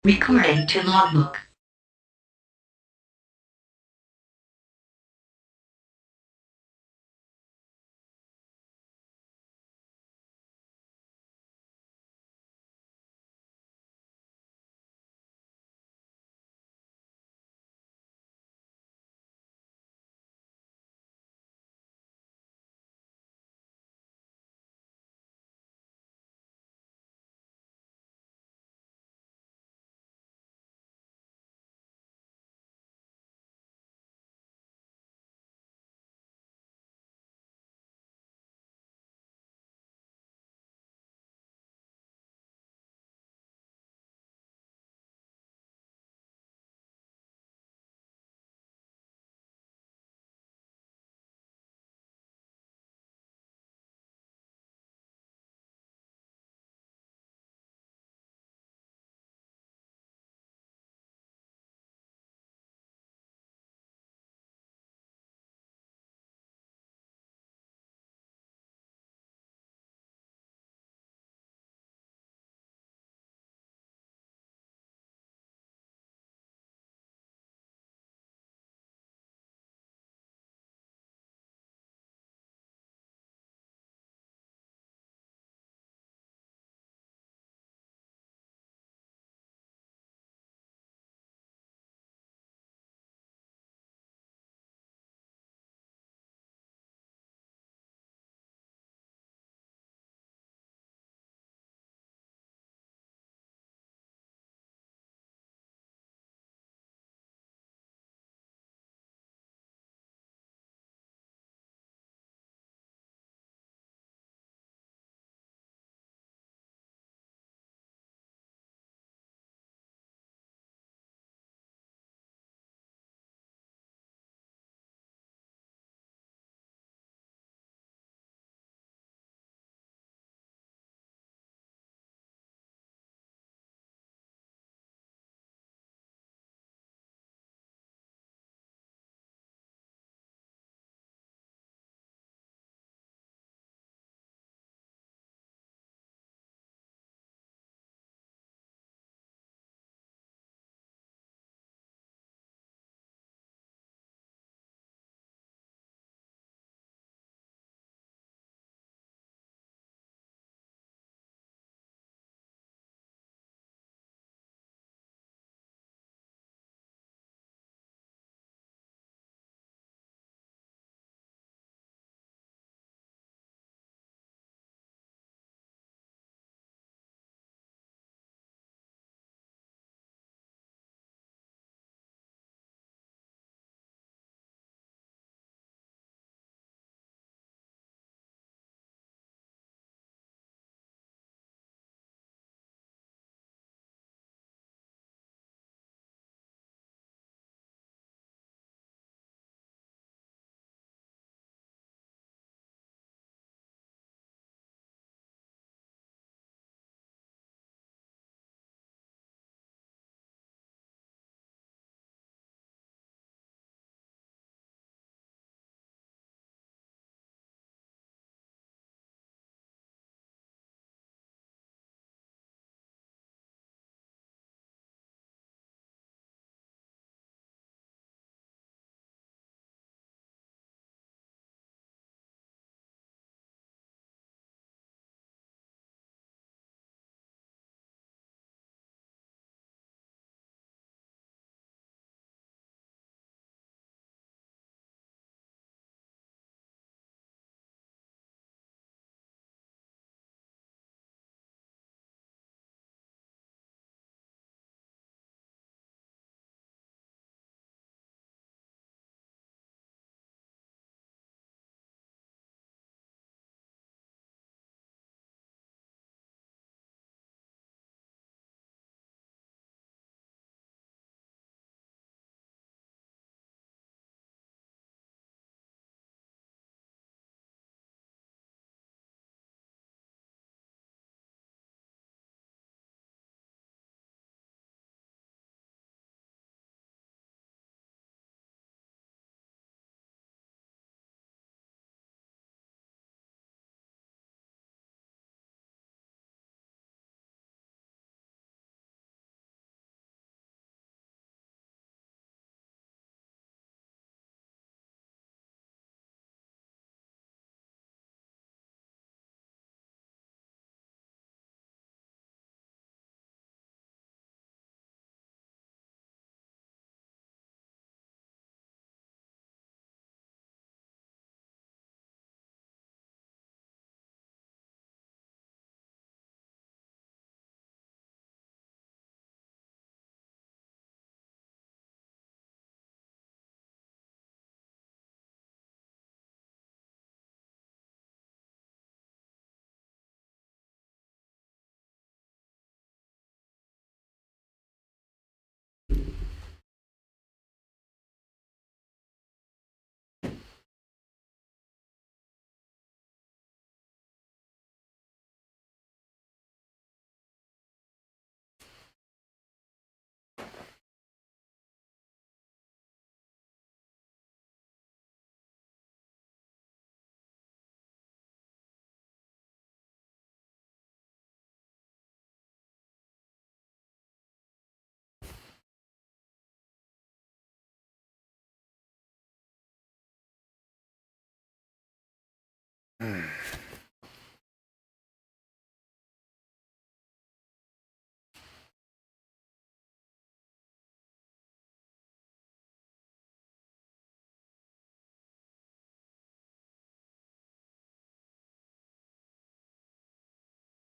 Recording to logbook.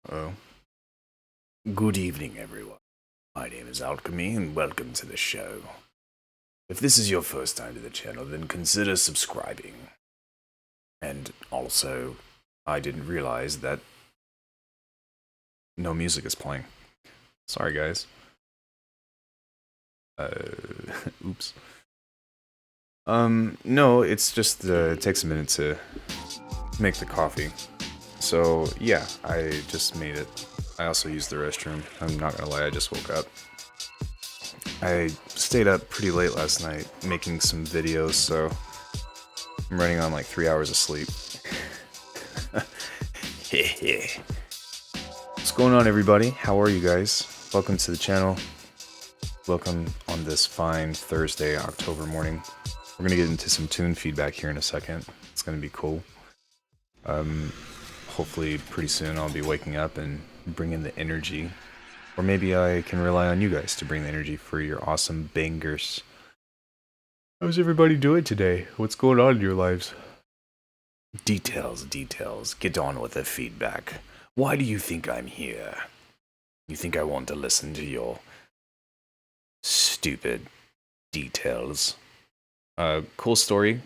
Oh. Good evening, everyone. My name is Alckemy, and welcome to the show. If this is your first time to the channel, then consider subscribing. And also, I didn't realize that no music is playing. Sorry, guys. Oops. No, it's just, it takes a minute to make the coffee. So, yeah, I just made it. I also used the restroom. I'm not gonna lie, I just woke up. I stayed up pretty late last night making some videos, so I'm running on like 3 hours of sleep. What's going on, everybody? How are you guys? Welcome to the channel. Welcome on this fine Thursday, October morning. We're gonna get into some tune feedback here in a second. It's gonna be cool. Hopefully pretty soon I'll be waking up and bringing the energy. Or maybe I can rely on you guys to bring the energy for your awesome bangers. How's everybody doing today? What's going on in your lives? Details. Get on with the feedback. Why do you think I'm here? You think I want to listen to your stupid details? Cool story.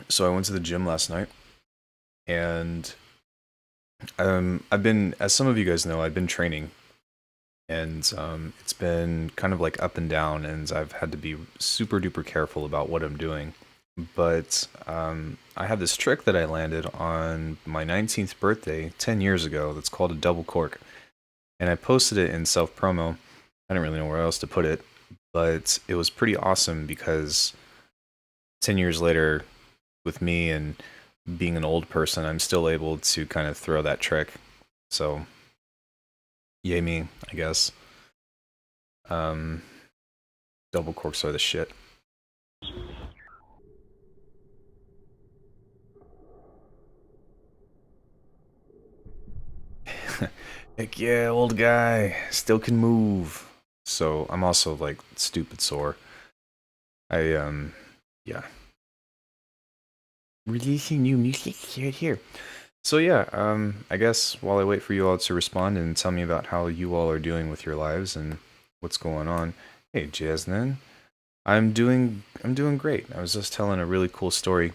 So I went to the gym last night, and I've been, as some of you guys know, I've been training, and it's been kind of like up and down, and I've had to be super duper careful about what I'm doing. But I have this trick that I landed on my 19th birthday 10 years ago that's called a double cork, and I posted it in self-promo. I didn't really know where else to put it, but it was pretty awesome because 10 years later, with me and being an old person, I'm still able to kind of throw that trick. So, yay me, I guess. Double corks are the shit. Heck yeah, old guy. Still can move. So, I'm also, like, stupid sore. Yeah. Releasing new music here. So yeah, I guess while I wait for you all to respond and tell me about how you all are doing with your lives and what's going on. Hey, Jasmine. I'm doing great. I was just telling a really cool story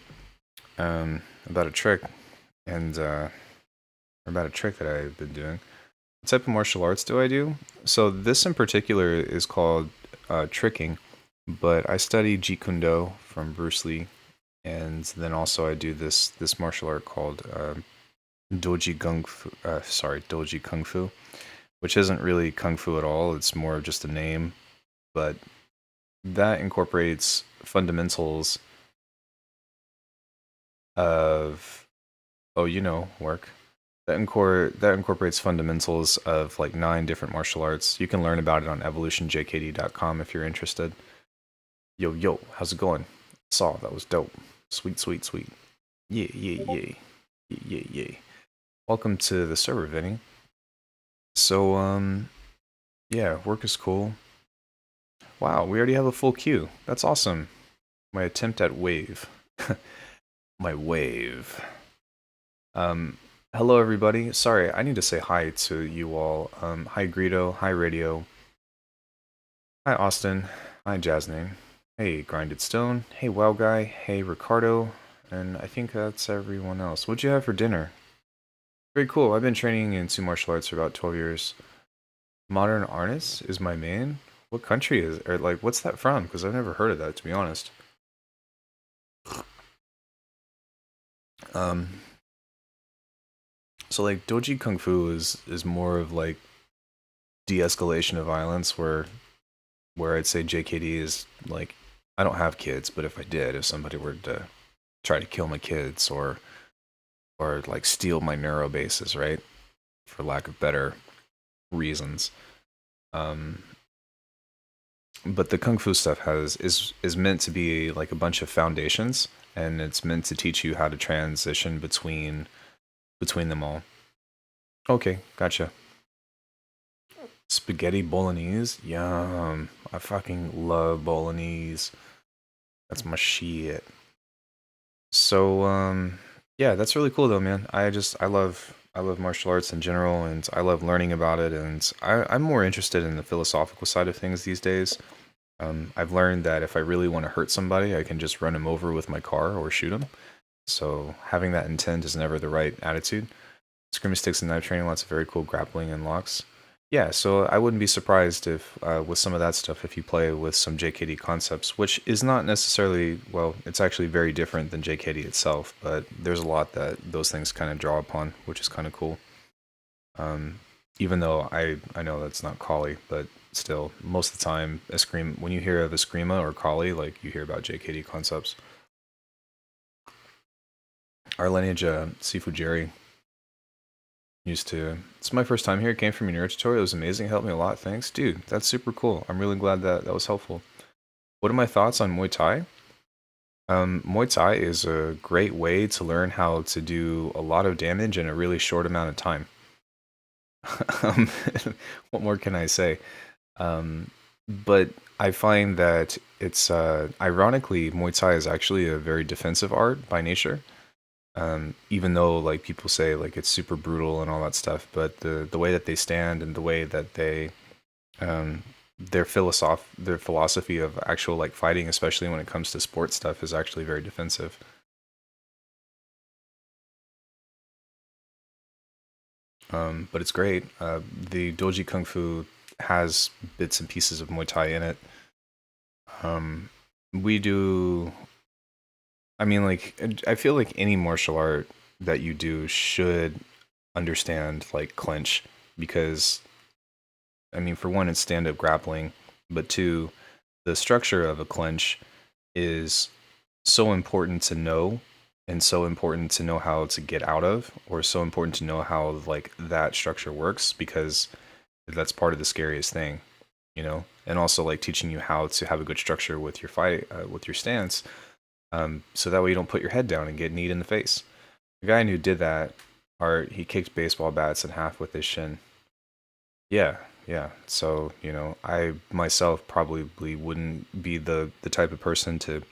about a trick and about a trick that I've been doing. What type of martial arts do I do? So this in particular is called tricking, but I study Jeet Kune Do from Bruce Lee, and then also I do this martial art called Doji Kung Fu, which isn't really Kung Fu at all. It's more of just a name, but that incorporates fundamentals of, work. That incorporates fundamentals of like 9 different martial arts. You can learn about it on evolutionjkd.com if you're interested. Yo, how's it going? Saw that was dope. Sweet. Yeah. Welcome to the server, Vinny. So, yeah, work is cool. Wow, we already have a full queue. That's awesome. My attempt at wave. My wave. Hello everybody. Sorry, I need to say hi to you all. Hi Greedo, hi Radio. Hi Austin. Hi Jasmine. Hey Grinded Stone. Hey Wow Guy. Hey Ricardo. And I think that's everyone else. What'd you have for dinner? Very cool. I've been training in 2 martial arts for about 12 years. Modern Arnis is my main. What country is, or like, what's that from? Because I've never heard of that, to be honest. So like Doji Kung Fu is more of like de-escalation of violence, where I'd say JKD is like, I don't have kids, but if I did, if somebody were to try to kill my kids or like steal my neuro bases, right? For lack of better reasons. But the Kung Fu stuff is meant to be like a bunch of foundations, and it's meant to teach you how to transition between them all. Okay, gotcha. Spaghetti bolognese? Yum. I fucking love bolognese. That's my shit. So, Yeah, that's really cool though, man. I love martial arts in general, and I love learning about it. And I'm more interested in the philosophical side of things these days. I've learned that if I really want to hurt somebody, I can just run him over with my car or shoot him. So having that intent is never the right attitude. Screaming sticks and knife training, lots of very cool grappling and locks. Yeah, so I wouldn't be surprised if, with some of that stuff, if you play with some JKD concepts, which is not necessarily, well, it's actually very different than JKD itself, but there's a lot that those things kind of draw upon, which is kind of cool. Um, Even though I know that's not Kali, but still, most of the time, when you hear of Eskrima or Kali, like you hear about JKD concepts. Our lineage, Sifu Jerry, used to. It's my first time here. It came from your Neuro tutorial. It was amazing. It helped me a lot. Thanks, dude. That's super cool. I'm really glad that that was helpful. What are my thoughts on Muay Thai? Muay Thai is a great way to learn how to do a lot of damage in a really short amount of time. um, what more can I say? But I find that it's ironically Muay Thai is actually a very defensive art by nature. Even though like people say like it's super brutal and all that stuff, but the way that they stand and the way that they um, their philosophy of actual like fighting, especially when it comes to sports stuff, is actually very defensive. But it's great. The Doji Kung Fu has bits and pieces of Muay Thai in it. Um, we do. I mean, like I feel like any martial art that you do should understand like clinch because I mean, for one, it's stand up grappling, but two, the structure of a clinch is so important to know and so important to know how to get out of, or so important to know how like that structure works because that's part of the scariest thing, you know? And also like teaching you how to have a good structure with your fight, with your stance, so that way you don't put your head down and get kneed in the face. The guy who did that, he kicked baseball bats in half with his shin. Yeah, yeah. So, you know, I myself probably wouldn't be the type of person to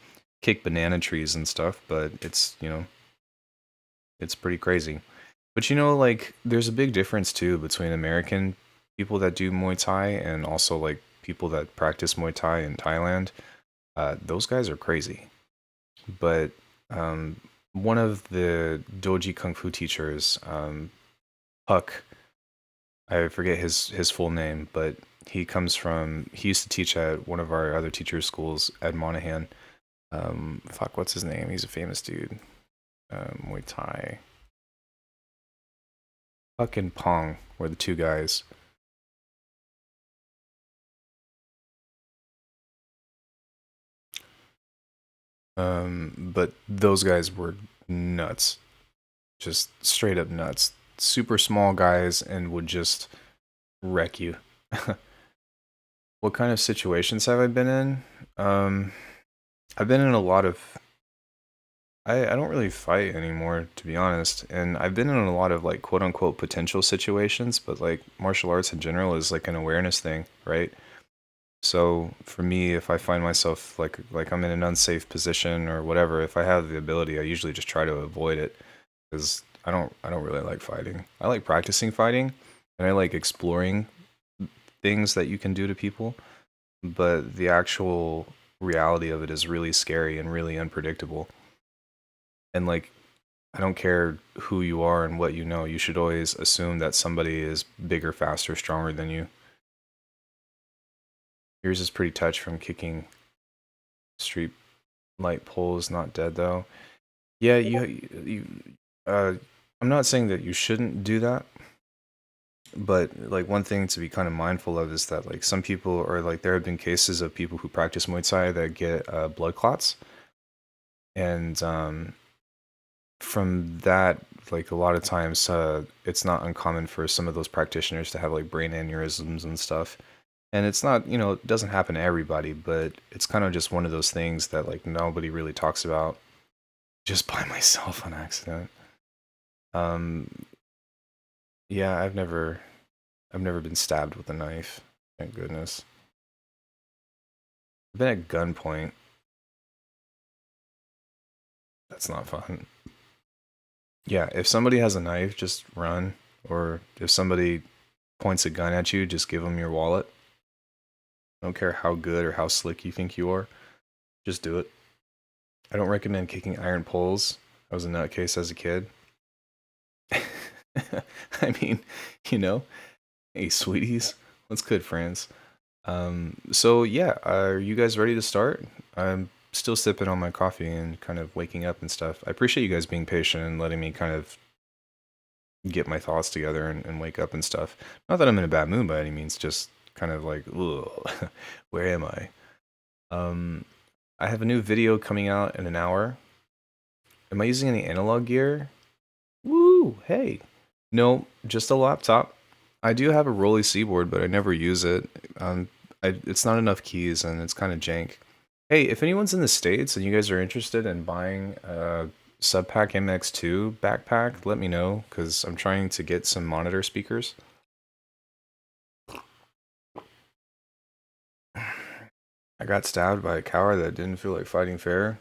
kick banana trees and stuff, but it's, you know, it's pretty crazy. But you know, like there's a big difference too between American people that do Muay Thai and also like people that practice Muay Thai in Thailand. Those guys are crazy. But one of the Doji Kung Fu teachers, Puck, I forget his full name, but he used to teach at one of our other teachers' schools, Ed Monahan. Fuck, what's his name? He's a famous dude. Muay Thai. Puck and Pong were the two guys. But those guys were nuts, just straight up nuts. Super small guys and would just wreck you. What kind of situations have I been in? Um, I've been in a lot of I don't really fight anymore, to be honest. And I've been in a lot of like quote unquote potential situations, but like martial arts in general is like an awareness thing, right? So for me, if I find myself like I'm in an unsafe position or whatever, if I have the ability, I usually just try to avoid it because I don't really like fighting. I like practicing fighting and I like exploring things that you can do to people, but the actual reality of it is really scary and really unpredictable. And like I don't care who you are and what you know. You should always assume that somebody is bigger, faster, stronger than you. Yours is pretty touch from kicking street light poles. Not dead though. Yeah, uh, I'm not saying that you shouldn't do that, but like one thing to be kind of mindful of is that like some people or like there have been cases of people who practice Muay Thai that get blood clots, and from that, like a lot of times, it's not uncommon for some of those practitioners to have like brain aneurysms and stuff. And it's not, you know, it doesn't happen to everybody, but it's kind of just one of those things that like nobody really talks about. Just by myself on accident. Um, yeah, I've never been stabbed with a knife. Thank goodness. I've been at gunpoint. That's not fun. Yeah, if somebody has a knife, just run. Or if somebody points a gun at you, just give them your wallet. I don't care how good or how slick you think you are. Just do it. I don't recommend kicking iron poles. I was a nutcase as a kid. I mean, you know, hey, sweeties, what's good, friends? So yeah, are you guys ready to start? I'm still sipping on my coffee and kind of waking up and stuff. I appreciate you guys being patient and letting me kind of get my thoughts together and wake up and stuff. Not that I'm in a bad mood by any means, just kind of like, ugh, where am I? Um, I have a new video coming out in an hour. Am I using any analog gear? Woo, hey. No, just a laptop. I do have a Rolly Seaboard, but I never use it. It's not enough keys and it's kind of jank. Hey, if anyone's in the States and you guys are interested in buying a Subpack MX2 backpack, let me know, because I'm trying to get some monitor speakers. I got stabbed by a coward that didn't feel like fighting fair.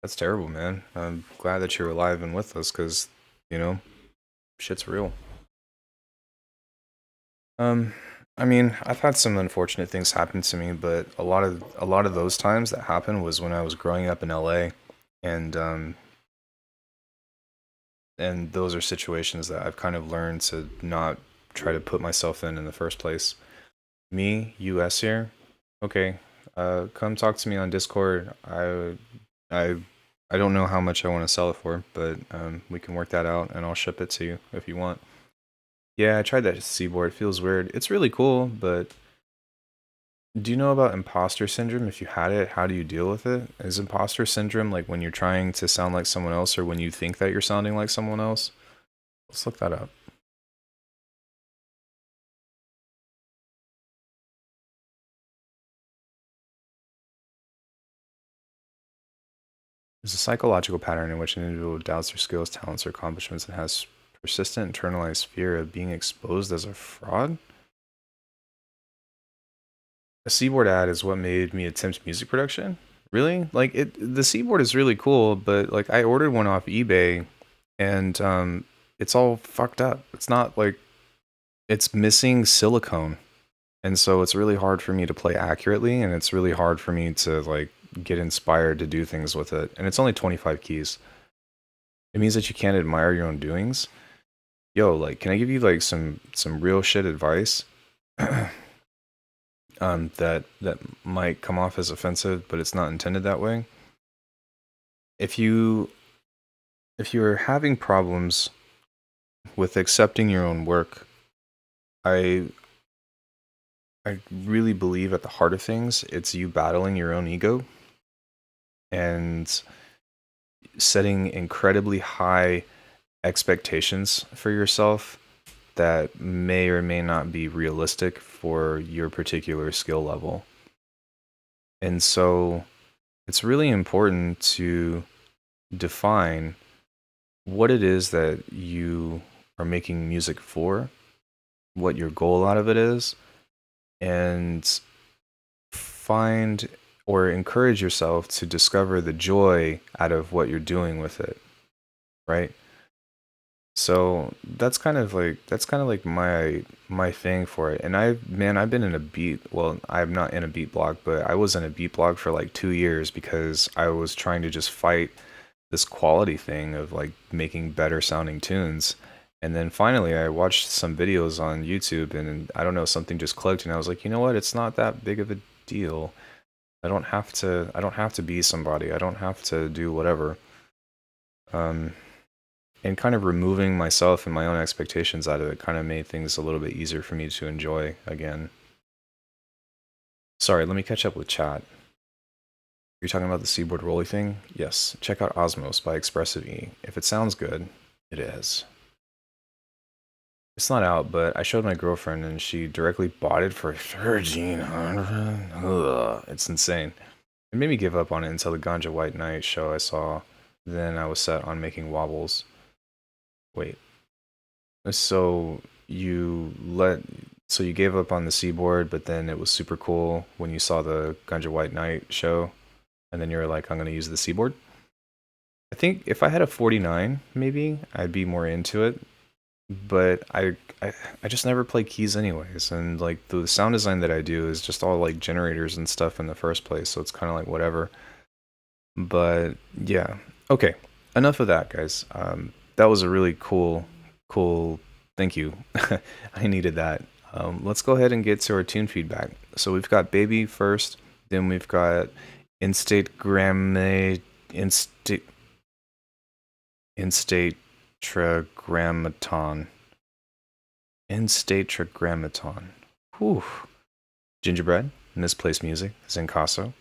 That's terrible, man. I'm glad that you're alive and with us, because, you know, shit's real. Um, I mean, I've had some unfortunate things happen to me, but a lot of those times that happened was when I was growing up in LA, and and those are situations that I've kind of learned to not try to put myself in the first place. Me, US here. Okay, come talk to me on Discord. I I don't know how much I want to sell it for, but we can work that out, and I'll ship it to you if you want. Yeah, I tried that Seaboard. It feels weird. It's really cool, but do you know about imposter syndrome? If you had it, how do you deal with it? Is imposter syndrome like when you're trying to sound like someone else or when you think that you're sounding like someone else? Let's look that up. There's a psychological pattern in which an individual doubts their skills, talents, or accomplishments and has persistent internalized fear of being exposed as a fraud. A Seaboard ad is what made me attempt music production. Really? Like the Seaboard is really cool, but like I ordered one off eBay and it's all fucked up. It's not like it's missing silicone. And so it's really hard for me to play accurately and it's really hard for me to like get inspired to do things with it. And it's only 25 keys. It means that you can't admire your own doings. Yo, like can I give you like some real shit advice? That might come off as offensive, but it's not intended that way. If you're having problems with accepting your own work, I I really believe at the heart of things, it's you battling your own ego and setting incredibly high expectations for yourself that may or may not be realistic for your particular skill level. And so it's really important to define what it is that you are making music for, what your goal out of it is, and find or encourage yourself to discover the joy out of what you're doing with it, right? So that's kind of like my thing for it. And I've been in a beat, well, I'm not in a beat blog, but I was in a beat blog for like 2 years because I was trying to just fight this quality thing of like making better sounding tunes. And then finally I watched some videos on YouTube and I don't know, something just clicked and I was like, you know what? It's not that big of a deal. I don't have to be somebody. I don't have to do whatever. Um and kind of removing myself and my own expectations out of it kind of made things a little bit easier for me to enjoy again. Sorry, let me catch up with chat. You're talking about the Seaboard Rolly thing? Yes. Check out Osmos by Expressive E. If it sounds good, it is. It's not out, but I showed my girlfriend and she directly bought it for 1,300. Ugh, it's insane. It made me give up on it until the Ganja White Night show I saw. Then I was set on making wobbles. Wait. So you gave up on the Seaboard, but then it was super cool when you saw the Ganja White Night show, and then you were like, I'm gonna use the Seaboard? I think if I had a 49, maybe I'd be more into it. But I just never play keys anyways, and like the sound design that I do is just all like generators and stuff in the first place, so it's kind of like whatever. But yeah, okay. Enough of that, guys. That was a really cool. Thank you. I needed that. Let's go ahead and get to our tune feedback. So we've got baby first, then we've got instate gramma, instate instate tetragrammaton. Instate tetragrammaton. Whew. Gingerbread, Misplaced Music, Zencasso,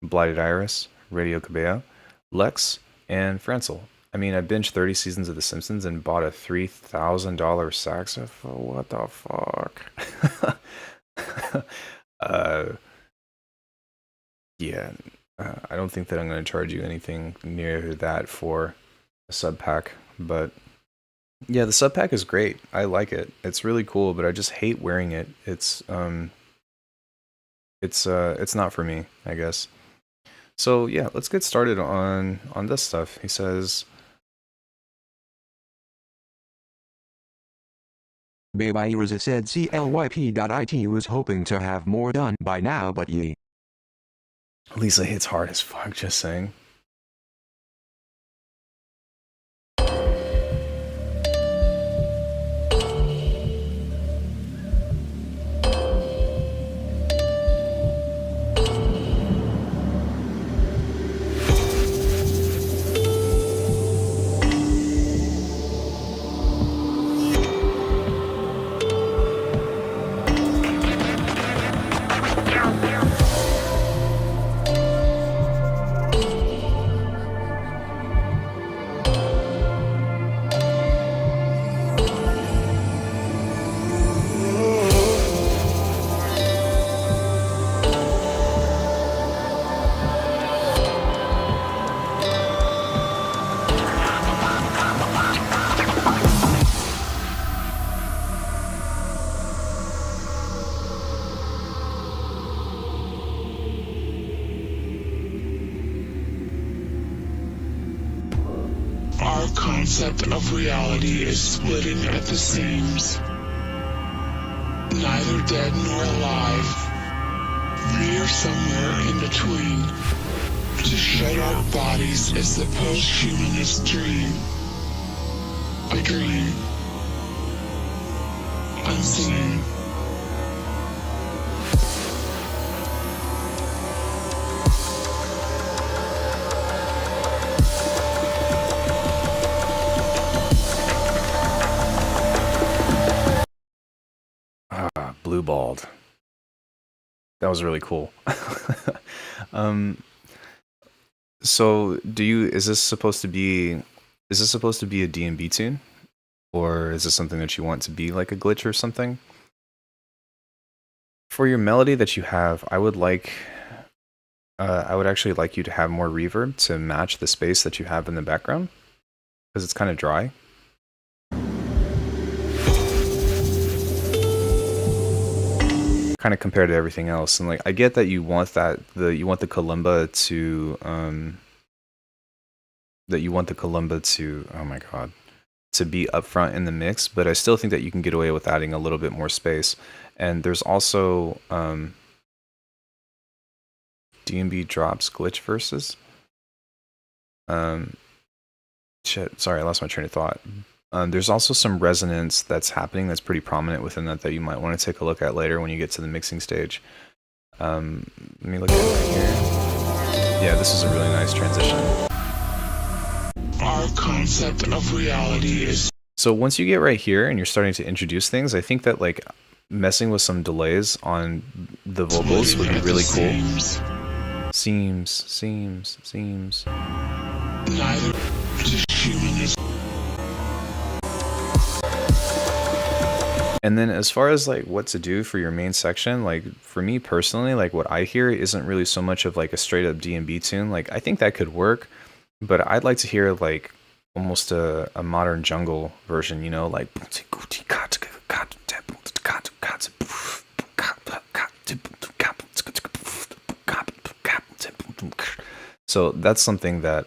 Blighted Iris, Radio Cabello, Lex, and Francel. I mean, I binged 30 seasons of The Simpsons and bought a $3,000 saxophone. What the fuck? uh, yeah, I don't think that I'm going to charge you anything near that for a sub pack, but yeah, the sub pack is great. I like it. It's really cool, but I just hate wearing it. It's not for me, I guess. So yeah, let's get started on this stuff. He says, Baby Rosa said CLYP.IT was hoping to have more done by now, but ye. Lisa hits hard as fuck, just saying. Our concept of reality is splitting at the seams. Neither dead nor alive. We are somewhere in between. To shed our bodies is the post-humanist dream. A dream. Unseen. Blue balled. That was really cool. So is this supposed to be a D&B tune? Or is this something that you want to be like a glitch or something? For your melody that you have, I would actually like you to have more reverb to match the space that you have in the background, because it's kind of dry. Kind of compared to everything else, and like I get that you want the kalimba to oh my god, to be up front in the mix, but I still think that you can get away with adding a little bit more space. And there's also D&B drops glitch verses. Shit, sorry, I lost my train of thought. There's also some resonance that's happening that's pretty prominent within that you might want to take a look at later when you get to the mixing stage. Let me look at it right here. Yeah, this is a really nice transition. Our concept of reality is... So once you get right here and you're starting to introduce things, I think that like messing with some delays on the vocals would be really cool. Seems. Neither is humanist. And then as far as like what to do for your main section, like for me personally, like what I hear isn't really so much of like a straight up D&B tune. Like I think that could work, but I'd like to hear like almost a modern jungle version, you know, like so that's something that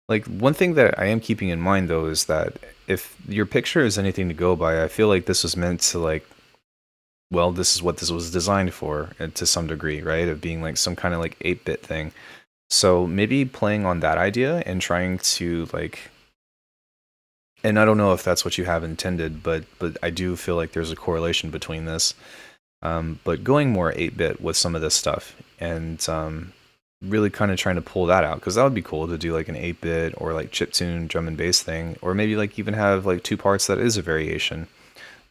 Like, one thing that I am keeping in mind though is that if your picture is anything to go by, I feel like this was meant to, like, well, this is what this was designed for, and to some degree, right? Of being like some kind of like 8-bit thing. So maybe playing on that idea and trying to, like, and I don't know if that's what you have intended, but I do feel like there's a correlation between this. But going more 8-bit with some of this stuff, and really kind of trying to pull that out, because that would be cool to do like an 8-bit or like chiptune drum and bass thing, or maybe like even have like two parts that is a variation.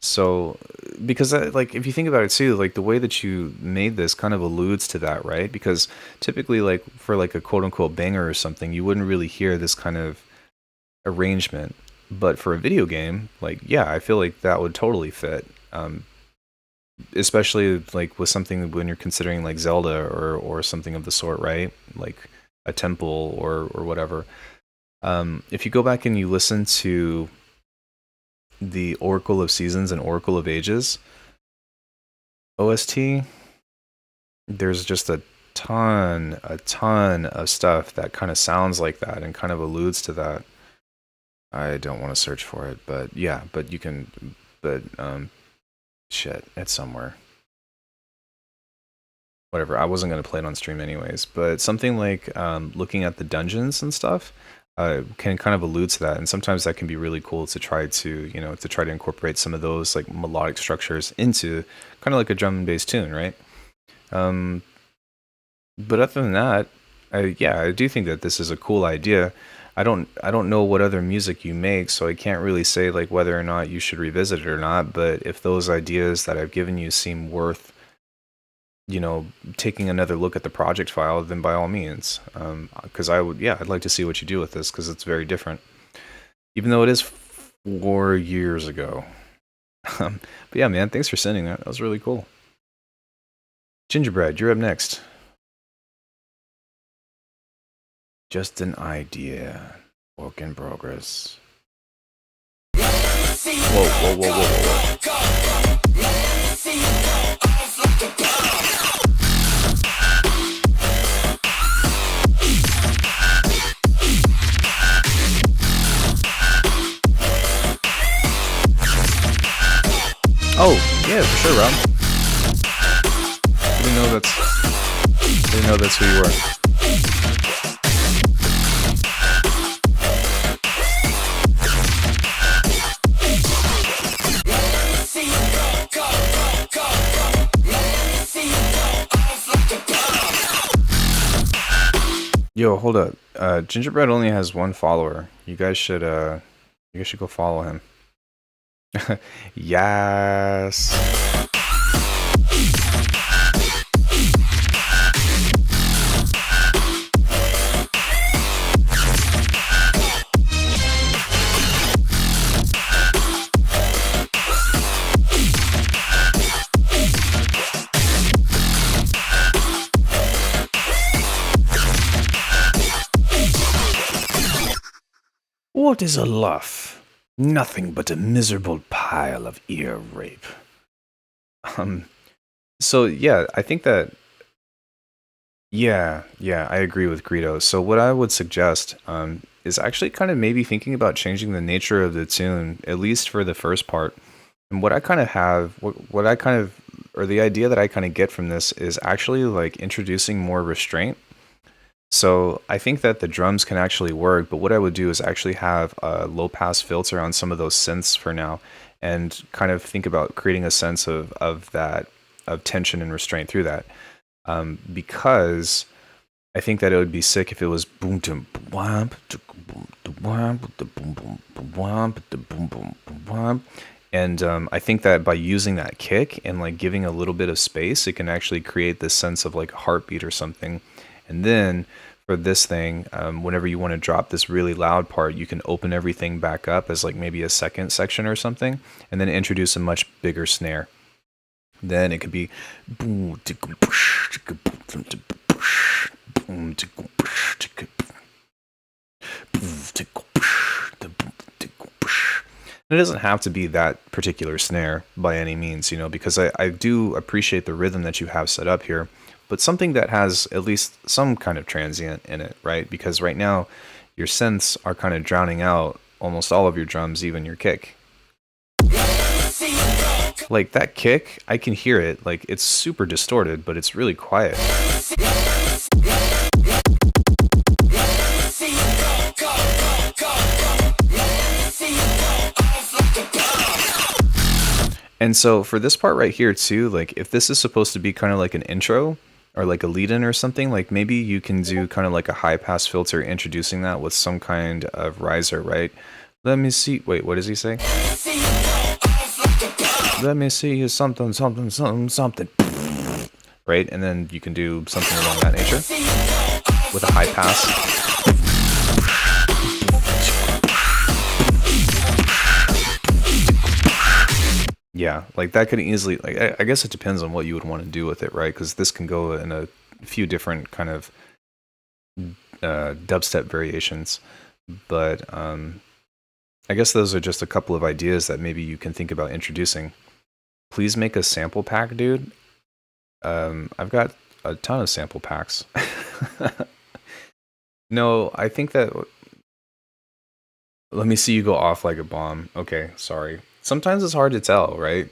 So, because like if you think about it too, like the way that you made this kind of alludes to that, right? Because typically, like for like a quote unquote banger or something, you wouldn't really hear this kind of arrangement. But for a video game, like, yeah, I feel like that would totally fit. Especially like with something when you're considering like Zelda or something of the sort, right? Like a temple or whatever. If you go back and you listen to the Oracle of Seasons and Oracle of Ages OST, there's just a ton of stuff that kind of sounds like that and kind of alludes to that. I don't want to search for it, but yeah, but you can, but shit, it's somewhere. Whatever, I wasn't going to play it on stream anyways, but something like looking at the dungeons and stuff can kind of allude to that, and sometimes that can be really cool to try to, you know, to try to incorporate some of those like melodic structures into kind of like a drum and bass tune, right? But other than that, I do think that this is a cool idea. I don't know what other music you make, so I can't really say like whether or not you should revisit it or not, but if those ideas that I've given you seem worth, you know, taking another look at the project file, then by all means, because I'd like to see what you do with this, because it's very different, even though it is 4 years ago. But yeah, man, thanks for sending that. That was really cool. Gingerbread, you're up next. Just an idea. Work in progress. Whoa. Oh, yeah, for sure, Rob. Didn't know that's who you were. Yo, hold up. Gingerbread only has 1 follower. You guys should go follow him. Yes. What is a luff? Nothing but a miserable pile of ear rape. So yeah, I think that, yeah, I agree with Greedo. So what I would suggest is actually kind of maybe thinking about changing the nature of the tune, at least for the first part. And what I kind of have, what I kind of, or the idea that I kind of get from this is actually like introducing more restraint. So I think that the drums can actually work, but what I would do is actually have a low pass filter on some of those synths for now, and kind of think about creating a sense of tension and restraint through that. Because I think that it would be sick if it was boom boom boom boom. And I think that by using that kick and like giving a little bit of space, it can actually create this sense of like a heartbeat or something. And then for this thing, whenever you want to drop this really loud part, you can open everything back up as like maybe a second section or something, and then introduce a much bigger snare. Then it could be boom. It doesn't have to be that particular snare by any means, you know, because I do appreciate the rhythm that you have set up here, but something that has at least some kind of transient in it, right? Because right now your synths are kind of drowning out almost all of your drums, even your kick. Like that kick, I can hear it. Like it's super distorted, but it's really quiet. And so for this part right here too, like if this is supposed to be kind of like an intro or like a lead-in or something, like maybe you can do kind of like a high-pass filter introducing that with some kind of riser, right? Let me see. Wait, what does he say? Let me see you something, something, something, something. Right? And then you can do something along that nature with a high pass. Yeah, like that could easily, like I guess it depends on what you would want to do with it, right? Because this can go in a few different kind of dubstep variations. But I guess those are just a couple of ideas that maybe you can think about introducing. Please make a sample pack, dude. I've got a ton of sample packs. No, I think that... Let me see you go off like a bomb. Okay, sorry. Sometimes it's hard to tell, right?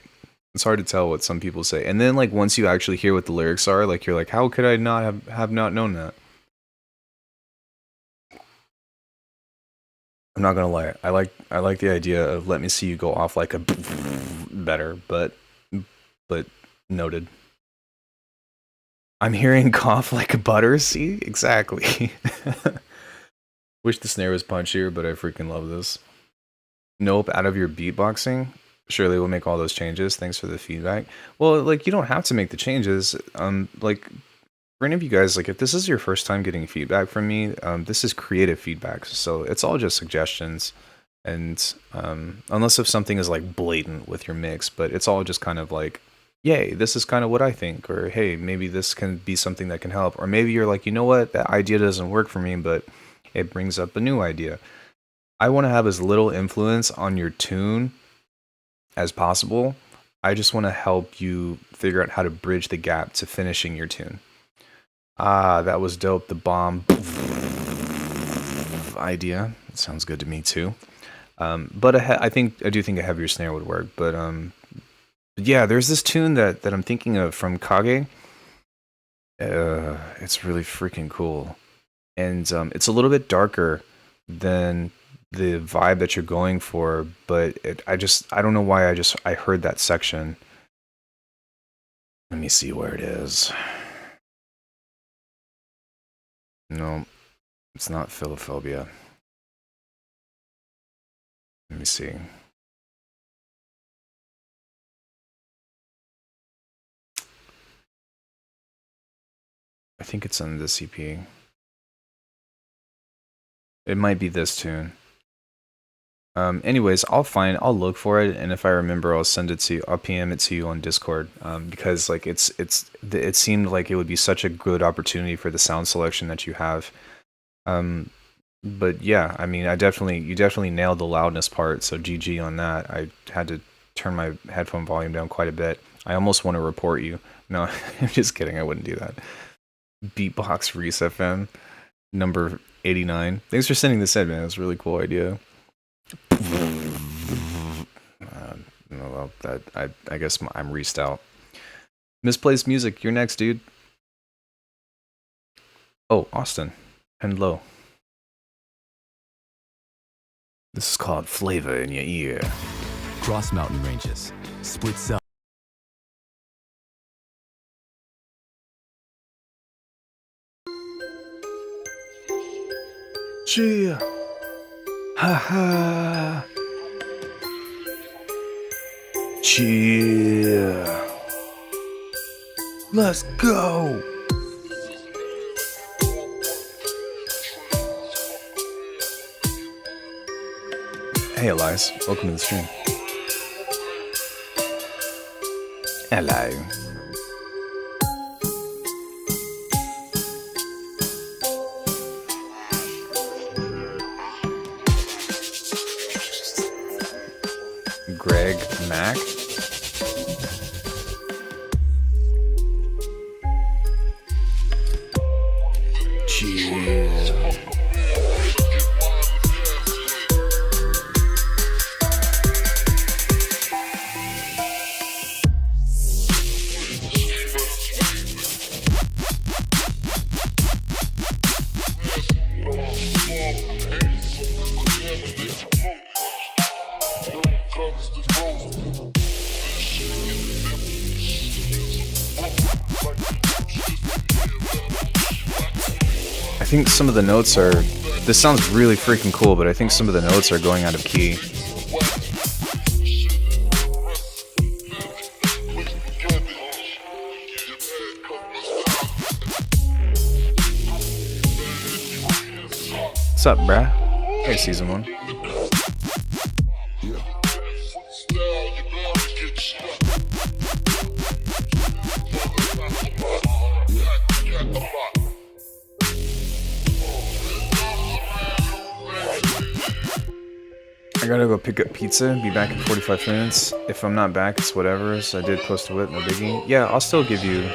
It's hard to tell what some people say. And then, like, once you actually hear what the lyrics are, like, you're like, how could I not have not known that? I'm not gonna lie. I like the idea of let me see you go off like a better, but noted. I'm hearing cough like a butter. See, exactly. Wish the snare was punchier, but I freaking love this. Nope, out of your beatboxing. Surely we'll make all those changes. Thanks for the feedback. Well, like you don't have to make the changes. Like for any of you guys, like if this is your first time getting feedback from me, this is creative feedback, so it's all just suggestions. And unless if something is like blatant with your mix, but it's all just kind of like, yay, this is kind of what I think, or hey, maybe this can be something that can help, or maybe you're like, you know what, that idea doesn't work for me, but it brings up a new idea. I want to have as little influence on your tune as possible. I just want to help you figure out how to bridge the gap to finishing your tune. Ah, that was dope. The bomb idea. It sounds good to me too. But I do think a heavier snare would work. But yeah, there's this tune that I'm thinking of from Kage. It's really freaking cool. And it's a little bit darker than the vibe that you're going for, but I don't know why I heard that section. Let me see where it is. No, it's not Philophobia. Let me see. I think it's on this EP. It might be this tune. Anyways, I'll look for it, and if I remember, I'll send it to you. I'll PM it to you on Discord, because like it seemed like it would be such a good opportunity for the sound selection that you have. But yeah, I mean, you definitely nailed the loudness part, so GG on that. I had to turn my headphone volume down quite a bit. I almost want to report you. No, I'm just kidding. I wouldn't do that. Beatbox Reese FM, number 89. Thanks for sending this in, man. It's a really cool idea. Well, I guess I'm reached out. Misplaced music. You're next, dude. Oh, Austin. Hello. This is called Flavor in Your Ear. Cross mountain ranges, split cell. Yeah. Ha ha. Cheer. Let's go. Hey Elias, welcome to the stream. Hello. Greg Mack. Cheers. think some of the notes are... This sounds really freaking cool, but I think some of the notes are going out of key. What's up, bruh? Hey, season 1. I gotta go pick up pizza, be back in 45 minutes. If I'm not back, it's whatever. So I did post a whip, no biggie. Yeah, I'll still give you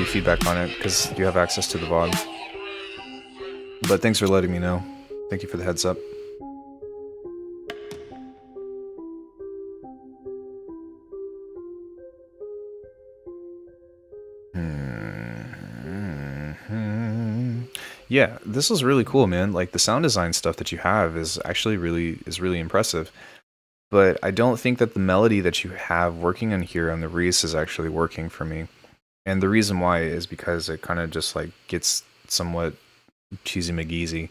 feedback on it because you have access to the VOD. But thanks for letting me know. Thank you for the heads up. Yeah, this was really cool, man. Like the sound design stuff that you have is actually really impressive. But I don't think that the melody that you have working in here on the Reese is actually working for me. And the reason why is because it kind of just like gets somewhat cheesy McGeezy.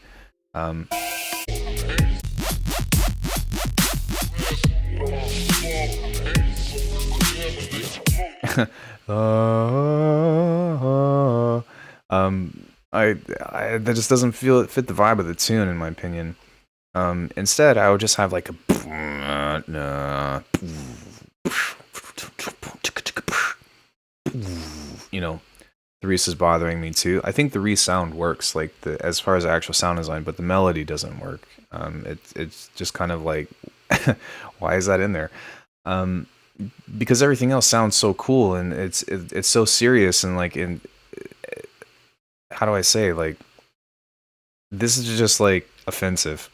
That just doesn't fit the vibe of the tune, in my opinion. Instead, I would just have like a, you know, the Reese is bothering me too. I think the Reese sound works, like as far as the actual sound design, but the melody doesn't work. It's just kind of like, why is that in there? Because everything else sounds so cool and it's so serious and like how do I say, like, this is just like offensive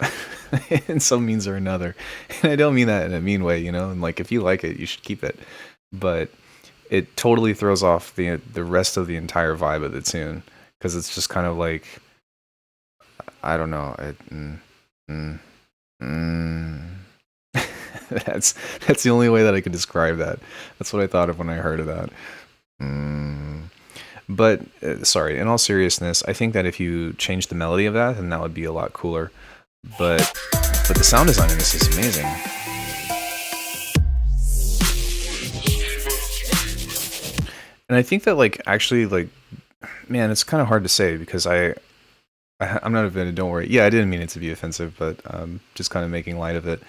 in some means or another. And I don't mean that in a mean way, you know, and like if you like it, you should keep it. But it totally throws off the rest of the entire vibe of the tune because it's just kind of like, I don't know. That's the only way that I could describe that. That's what I thought of when I heard of that. But sorry, in all seriousness, I think that if you change the melody of that, then that would be a lot cooler. But the sound design in this is amazing. And I think that, like, actually, like, man, it's kind of hard to say because I'm not offended, don't worry. Yeah, I didn't mean it to be offensive, but just kind of making light of it.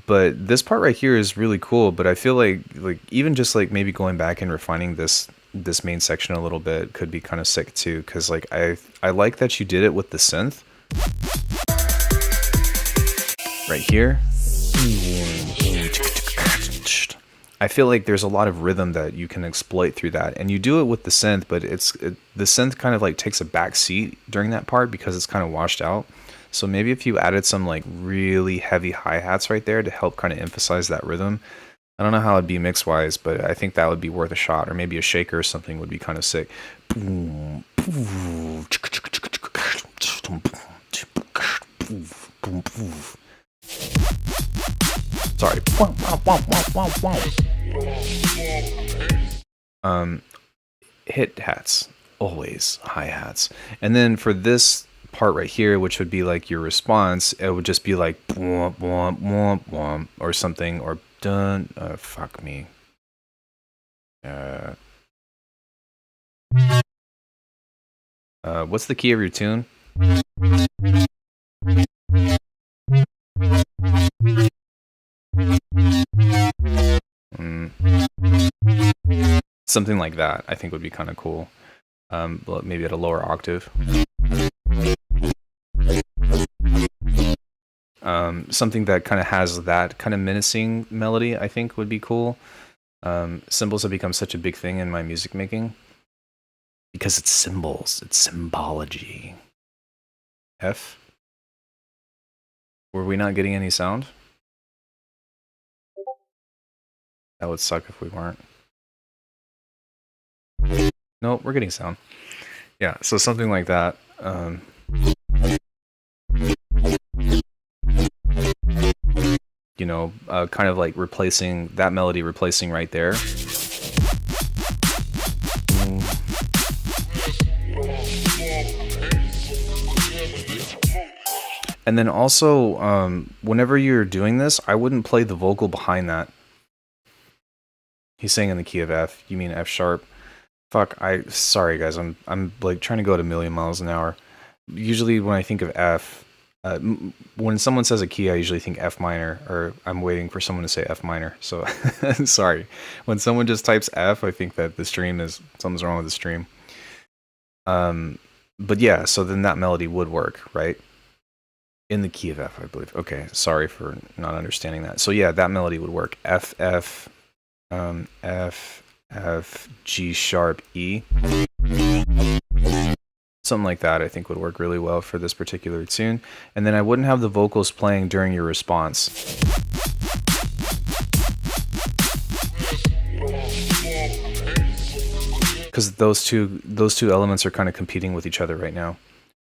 But this part right here is really cool, but I feel like even just like maybe going back and refining this main section a little bit could be kind of sick too, because like I like that you did it with the synth right here. I feel like there's a lot of rhythm that you can exploit through that, and you do it with the synth, but the synth kind of like takes a back seat during that part because it's kind of washed out. So maybe if you added some like really heavy hi-hats right there to help kind of emphasize that rhythm. I don't know how it'd be mix-wise, but I think that would be worth a shot, or maybe a shaker or something would be kind of sick. Sorry. Hit hats, always hi-hats. And then for this part right here, which would be like your response, it would just be like or something, or done. Fuck me. What's the key of your tune? Something like that, I think would be kind of cool. But maybe at a lower octave. Something that kind of has that kind of menacing melody, I think would be cool. Symbols have become such a big thing in my music making because it's symbols, it's symbology. F? Were we not getting any sound? That would suck if we weren't. Nope, we're getting sound. Yeah, so something like that. You know, kind of like replacing that melody, replacing right there. And then also, whenever you're doing this, I wouldn't play the vocal behind that. He's saying in the key of F. You mean F sharp? Fuck, sorry guys, I'm like trying to go at a million miles an hour. Usually when I think of F, when someone says a key, I usually think F minor, or I'm waiting for someone to say F minor. So sorry. When someone just types F, I think that the stream is, something's wrong with the stream. But yeah, so then that melody would work, right? In the key of F, I believe. Okay, sorry for not understanding that. So yeah, that melody would work. F, F, F, F, G sharp, E. Something like that I think would work really well for this particular tune. And then I wouldn't have the vocals playing during your response. Because those two elements are kind of competing with each other right now.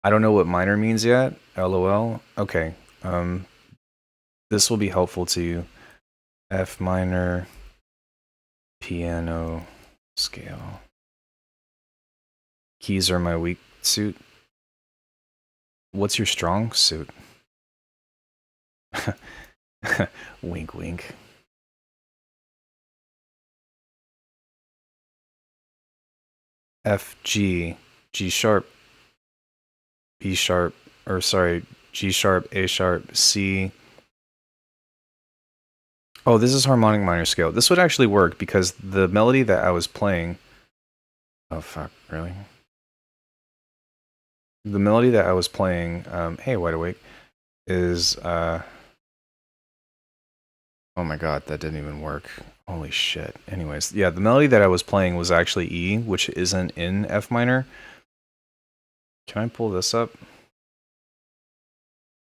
I don't know what minor means yet. LOL. Okay. This will be helpful to you. F minor, piano, scale. Keys are my weak suit. What's your strong suit? Wink, wink. F, G, G sharp, B sharp, or sorry, G sharp, A sharp, C. Oh, this is harmonic minor scale. This would actually work because the melody that I was playing. Oh, fuck, really? The melody that I was playing, hey, Wide Awake, is, oh my god, that didn't even work. Holy shit. Anyways, yeah, the melody that I was playing was actually E, which isn't in F minor. Can I pull this up?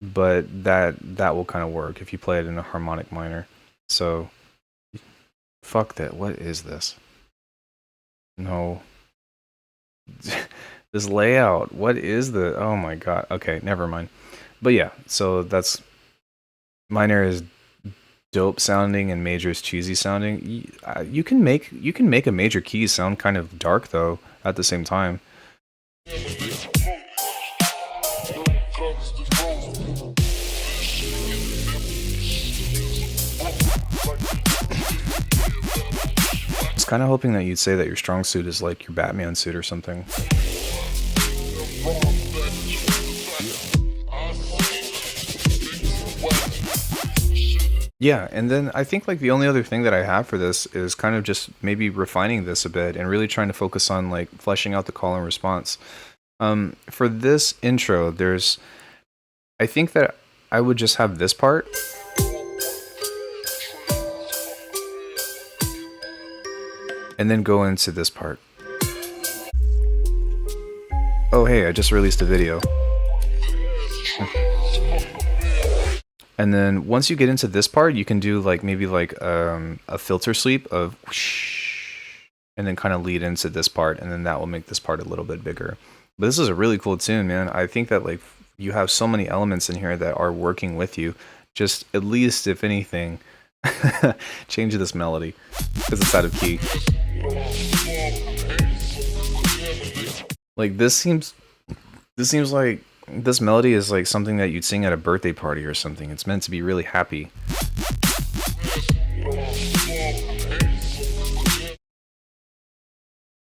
But that will kind of work if you play it in a harmonic minor. So, fuck that. What is this? No. This layout, what is the, oh my god, okay, never mind. But yeah, so that's, minor is dope sounding and major is cheesy sounding. You can make a major key sound kind of dark though at the same time. I was kind of hoping that you'd say that your strong suit is like your Batman suit or something. Yeah, and then I think like the only other thing that I have for this is kind of just maybe refining this a bit and really trying to focus on like fleshing out the call and response. For this intro, I think that I would just have this part. And then go into this part. Oh hey, I just released a video. And then once you get into this part, you can do like maybe like a filter sweep of whoosh, and then kind of lead into this part, and then that will make this part a little bit bigger. But this is a really cool tune, man. I think that like you have so many elements in here that are working with you. Just at least, if anything, change this melody because it's out of key. Like this seems like this melody is like something that you'd sing at a birthday party or something. It's meant to be really happy.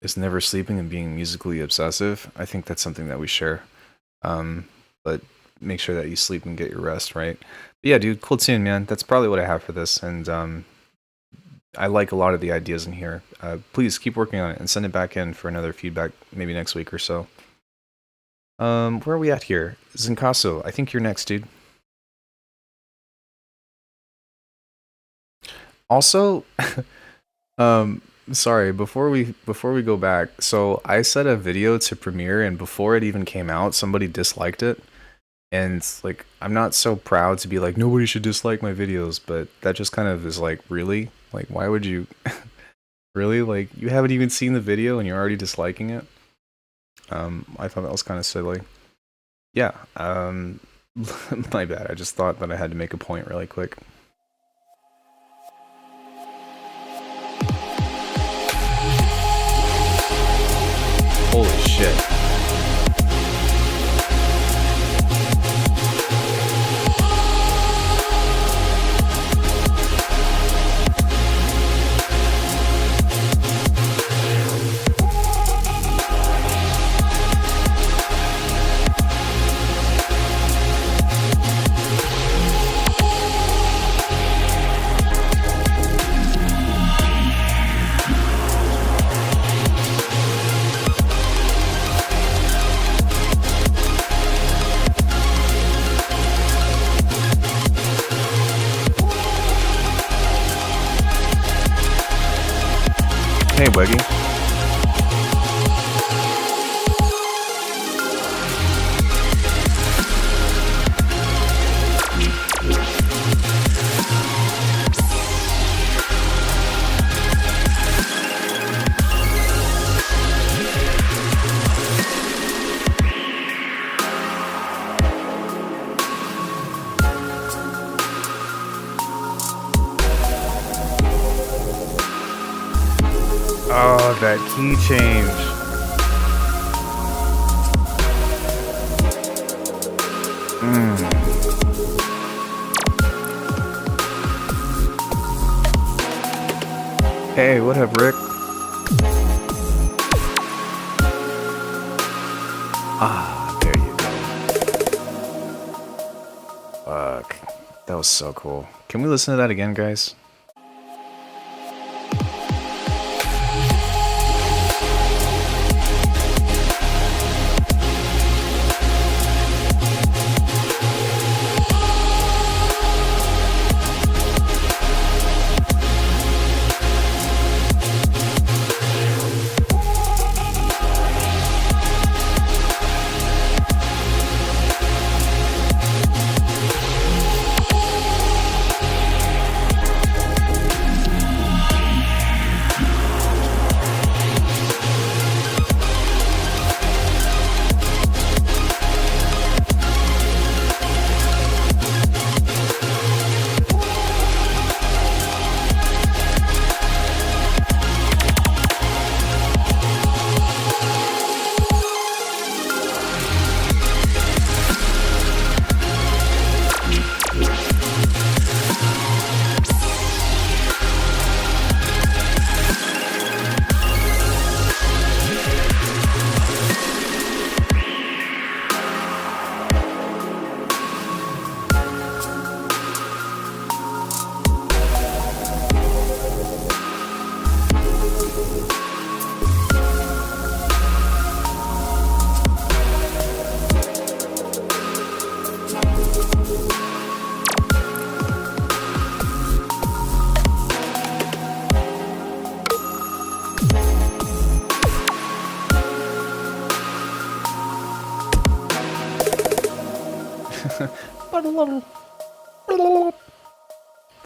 Is never sleeping and being musically obsessive. I think that's something that we share. But make sure that you sleep and get your rest, right? But yeah, dude, cool tune, man. That's probably what I have for this. And I like a lot of the ideas in here. Please keep working on it and send it back in for another feedback maybe next week or so. Where are we at here? Zincasso, I think you're next, dude. Also, sorry, before we go back, so I set a video to premiere and before it even came out, somebody disliked it. And like, I'm not so proud to be like, nobody should dislike my videos, but that just kind of is like, really? Like, why would you? Really? Like, you haven't even seen the video and you're already disliking it? I thought that was kind of silly. Yeah, my bad. I just thought that I had to make a point really quick. Holy shit. Hey, Weggy. Oh, that key change. Hey, what up, Rick? Ah, there you go. Fuck. That was so cool. Can we listen to that again, guys?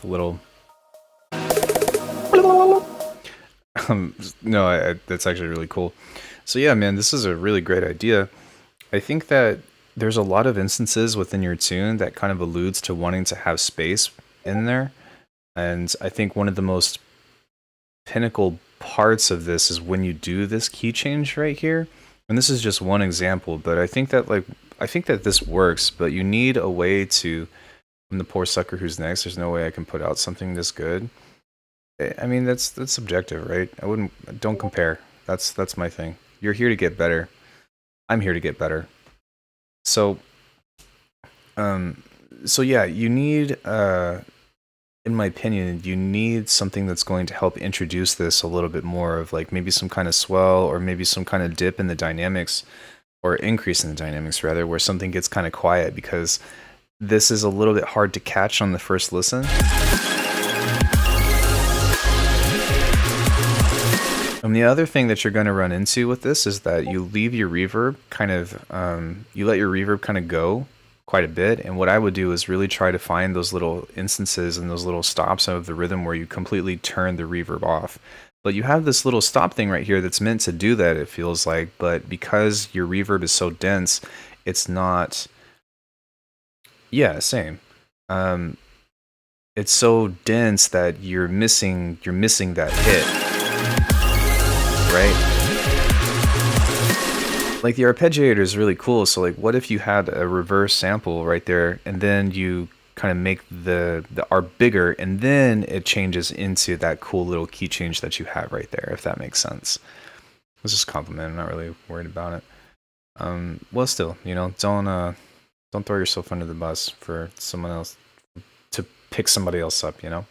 The little. No, that's actually really cool. So yeah, man, this is a really great idea. I think that there's a lot of instances within your tune that kind of alludes to wanting to have space in there. And I think one of the most pinnacle parts of this is when you do this key change right here. And this is just one example, but I think that this works, but you need a way to, I'm the poor sucker who's next, there's no way I can put out something this good. I mean, that's subjective, right? Don't compare. That's my thing. You're here to get better. I'm here to get better. So yeah, you need, in my opinion, you need something that's going to help introduce this a little bit more of like maybe some kind of swell or maybe some kind of dip in the dynamics or increase in the dynamics rather, where something gets kind of quiet, because this is a little bit hard to catch on the first listen. And the other thing that you're going to run into with this is that you leave your reverb kind of, you let your reverb kind of go quite a bit. And what I would do is really try to find those little instances and those little stops of the rhythm where you completely turn the reverb off. But you have this little stop thing right here that's meant to do that, it feels like. But because your reverb is so dense, it's not... Yeah, same. It's so dense that you're missing that hit. Right? Like the arpeggiator is really cool. So like, what if you had a reverse sample right there, and then you kind of make the arp bigger, and then it changes into that cool little key change that you have right there, if that makes sense. It's just a compliment. I'm not really worried about it. Well, still, you know, don't throw yourself under the bus for someone else to pick somebody else up, you know.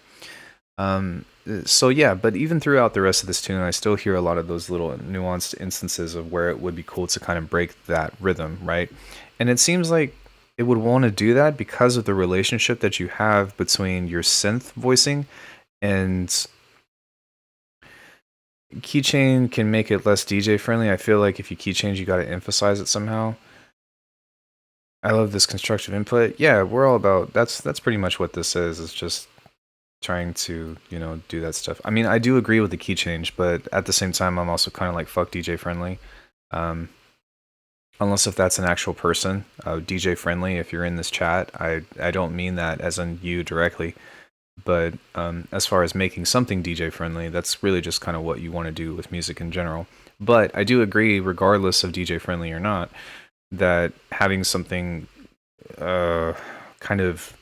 So yeah, but even throughout the rest of this tune, I still hear a lot of those little nuanced instances of where it would be cool to kind of break that rhythm, right? And it seems like it would want to do that because of the relationship that you have between your synth voicing and keychain can make it less DJ friendly. I feel like if you keychain, you got to emphasize it somehow. I love this constructive input. Yeah, we're all about that's pretty much what this is. It's just trying to, you know, do that stuff. I mean, I do agree with the key change, but at the same time, I'm also kind of like fuck DJ friendly. Unless if that's an actual person, DJ friendly. If you're in this chat, I don't mean that as in you directly, but as far as making something DJ friendly, that's really just kind of what you want to do with music in general. But I do agree, regardless of DJ friendly or not, that having something kind of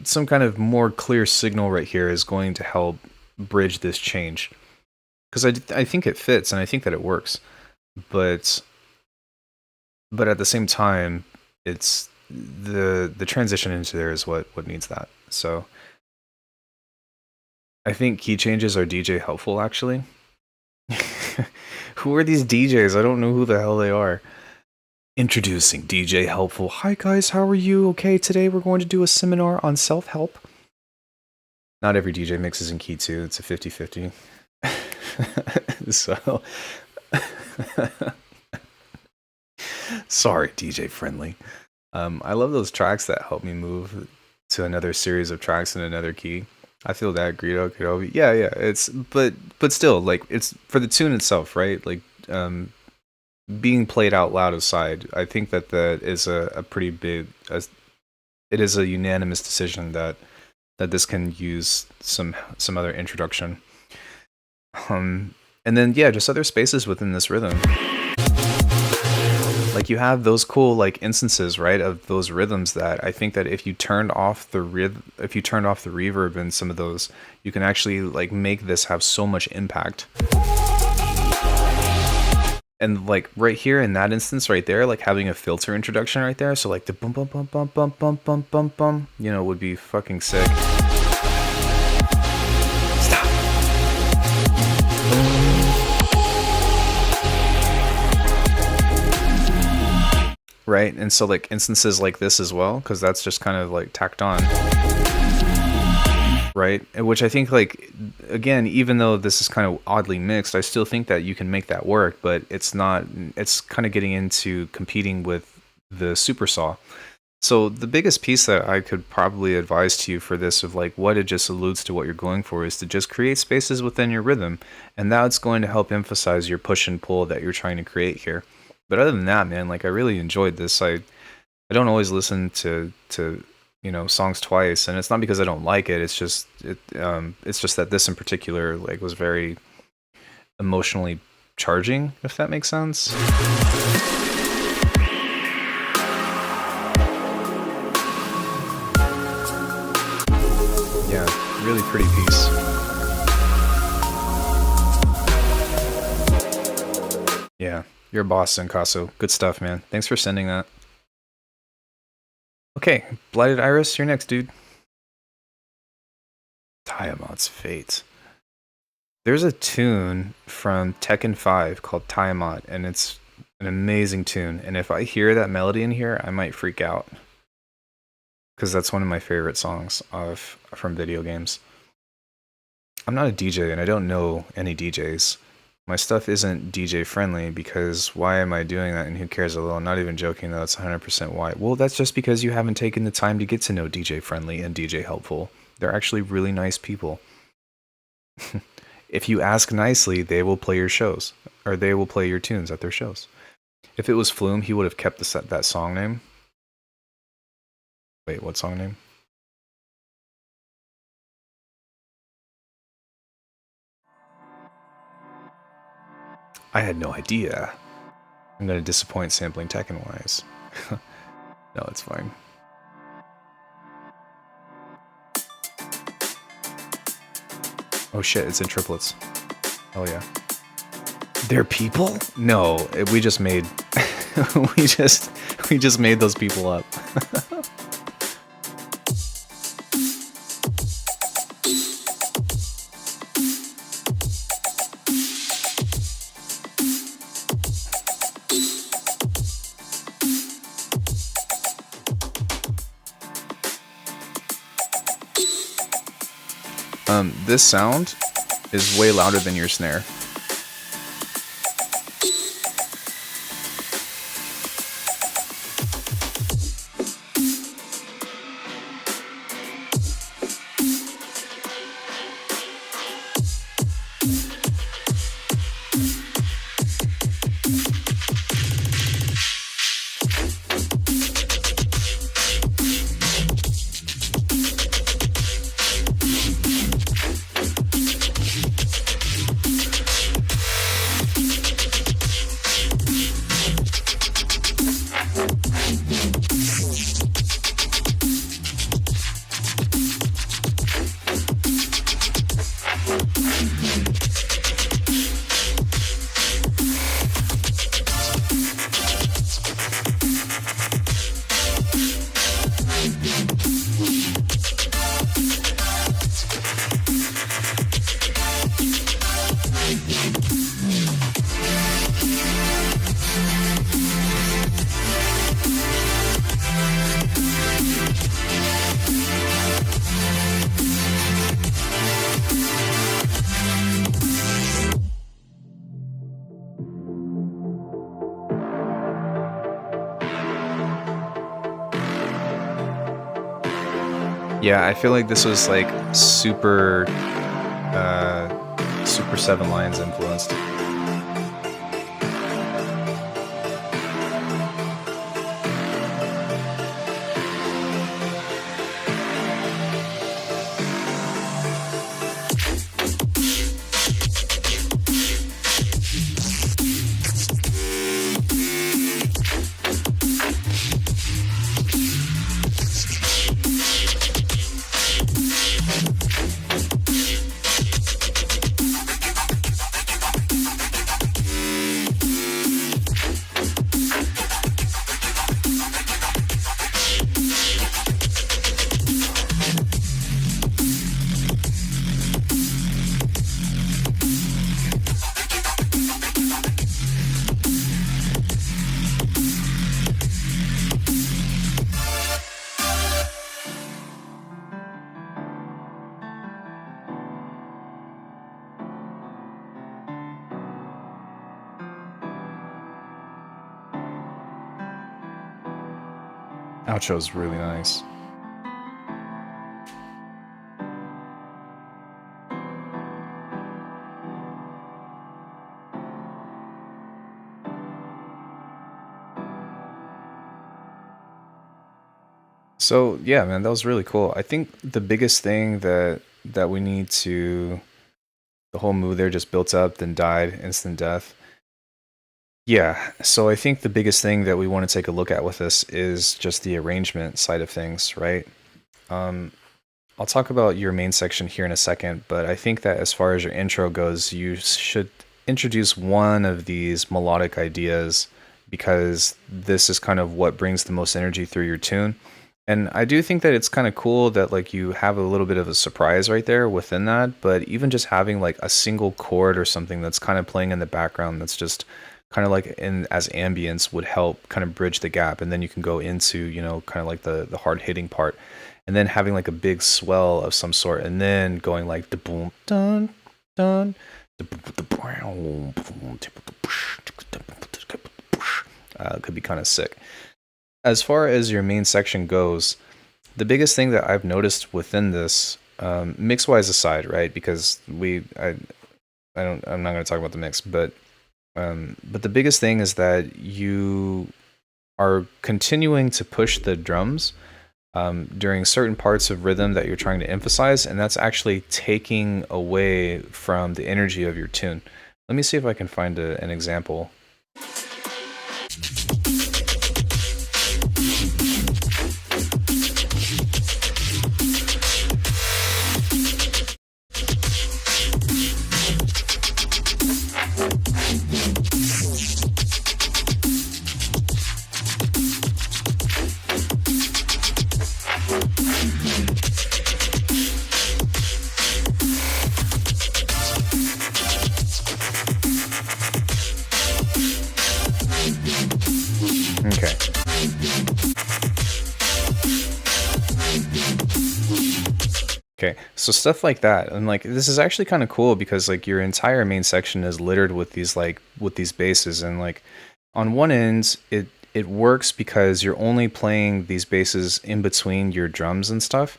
some kind of more clear signal right here is going to help bridge this change, because I think it fits and I think that it works, but at the same time, it's the transition into there is what needs that. So I think key changes are DJ helpful, actually. Who are these DJs? I don't know who the hell they are. Introducing DJ Helpful. Hi guys, how are you? Okay, today we're going to do a seminar on self-help. Not every DJ mixes in key 2. It's a 50-50. So... Sorry, DJ friendly. I love those tracks that help me move to another series of tracks in another key. I feel that, Greedo, Kenobi. Yeah, it's but still, like, it's for the tune itself, right? Like, being played out loud aside, I think that is a pretty big. It is a unanimous decision that this can use some other introduction. And then yeah, just other spaces within this rhythm. Like, you have those cool like instances, right, of those rhythms that I think that if you turned off the reverb in some of those, you can actually like make this have so much impact. And like right here in that instance right there, like having a filter introduction right there, so like the bum bum bum bum bum bum bum bum bum, you know, would be fucking sick. Stop. Right, and so like instances like this as well, because that's just kind of like tacked on, right? Which I think, like, again, even though this is kind of oddly mixed, I still think that you can make that work, but it's not, it's kind of getting into competing with the super saw. So the biggest piece that I could probably advise to you for this, of like what it just alludes to what you're going for, is to just create spaces within your rhythm, and that's going to help emphasize your push and pull that you're trying to create here. But other than that, man, like, I really enjoyed this. I don't always listen to you know, songs twice, and it's not because I don't like it. It's just that this in particular like was very emotionally charging, if that makes sense. Yeah, really pretty piece. Yeah. You're a boss, Senkasu. Good stuff, man. Thanks for sending that. Okay, Blighted Iris, you're next, dude. Tiamat's Fate. There's a tune from Tekken 5 called Tiamat, and it's an amazing tune. And if I hear that melody in here, I might freak out, because that's one of my favorite songs from video games. I'm not a DJ, and I don't know any DJs. My stuff isn't DJ friendly, because why am I doing that, and who cares a little? I'm not even joking, though. That's 100% why. Well, that's just because you haven't taken the time to get to know DJ friendly and DJ helpful. They're actually really nice people. If you ask nicely, they will play your shows, or they will play your tunes at their shows. If it was Flume, he would have kept that song name. Wait, what song name? I had no idea. I'm gonna disappoint sampling Tekken-wise. No, it's fine. Oh shit, it's in triplets. Oh yeah. They're people? No, we just made we just made those people up. This sound is way louder than your snare. Yeah, I feel like this was like super 7 Lions influenced. Outro's really nice. So yeah, man, that was really cool. I think the biggest thing that we need to, the whole mood there just built up, then died, instant death. Yeah, so I think the biggest thing that we want to take a look at with this is just the arrangement side of things, right? I'll talk about your main section here in a second, but I think that as far as your intro goes, you should introduce one of these melodic ideas because this is kind of what brings the most energy through your tune. And I do think that it's kind of cool that like you have a little bit of a surprise right there within that, but even just having like a single chord or something that's kind of playing in the background that's just kind of like in as ambience would help kind of bridge the gap, and then you can go into, you know, kind of like the hard hitting part, and then having like a big swell of some sort, and then going like the boom dun dun could be kind of sick. As far as your main section goes, the biggest thing that I've noticed within this, mix wise aside, right? Because I'm not going to talk about the mix, but the biggest thing is that you are continuing to push the drums during certain parts of rhythm that you're trying to emphasize, and that's actually taking away from the energy of your tune. Let me see if I can find an example. Okay, so stuff like that, and like this is actually kind of cool because like your entire main section is littered with these basses, and like on one end it works because you're only playing these basses in between your drums and stuff,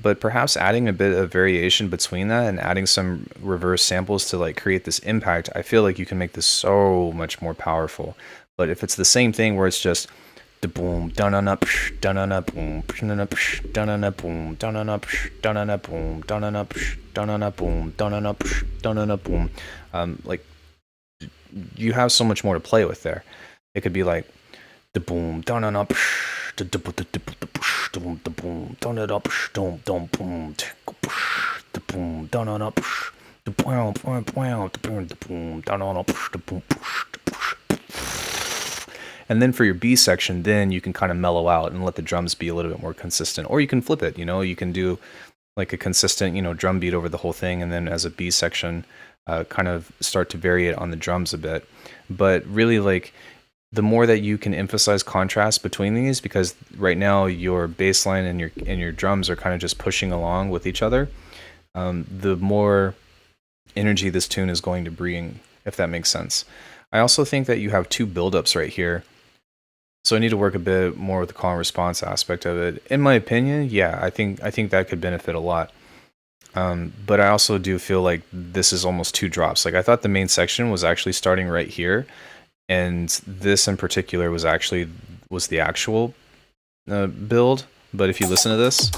but perhaps adding a bit of variation between that and adding some reverse samples to like create this impact, I feel like you can make this so much more powerful. But if it's the same thing where it's just the boom, dun up, dun up, boom, dun up, dun up, boom, dun up, dun up, boom, dun up, dun up, boom, dun up, dun up, boom, like you have so much more to play with there. It could be like the boom, dun up, the boom, the boom, dun it up, dum dum boom, the boom, dun up, the boom, the boom, dun up, the boom. And then for your B section, then you can kind of mellow out and let the drums be a little bit more consistent. Or you can flip it, you can do like a consistent, drum beat over the whole thing. And then as a B section, kind of start to vary it on the drums a bit. But really like the more that you can emphasize contrast between these, because right now your bass line and your drums are kind of just pushing along with each other, the more energy this tune is going to bring, if that makes sense. I also think that you have two buildups right here. So I need to work a bit more with the call and response aspect of it. In my opinion, yeah, I think that could benefit a lot. But I also do feel like this is almost two drops. Like I thought the main section was actually starting right here, and this in particular was the actual build. But if you listen to this,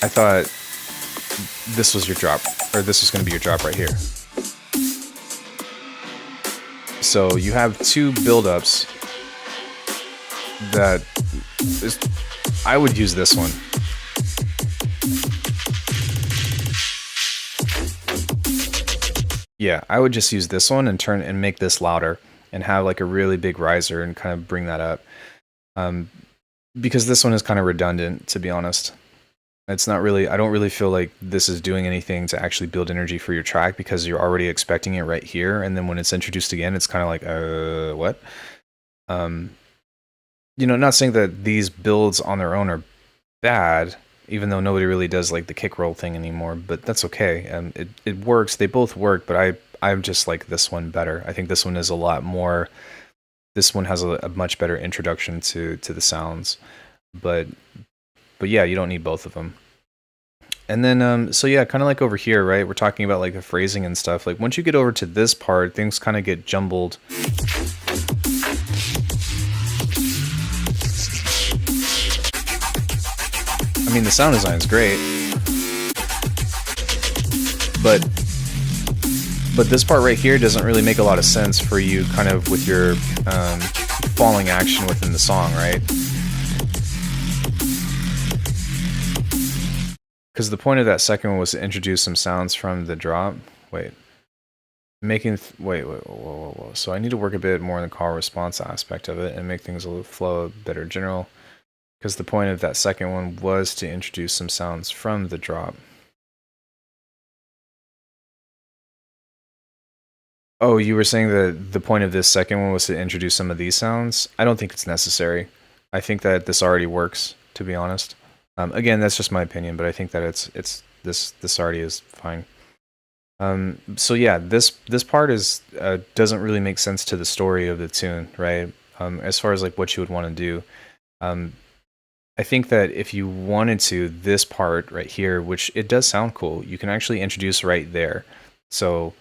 I thought this was your drop, or this was going to be your drop right here. So you have two buildups that I would use this one. Yeah, I would just use this one and make this louder and have like a really big riser and kind of bring that up. Because this one is kind of redundant, to be honest. It's not really, I don't really feel like this is doing anything to actually build energy for your track because you're already expecting it right here. And then when it's introduced again, it's kind of like, what? Not saying that these builds on their own are bad, even though nobody really does like the kick roll thing anymore, but that's okay. It works. They both work, but I'm just like this one better. I think this one is a lot more, this one has a much better introduction to the sounds, but yeah, you don't need both of them. And then, so yeah, kind of like over here, right? We're talking about like the phrasing and stuff. Like once you get over to this part, things kind of get jumbled. I mean, the sound design is great, but this part right here doesn't really make a lot of sense for you kind of with your falling action within the song, right? Because the point of that second one was to introduce some sounds from the drop. Wait. Whoa. So I need to work a bit more on the call response aspect of it and make things a little flow better general. Because the point of that second one was to introduce some sounds from the drop. Oh, you were saying that the point of this second one was to introduce some of these sounds? I don't think it's necessary. I think that this already works, to be honest. Again, that's just my opinion, but I think that this already is fine. So yeah, this part is doesn't really make sense to the story of the tune, right? As far as like what you would want to do. I think that if you wanted to, this part right here, which it does sound cool, you can actually introduce right there. So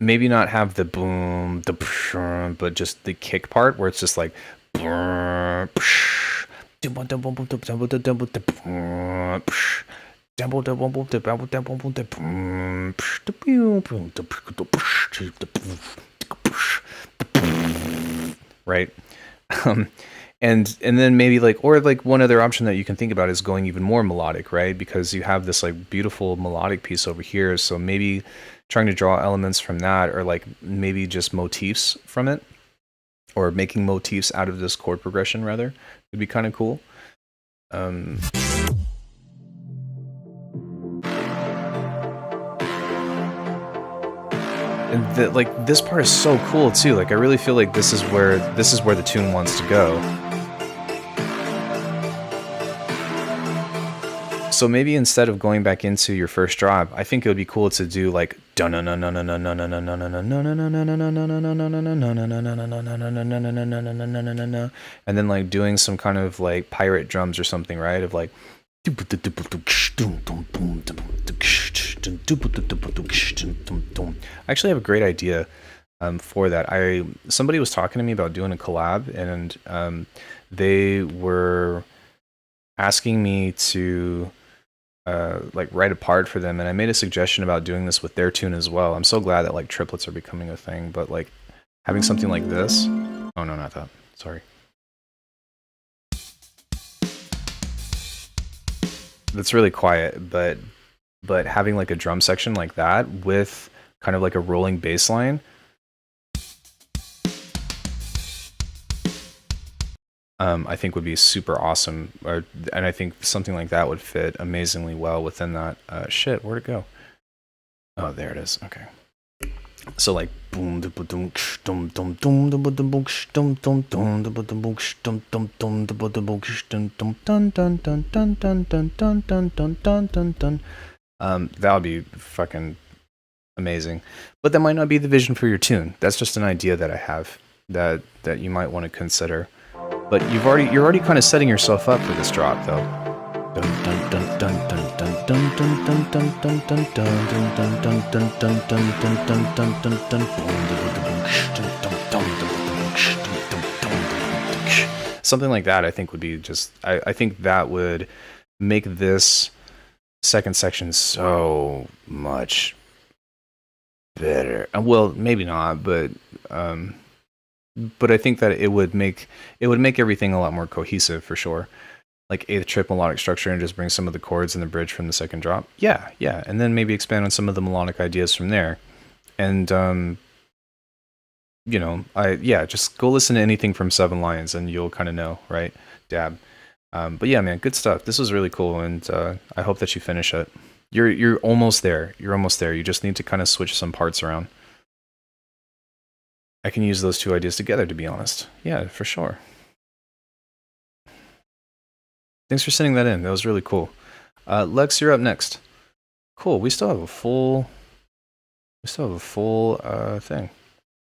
maybe not have the boom, but just the kick part where it's just like right. And then maybe like, or like one other option that you can think about is going even more melodic, right? Because you have this like beautiful melodic piece over here. So maybe trying to draw elements from that, or like maybe just motifs from it, or making motifs out of this chord progression rather, would be kind of cool. And like this part is so cool too. Like I really feel like this is where the tune wants to go. So maybe instead of going back into your first drop, I think it would be cool to do like and then like doing some kind of like pirate drums or something, right? Of like I actually have a great idea for that. Somebody was talking to me about doing a collab, and they were asking me to like write a part for them, and I made a suggestion about doing this with their tune as well. I'm so glad that like triplets are becoming a thing, but like having something like this. Oh no, not that. Sorry. That's really quiet, but having like a drum section like that with kind of like a rolling bass line, I think would be super awesome. And I think something like that would fit amazingly well within that. Shit, where'd it go? Oh, there it is. Okay. So like boom dum dum dum dum dum dum dum dum dum dum dum dum dum dum dum dum dun dun dun dun dun dun dun dun dun dun dun dun. That would be fucking amazing. But that might not be the vision for your tune. That's just an idea that I have that you might want to consider. But you're already kind of setting yourself up for this drop though. Something like that I think would be just I think that would make this second section so much better. Well, maybe not, but I think that it would make everything a lot more cohesive for sure. Like eighth trip melodic structure and just bring some of the chords in the bridge from the second drop. Yeah. And then maybe expand on some of the melodic ideas from there. And just go listen to anything from Seven Lions and you'll kind of know, right? Dab. But yeah, man, good stuff. This was really cool, and I hope that you finish it. You're almost there. You're almost there. You just need to kind of switch some parts around. I can use those two ideas together, to be honest. Yeah, for sure. Thanks for sending that in. That was really cool. Lex, you're up next. Cool. We still have a full thing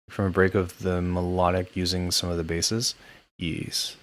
from a break of the melodic using some of the basses. Yes.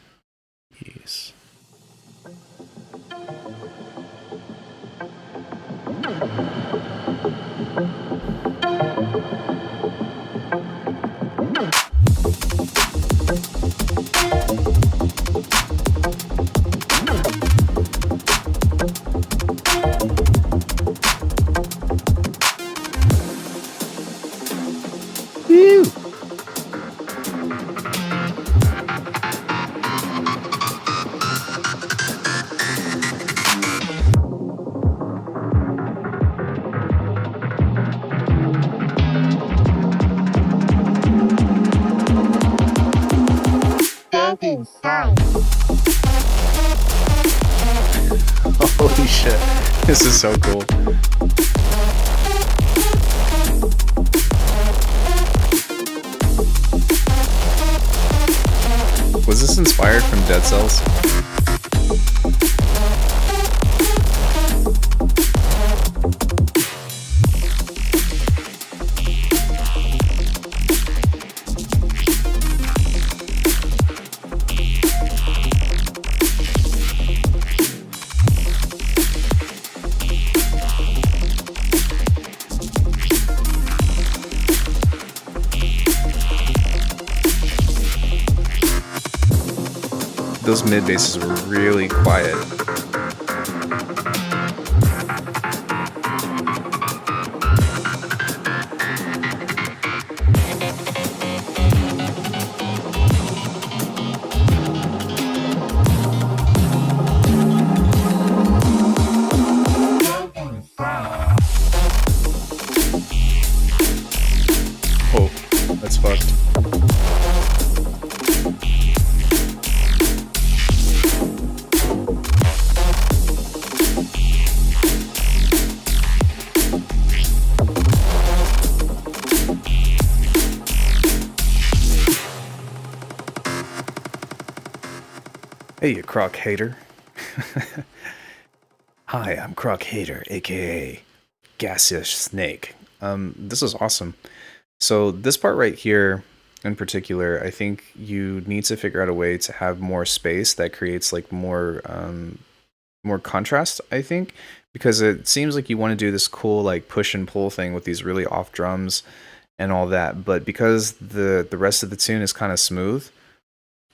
Holy shit. This is so cool. Was this inspired from Dead Cells? Those mid basses were really quiet. Oh, that's fucked. Hey, you croc hater. Hi, I'm Croc Hater, aka Gaseous Snake. This is awesome. So this part right here, in particular, I think you need to figure out a way to have more space that creates like more contrast, I think, because it seems like you want to do this cool like push and pull thing with these really off drums and all that, but because the rest of the tune is kind of smooth,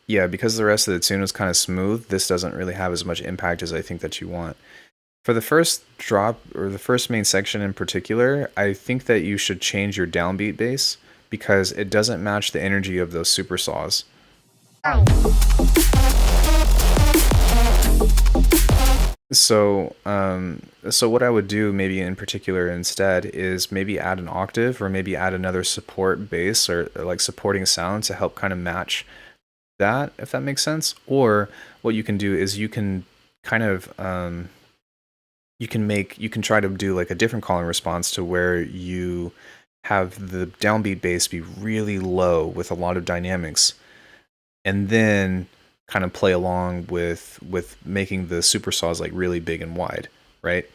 yeah, because the rest of the tune is kind of smooth, this doesn't really have as much impact as I think that you want. For the first drop, or the first main section in particular, I think that you should change your downbeat bass because it doesn't match the energy of those super saws. So, so what I would do maybe in particular instead is maybe add an octave or maybe add another support bass or like supporting sound to help kind of match that, if that makes sense. Or what you can do is you can kind of, you can try to do like a different call and response to where you have the downbeat bass be really low with a lot of dynamics, and then kind of play along with making the super saws like really big and wide, right?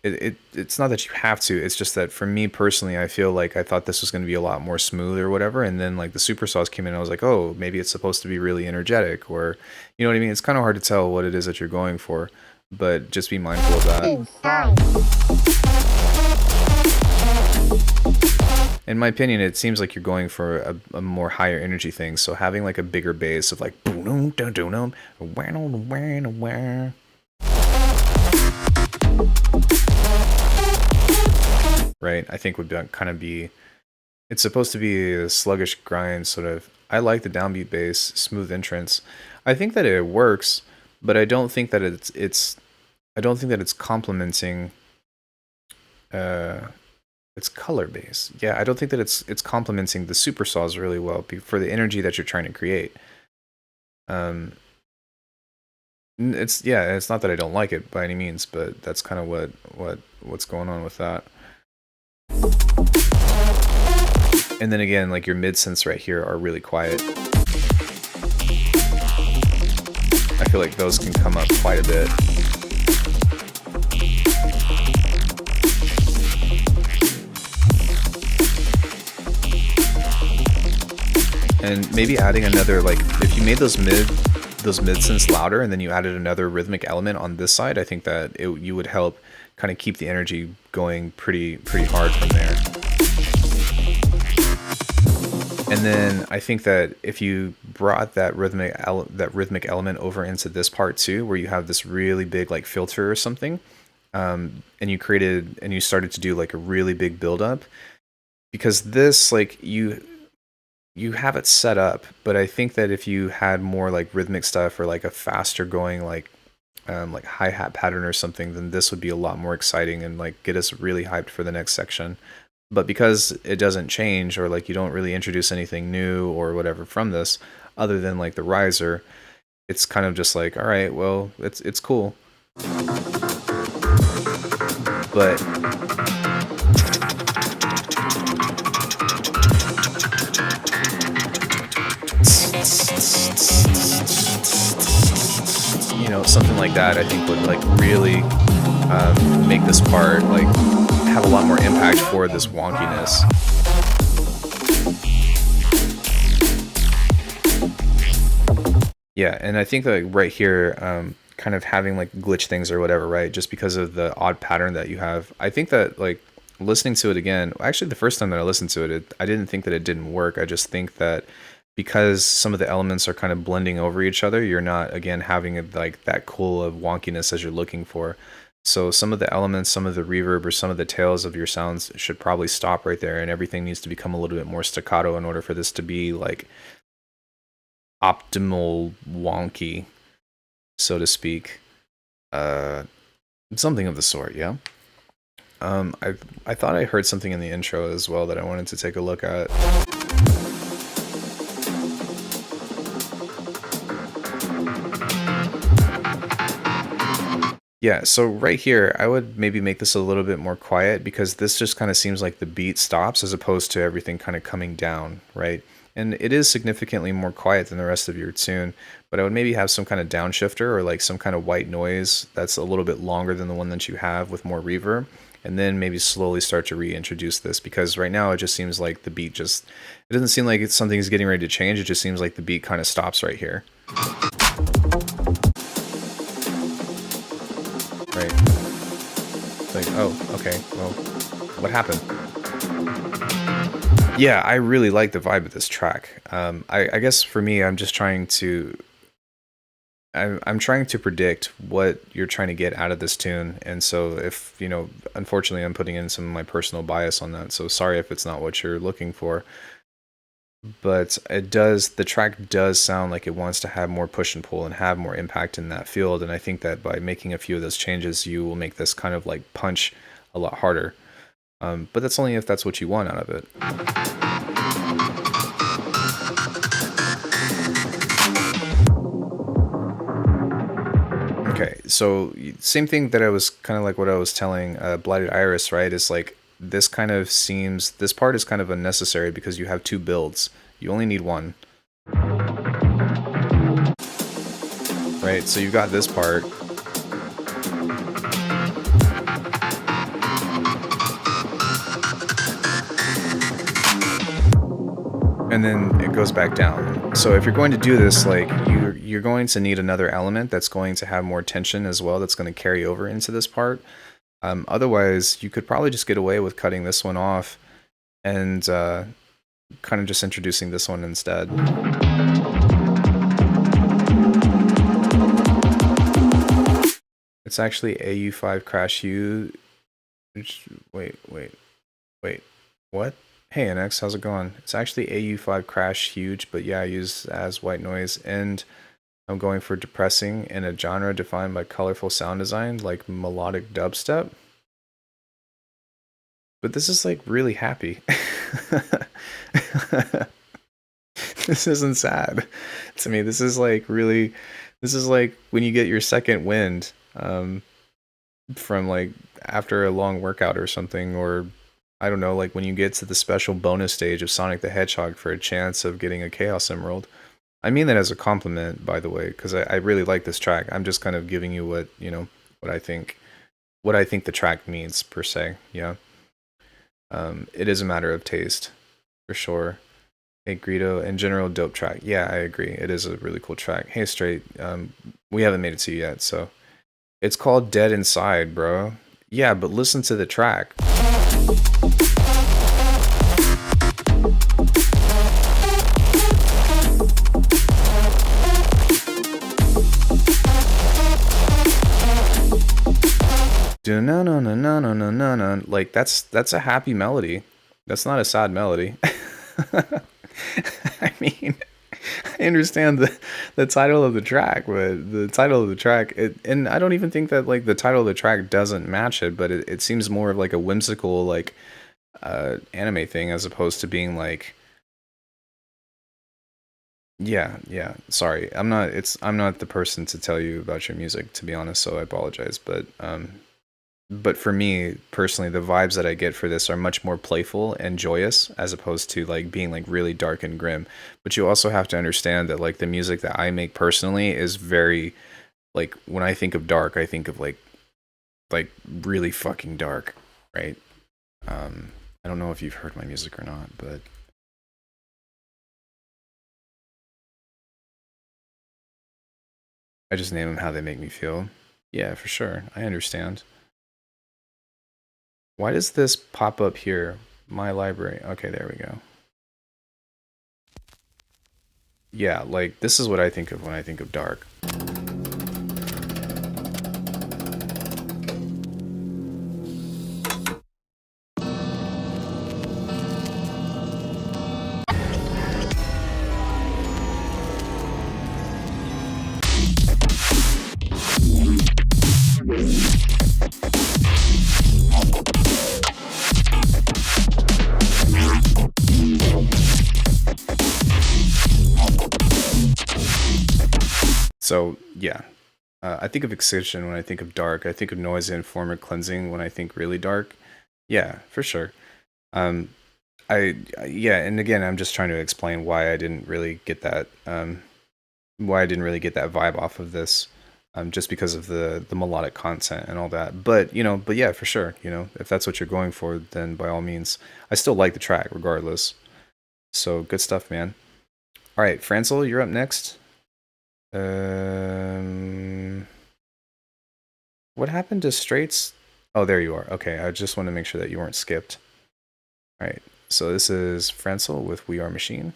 It's not that you have to, it's just that for me personally, I feel like I thought this was going to be a lot more smooth or whatever, and then like the super saws came in and I was like, oh, maybe it's supposed to be really energetic, or you know what I mean? It's kind of hard to tell what it is that you're going for, but just be mindful of that. In my opinion, it seems like you're going for a more higher energy thing, so having like a bigger bass of like boom dum dum dum right, I think would kind of be, it's supposed to be a sluggish grind sort of. I like the downbeat bass, smooth entrance. I think that it works, but I don't think that I don't think that it's complementing it's color base. Yeah, I don't think that it's complementing the super saws really well for the energy that you're trying to create. It's not that I don't like it by any means, but that's kind of what's going on with that. And then again, like your mid synths right here are really quiet. I feel like those can come up quite a bit. And maybe adding another, like if you made those mid synths louder and then you added another rhythmic element on this side, I think that you would help kind of keep the energy going pretty hard from there. And then I think that if you brought that rhythmic element over into this part too, where you have this really big like filter or something, and you started to do like a really big build up, because this like you have it set up, but I think that if you had more like rhythmic stuff or like a faster going like hi-hat pattern or something, then this would be a lot more exciting and like get us really hyped for the next section. But because it doesn't change, or like you don't really introduce anything new or whatever from this other than like the riser, it's kind of just like, all right, well, it's cool. But you know, something like that I think would like really make this part like have a lot more impact for this wonkiness. Yeah, and I think like right here, kind of having like glitch things or whatever, right? Just because of the odd pattern that you have. I think that like listening to it again, actually the first time that I listened to it, I didn't think that it didn't work. I just think that because some of the elements are kind of blending over each other, you're not, again, having like that cool of wonkiness as you're looking for. So some of the elements, some of the reverb, or some of the tails of your sounds should probably stop right there, and everything needs to become a little bit more staccato in order for this to be like optimal wonky, so to speak. Something of the sort, yeah. I thought I heard something in the intro as well that I wanted to take a look at. Yeah, so right here, I would maybe make this a little bit more quiet, because this just kind of seems like the beat stops as opposed to everything kind of coming down, right? and it is significantly more quiet than the rest of your tune, but I would maybe have some kind of downshifter or like some kind of white noise that's a little bit longer than the one that you have with more reverb, and then maybe slowly start to reintroduce this, because right now it just seems like the beat just, it doesn't seem like something's getting ready to change, it just seems like the beat kind of stops right here. Right. Like, oh, okay, well, what happened? Yeah, I really like the vibe of this track. I guess for me, I'm just trying to, I'm trying to predict what you're trying to get out of this tune, and so if, you know, unfortunately I'm putting in some of my personal bias on that, so sorry if it's not what you're looking for, but the track does sound like it wants to have more push and pull and have more impact in that field, and I think that by making a few of those changes, you will make this kind of like punch a lot harder. But that's only if that's what you want out of it. Okay, so same thing that I was kind of like what I was telling Blighted Iris, right? Is like this kind of seems, this part is kind of unnecessary because you have two builds. You only need one. Right, so you've got this part. And then it goes back down. So if you're going to do this, like you're going to need another element that's going to have more tension as well, that's going to carry over into this part. Otherwise, you could probably just get away with cutting this one off and kind of just introducing this one instead. It's actually AU5 crash U. Wait. What? Hey NX, how's it going? It's actually AU5 crash huge, but yeah, I use as white noise, and I'm going for depressing in a genre defined by colorful sound design, like melodic dubstep. But this is like really happy. This isn't sad to me. This is like really, this is like when you get your second wind from like after a long workout or something, or I don't know, like when you get to the special bonus stage of Sonic the Hedgehog for a chance of getting a Chaos Emerald. I mean that as a compliment, by the way, because I really like this track. I'm just kind of giving you what, you know, what I think the track means per se. Yeah. It is a matter of taste, for sure. Hey Greedo, in general, dope track. Yeah, I agree. It is a really cool track. Hey Straight, we haven't made it to you yet, so it's called Dead Inside, bro. Yeah, but listen to the track. Like that's a happy melody. That's not a sad melody. I mean, I understand the title of the track, but the title of the track, and I don't even think that like the title of the track doesn't match it, but it seems more of like a whimsical like anime thing as opposed to being like, yeah. Sorry, I'm not the person to tell you about your music, to be honest, so I apologize, but for me personally, the vibes that I get for this are much more playful and joyous as opposed to like being like really dark and grim. But you also have to understand that like the music that I make personally is very, like when I think of dark, I think of like really fucking dark, right? I don't know if you've heard my music or not, but I just name them how they make me feel. Yeah, for sure. I understand. Why does this pop up here? My library. Okay, there we go. Yeah, like this is what I think of when I think of dark. So yeah, I think of excision when I think of dark. I think of noise and former cleansing when I think really dark. Yeah, for sure. Yeah, and again, I'm just trying to explain why I didn't really get that vibe off of this, just because of the melodic content and all that. But but yeah, for sure, if that's what you're going for, then by all means, I still like the track regardless. So good stuff, man. All right, Franzel, you're up next. What happened to Straits? Oh, there you are. Okay, I just want to make sure that you weren't skipped. All right, so this is Franzel with We Are Machine.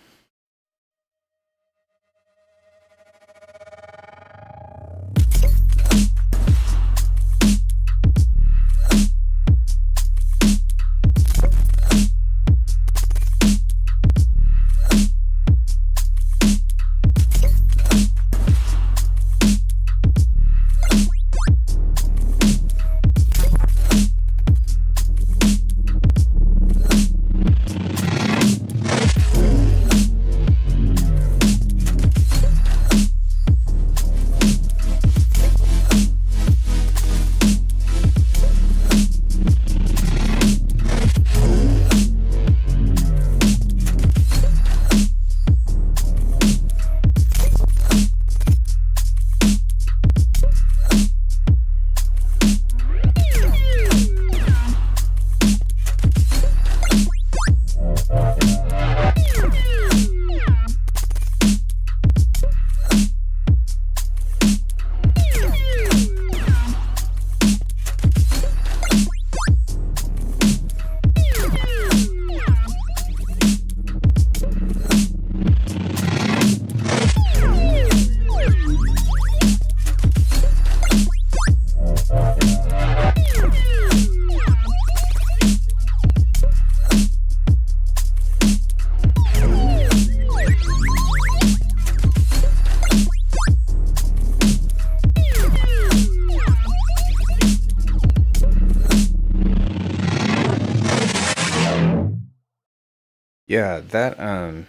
Yeah, that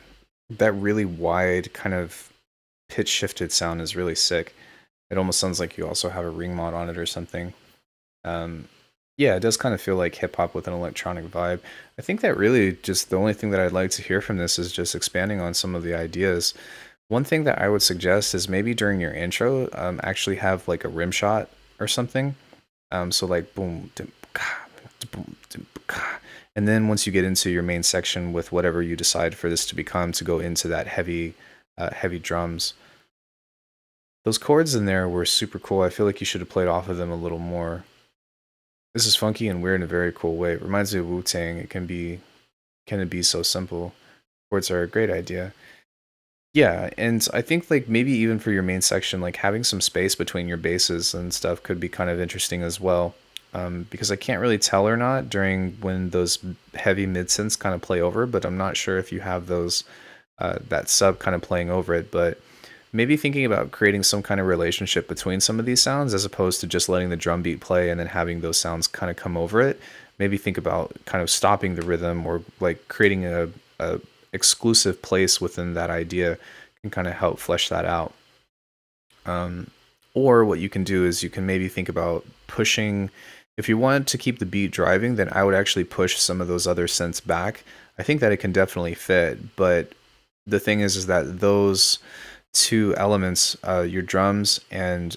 really wide kind of pitch shifted sound is really sick. It almost sounds like you also have a ring mod on it or something. Yeah, it does kind of feel like hip hop with an electronic vibe. I think that really just the only thing that I'd like to hear from this is just expanding on some of the ideas. One thing that I would suggest is maybe during your intro, actually have like a rim shot or something. So like boom, dim, ka, boom, dim, ka. And then once you get into your main section with whatever you decide for this to become, to go into that heavy drums. Those chords in there were super cool. I feel like you should have played off of them a little more. This is funky and weird in a very cool way. It reminds me of Wu-Tang. Can it be so simple? Chords are a great idea. Yeah, and I think like maybe even for your main section, like having some space between your basses and stuff could be kind of interesting as well. Because I can't really tell or not during when those heavy mid synths kind of play over, but I'm not sure if you have those that sub kind of playing over it. But maybe thinking about creating some kind of relationship between some of these sounds as opposed to just letting the drum beat play and then having those sounds kind of come over it. Maybe think about kind of stopping the rhythm or like creating a exclusive place within that idea can kind of help flesh that out. Or what you can do is you can maybe think about pushing, if you wanted to keep the beat driving, then I would actually push some of those other synths back. I think that it can definitely fit, but the thing is that those two elements, your drums and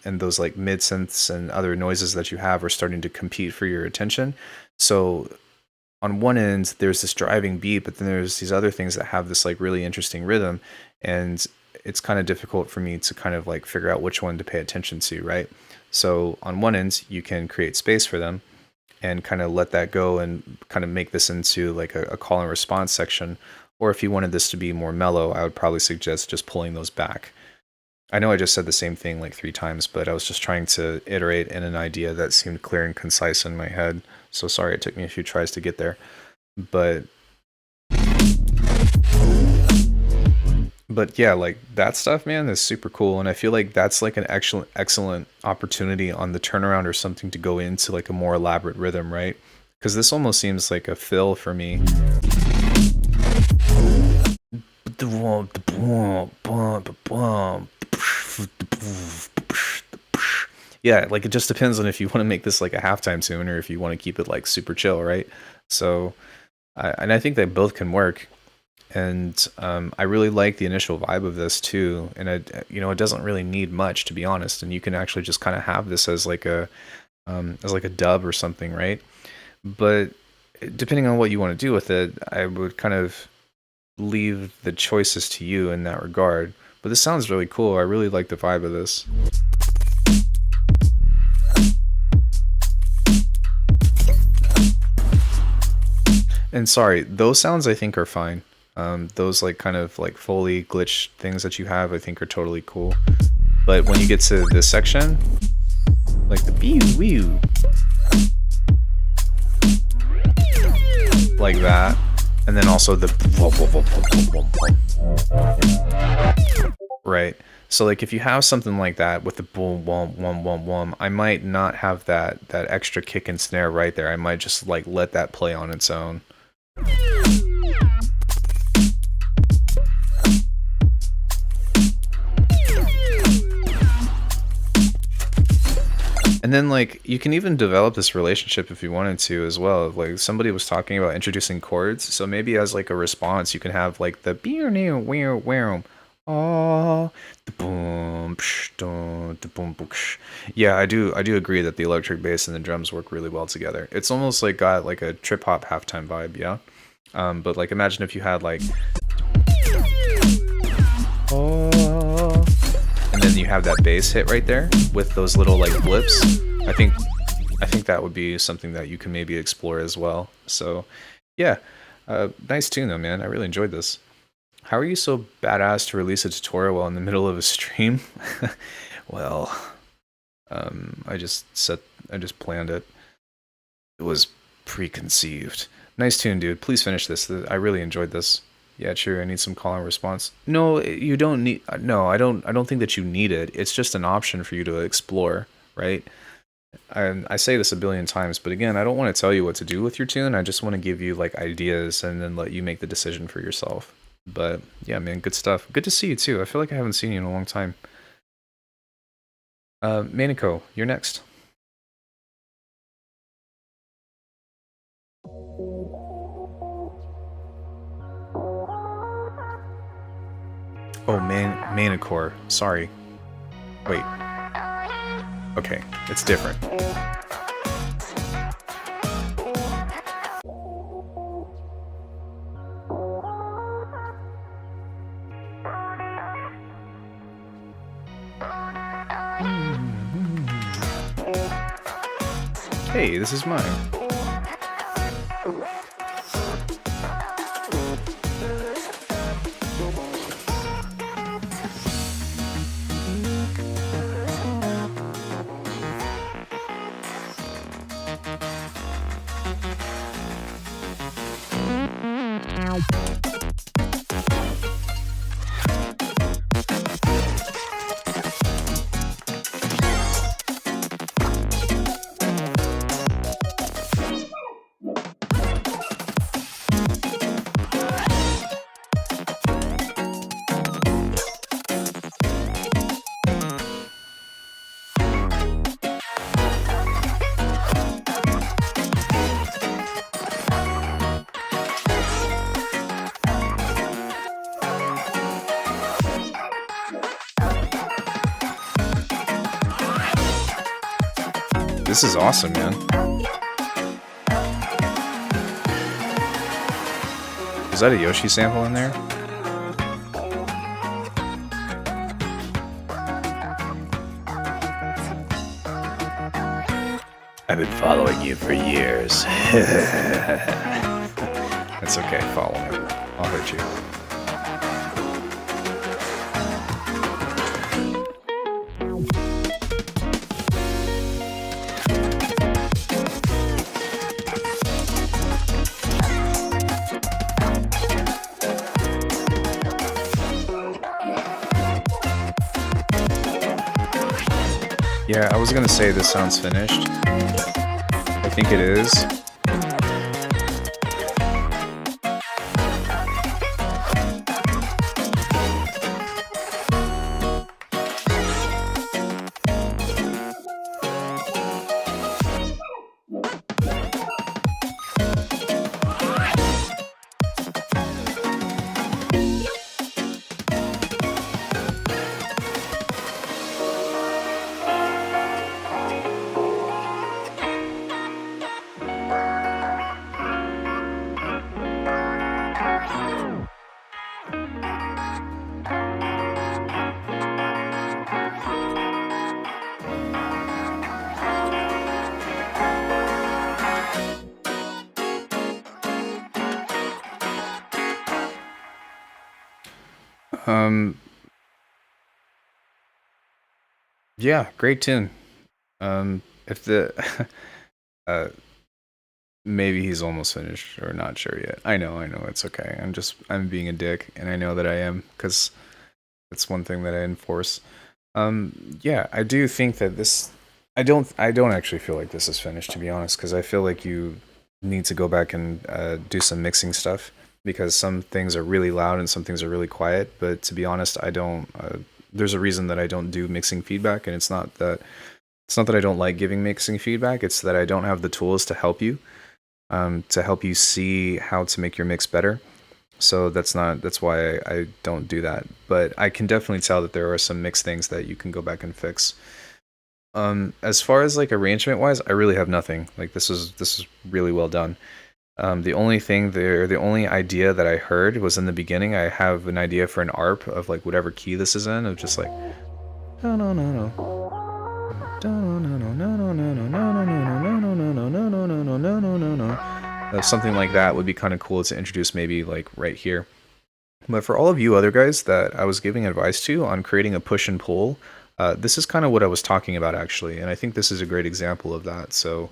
those like mid synths and other noises that you have are starting to compete for your attention. So on one end there's this driving beat, but then there's these other things that have this like really interesting rhythm, and it's kind of difficult for me to kind of like figure out which one to pay attention to, right? So on one end you can create space for them and kind of let that go and kind of make this into like a call and response section. Or if you wanted this to be more mellow, I would probably suggest just pulling those back. I know I just said the same thing like 3 times, but I was just trying to iterate in an idea that seemed clear and concise in my head. So sorry it took me a few tries to get there. But yeah, like that stuff, man, is super cool. And I feel like that's like an excellent opportunity on the turnaround or something to go into like a more elaborate rhythm, right? Because this almost seems like a fill for me. Yeah, like it just depends on if you want to make this like a halftime tune or if you want to keep it like super chill, right? So And I think they both can work. And I really like the initial vibe of this too. And it doesn't really need much, to be honest. And you can actually just kind of have this as like a dub or something, right? But depending on what you want to do with it, I would kind of leave the choices to you in that regard. But this sounds really cool. I really like the vibe of this. And sorry, those sounds I think are fine. Those like kind of like Foley glitch things that you have, I think are totally cool. But when you get to this section, like the pew wee, like that, and then also the right. So like if you have something like that with the boom wom wom wom wom, I might not have that extra kick and snare right there. I might just like let that play on its own. And then like you can even develop this relationship if you wanted to as well. Like somebody was talking about introducing chords, so maybe as like a response you can have like the oh, the boom, the boom, yeah, I do agree that the electric bass and the drums work really well together. It's almost like got like a trip hop halftime vibe, yeah. But like imagine if you had like oh, and then you have that bass hit right there with those little like blips. I think that would be something that you can maybe explore as well. So yeah, nice tune though, man. I really enjoyed this. How are you so badass to release a tutorial while in the middle of a stream? Well, I just planned it. It was preconceived. Nice tune, dude. Please finish this. I really enjoyed this. Yeah, true. I need some call and response. No, you don't need. No, I don't think that you need it. It's just an option for you to explore, right? I say this a billion times, but again, I don't want to tell you what to do with your tune. I just want to give you like ideas and then let you make the decision for yourself. But yeah, man, good stuff. Good to see you too. I feel like I haven't seen you in a long time. Maniko, you're next. Oh, Manicor. Sorry. Wait. Okay, it's different. Hey, this is mine. This is awesome, man. Is that a Yoshi sample in there? I've been following you for years. It's okay, follow me. I'll hurt you. Yeah, I was gonna say this sounds finished. I think it is. Yeah, great tune. If the uh, maybe he's almost finished or not sure yet. I know, it's okay. I'm being a dick, and I know that I am because it's one thing that I enforce. Yeah, I do think that this. I don't actually feel like this is finished, to be honest, because I feel like you need to go back and do some mixing stuff because some things are really loud and some things are really quiet. But to be honest, I don't. There's a reason that I don't do mixing feedback, and it's not that I don't like giving mixing feedback. It's that I don't have the tools to help you see how to make your mix better. So that's why I don't do that. But I can definitely tell that there are some mixed things that you can go back and fix. As far as like arrangement wise, I really have nothing. Like this is really well done. The only idea that I heard was in the beginning. I have an idea for an ARP of like whatever key this is in, of just like no no no no no no no no no no no no no no no no no. Something like that would be kind of cool to introduce, maybe like right here. But for all of you other guys that I was giving advice to on creating a push and pull, this is kind of what I was talking about actually, and I think this is a great example of that. So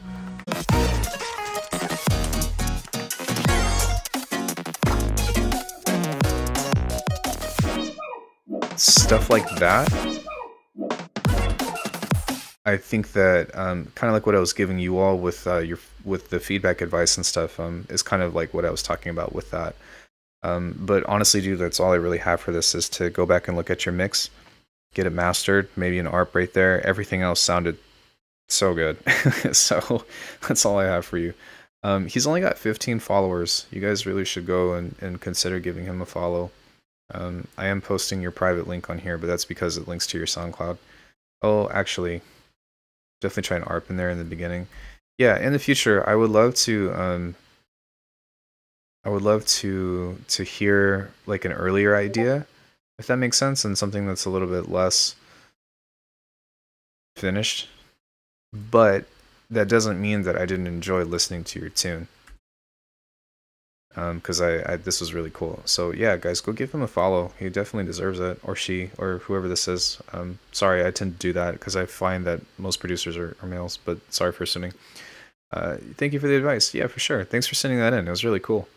stuff like that, I think that kind of like what I was giving you all with the feedback advice and stuff is kind of like what I was talking about with that. But honestly, dude, that's all I really have for this, is to go back and look at your mix, get it mastered, maybe an ARP right there. Everything else sounded so good. So that's all I have for you. He's only got 15 followers. You guys really should go and consider giving him a follow. I am posting your private link on here, but that's because it links to your SoundCloud. Oh, actually, definitely try an ARP in there in the beginning. Yeah, in the future, I would love to hear like an earlier idea, if that makes sense, and something that's a little bit less finished. But that doesn't mean that I didn't enjoy listening to your tune. Because this was really cool. So yeah, guys, go give him a follow. He definitely deserves it, or she, or whoever this is. Sorry, I tend to do that because I find that most producers are males. But sorry for assuming. Thank you for the advice. Yeah, for sure. Thanks for sending that in. It was really cool.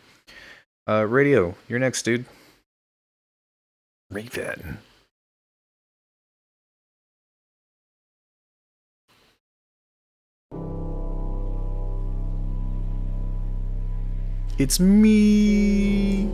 Radio, you're next, dude. Raven. It's me.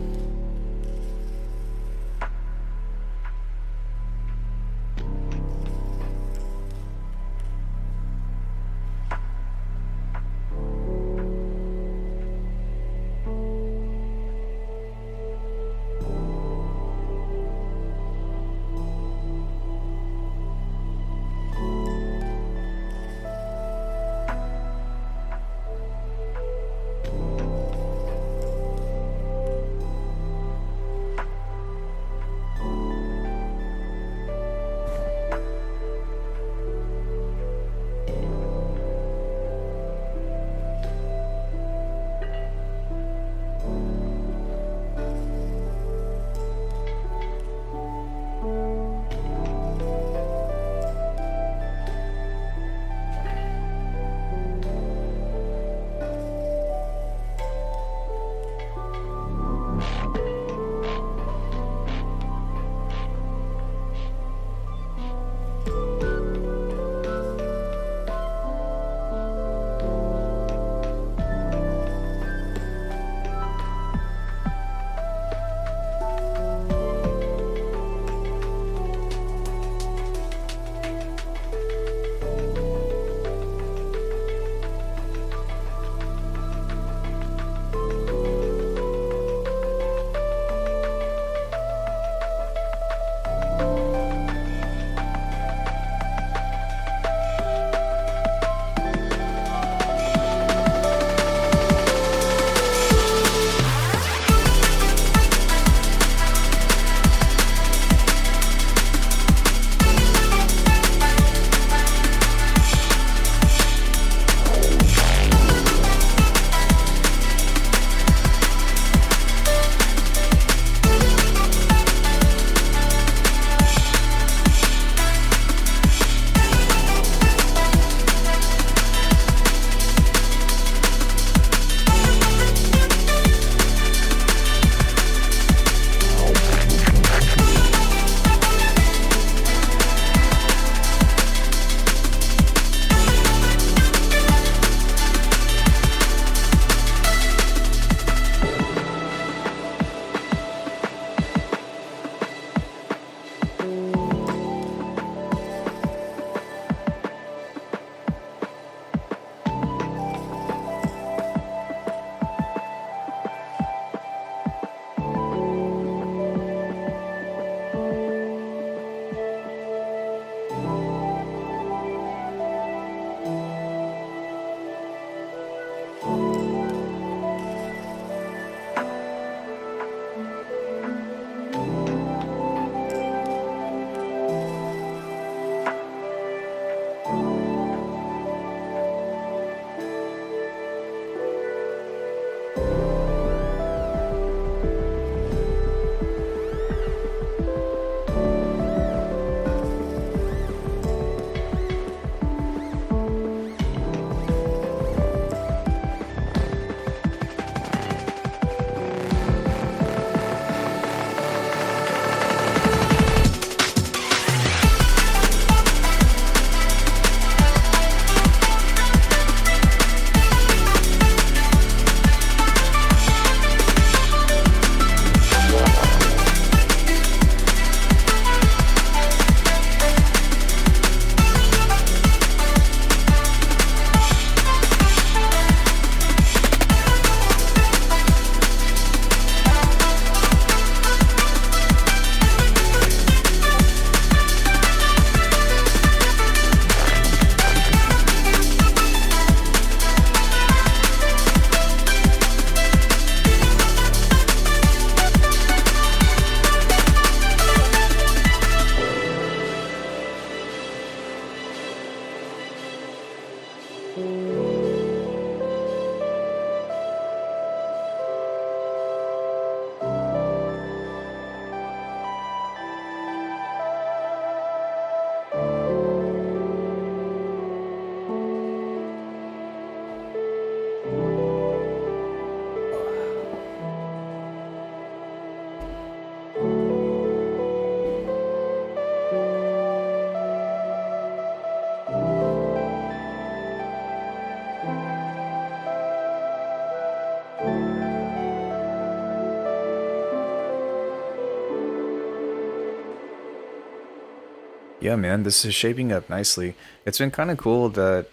Yeah, man, this is shaping up nicely. It's been kind of cool that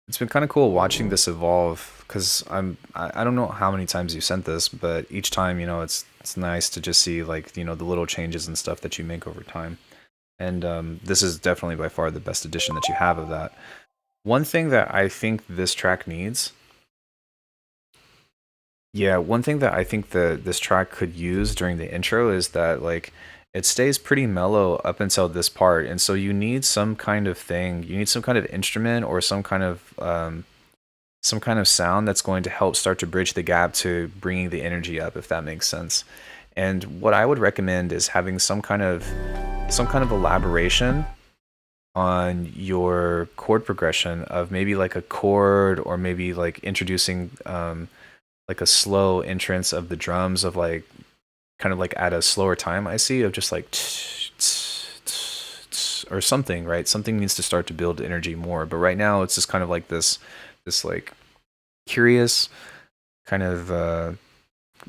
it's been kind of cool watching this evolve because I don't know how many times you sent this, but each time, it's nice to just see like, the little changes and stuff that you make over time. And this is definitely by far the best edition that you have of that. One thing that I think this track needs, yeah, one thing that I think that this track could use during the intro is that like it stays pretty mellow up until this part, and so you need some kind of thing, you need some kind of instrument or some kind of sound that's going to help start to bridge the gap to bringing the energy up, if that makes sense. And what I would recommend is having some kind of elaboration on your chord progression of maybe like a chord or maybe like introducing like a slow entrance of the drums of like kind of like at a slower time I see of just like or something, right? Something needs to start to build energy more. But right now it's just kind of like this like curious kind of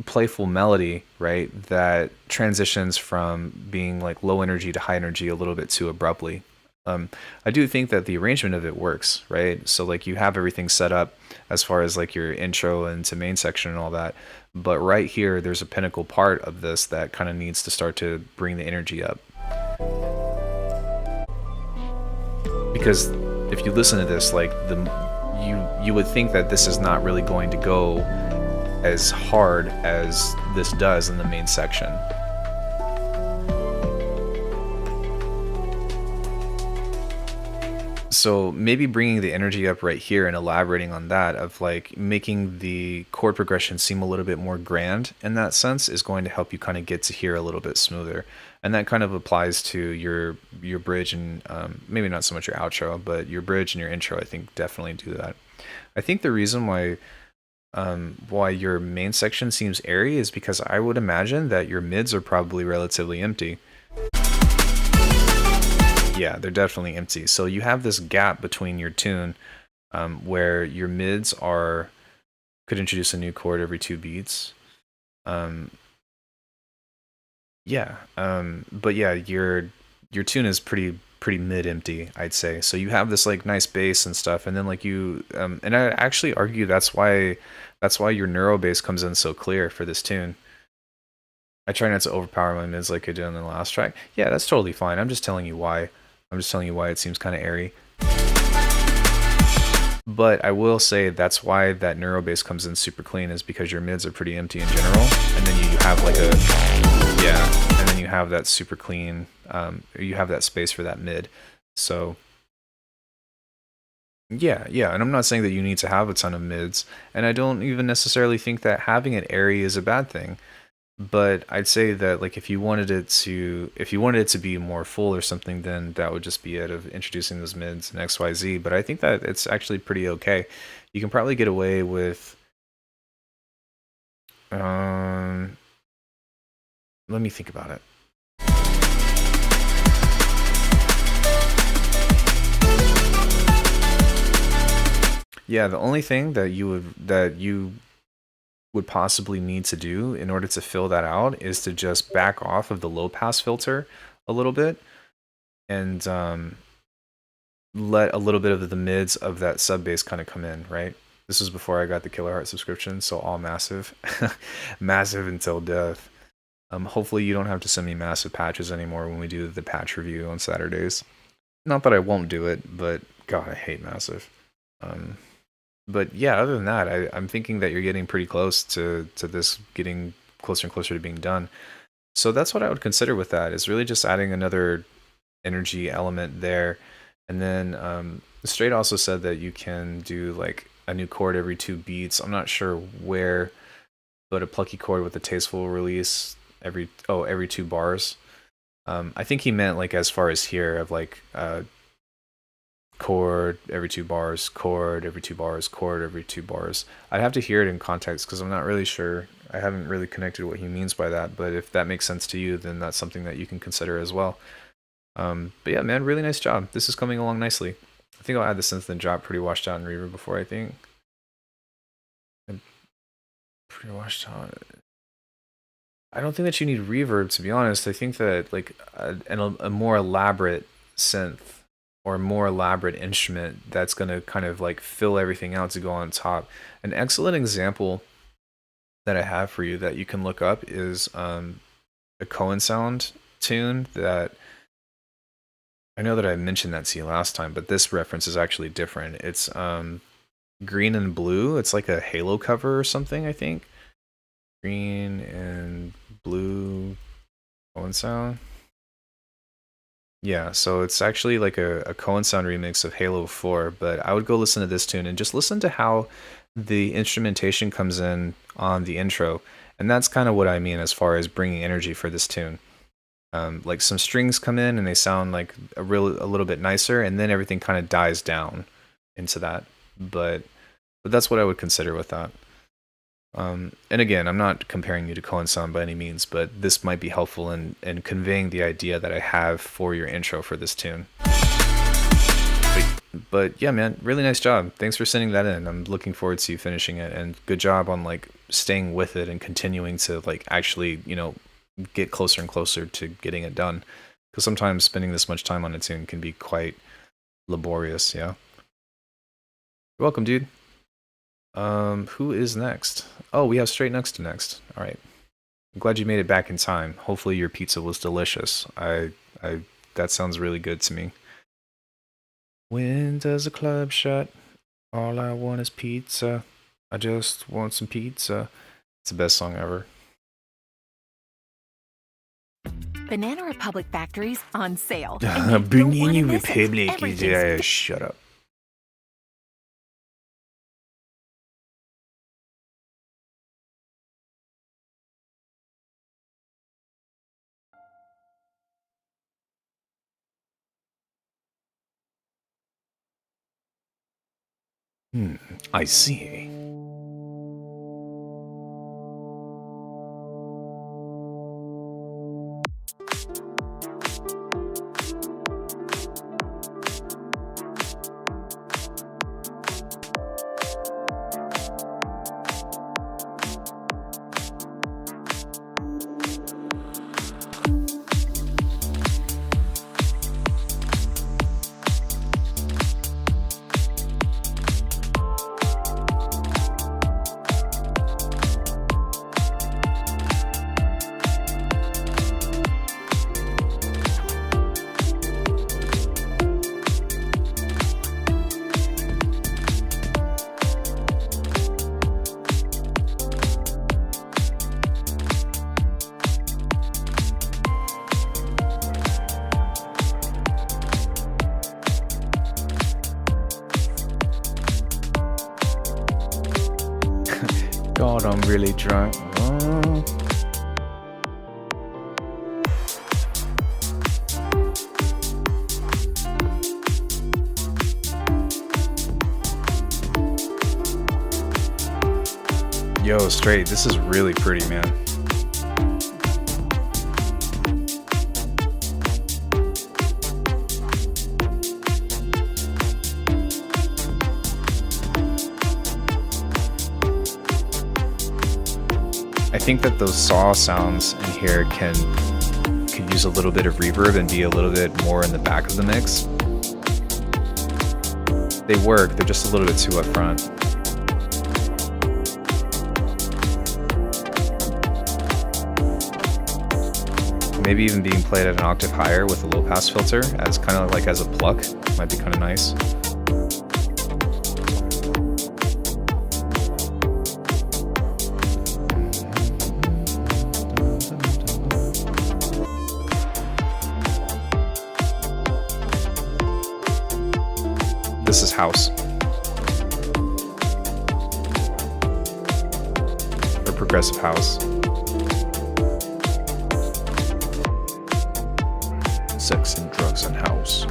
playful melody, right? That transitions from being like low energy to high energy a little bit too abruptly. I do think that the arrangement of it works, right? So like you have everything set up as far as like your intro and to main section and all that, but right here there's a pinnacle part of this that kind of needs to start to bring the energy up. Because if you listen to this, like you would think that this is not really going to go as hard as this does in the main section. So maybe bringing the energy up right here and elaborating on that of like making the chord progression seem a little bit more grand in that sense is going to help you kind of get to here a little bit smoother. And that kind of applies to your bridge and maybe not so much your outro, but your bridge and your intro, I think definitely do that. I think the reason why your main section seems airy is because I would imagine that your mids are probably relatively empty. Yeah, they're definitely empty. So you have this gap between your tune where your mids could introduce a new chord every 2 beats. But yeah, your tune is pretty mid empty, I'd say. So you have this like nice bass and stuff, and then like and I actually argue that's why your neuro bass comes in so clear for this tune. I try not to overpower my mids like I did on the last track. Yeah, that's totally fine. I'm just telling you why. I'm just telling you why it seems kind of airy. But I will say that's why that neuro bass comes in super clean is because your mids are pretty empty in general, and then you have like and then you have that super clean. You have that space for that mid. So yeah, and I'm not saying that you need to have a ton of mids, and I don't even necessarily think that having it airy is a bad thing. But I'd say that like if you wanted it to be more full or something, then that would just be it of introducing those mids and XYZ. But I think that it's actually pretty okay. You can probably get away with let me think about it. Yeah, the only thing that you would possibly need to do in order to fill that out is to just back off of the low pass filter a little bit and let a little bit of the mids of that sub bass kind of come in, right? This was before I got the Killer Heart subscription, so all massive. Massive until death. Hopefully you don't have to send me massive patches anymore when we do the patch review on Saturdays. Not that I won't do it, but God, I hate massive. But yeah, other than that, I'm thinking that you're getting pretty close to this getting closer and closer to being done. So that's what I would consider with that, is really just adding another energy element there. And then Straight also said that you can do like a new chord every 2 beats. I'm not sure where, but a plucky chord with a tasteful release every 2 bars. I think he meant like as far as here of like chord every 2 bars, chord every 2 bars, chord every 2 bars. I'd have to hear it in context because I'm not really sure. I haven't really connected what he means by that, but if that makes sense to you, then that's something that you can consider as well. But yeah, man, really nice job. This is coming along nicely. I think I'll add the synth and drop pretty washed out in reverb before I think. Pretty washed out. I don't think that you need reverb, to be honest. I think that like a more elaborate synth or a more elaborate instrument that's going to kind of like fill everything out to go on top. An excellent example that I have for you that you can look up is a Cohen Sound tune that I know that I mentioned that to you last time, but this reference is actually different. It's Green and Blue. It's like a Halo cover or something, I think. Green and Blue Cohen Sound. Yeah, so it's actually like a Cohen Sound remix of Halo 4, but I would go listen to this tune and just listen to how the instrumentation comes in on the intro. And that's kind of what I mean as far as bringing energy for this tune. Like some strings come in and they sound like a little bit nicer, and then everything kind of dies down into that. But that's what I would consider with that. And again, I'm not comparing you to Cohen Sound by any means, but this might be helpful in conveying the idea that I have for your intro for this tune. But yeah, man, really nice job. Thanks for sending that in. I'm looking forward to you finishing it, and good job on like staying with it and continuing to like actually, you know, get closer and closer to getting it done. Because sometimes spending this much time on a tune can be quite laborious. Yeah. You're welcome, dude. Who is next? Oh, we have Straight Next to next. All right. I'm glad you made it back in time. Hopefully your pizza was delicious. That sounds really good to me. When does the club shut? All I want is pizza. I just want some pizza. It's the best song ever. Banana Republic factories on sale. Banana Republic is shut up. I see. God, I'm really drunk. Oh. Yo, Straight, this is really pretty, man. I think that those saw sounds in here could use a little bit of reverb and be a little bit more in the back of the mix. They work, they're just a little bit too up front. Maybe even being played at an octave higher with a low pass filter as kind of like as a pluck might be kind of nice. This is house. Or progressive house. Sex and drugs and house.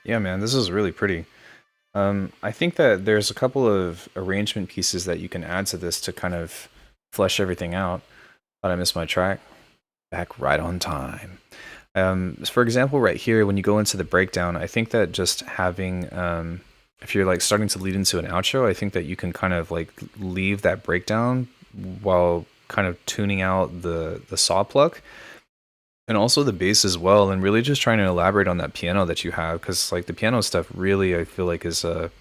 Yeah, man, this is really pretty. I think that there's a couple of arrangement pieces that you can add to this to kind of flesh everything out. Thought I missed my track. Back right on time. For example, right here, when you go into the breakdown, I think that just having, if you're like starting to lead into an outro, I think that you can kind of like leave that breakdown while kind of tuning out the saw pluck and also the bass as well, and really just trying to elaborate on that piano that you have, because like the piano stuff really I feel like is a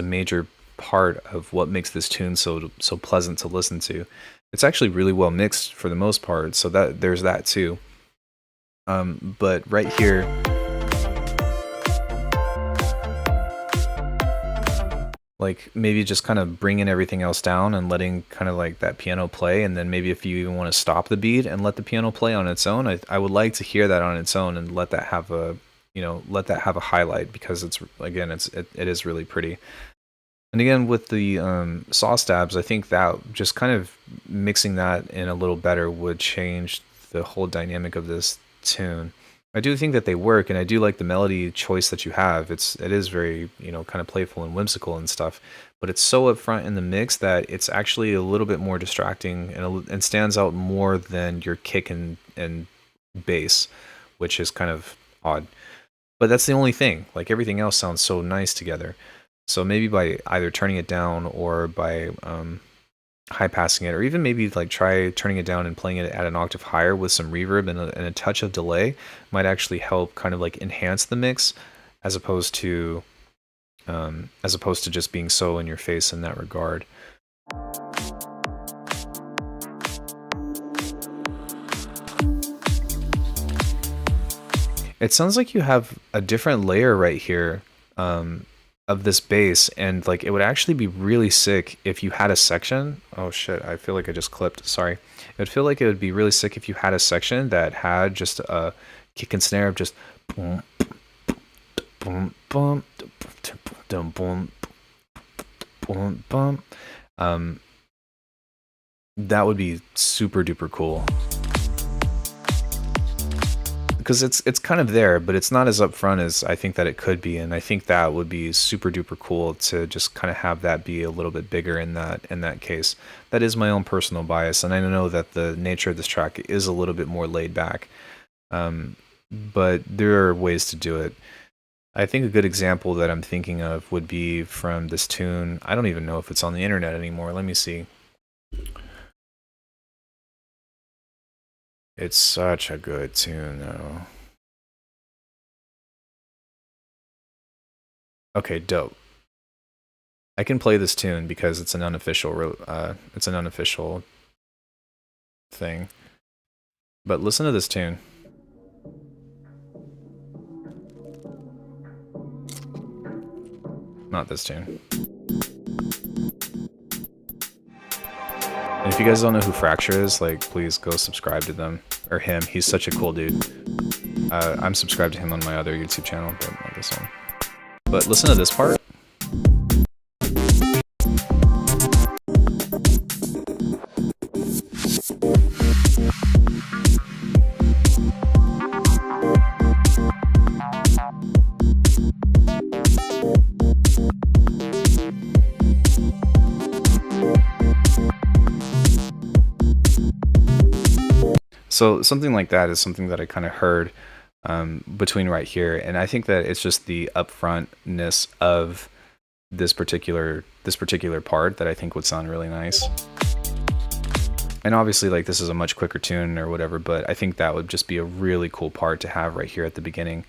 major part of what makes this tune so pleasant to listen to. It's actually really well mixed for the most part, so that there's that too. But right here, like maybe just kind of bringing everything else down and letting kind of like that piano play, and then maybe if you even want to stop the beat and let the piano play on its own, I would like to hear that on its own and let that have a, you know, let that have a highlight, because it's, again, it is really pretty. And again, with the saw stabs, I think that just kind of mixing that in a little better would change the whole dynamic of this tune. I do think that they work, and I do like the melody choice that you have. It is very, you know, kind of playful and whimsical and stuff, but it's so upfront in the mix that it's actually a little bit more distracting and stands out more than your kick and bass, which is kind of odd. But that's the only thing. Like everything else sounds so nice together. So maybe by either turning it down or by high passing it, or even maybe like try turning it down and playing it at an octave higher with some reverb and a touch of delay, might actually help kind of like enhance the mix, as opposed to just being so in your face in that regard. It sounds like you have a different layer right here of this bass, and like it would actually be really sick if you had a section. Oh shit, I feel like I just clipped. Sorry. It would feel like it would be really sick if you had a section that had just a kick and snare of just boom, boom, boom, boom, boom, boom, boom. That would be super duper cool. Because it's kind of there, but it's not as upfront as I think that it could be, and I think that would be super duper cool to just kind of have that be a little bit bigger in that case. That is my own personal bias, and I know that the nature of this track is a little bit more laid back, but there are ways to do it. I think a good example that I'm thinking of would be from this tune. I don't even know if it's on the internet anymore. Let me see. It's such a good tune, though. Okay, dope. I can play this tune because it's an unofficial thing. But listen to this tune. Not this tune. And if you guys don't know who Fracture is, like, please go subscribe to them. Or him. He's such a cool dude. I'm subscribed to him on my other YouTube channel, but not this one. But listen to this part. So something like that is something that I kind of heard between right here, and I think that it's just the upfrontness of this particular part that I think would sound really nice. And obviously, like, this is a much quicker tune or whatever, but I think that would just be a really cool part to have right here at the beginning.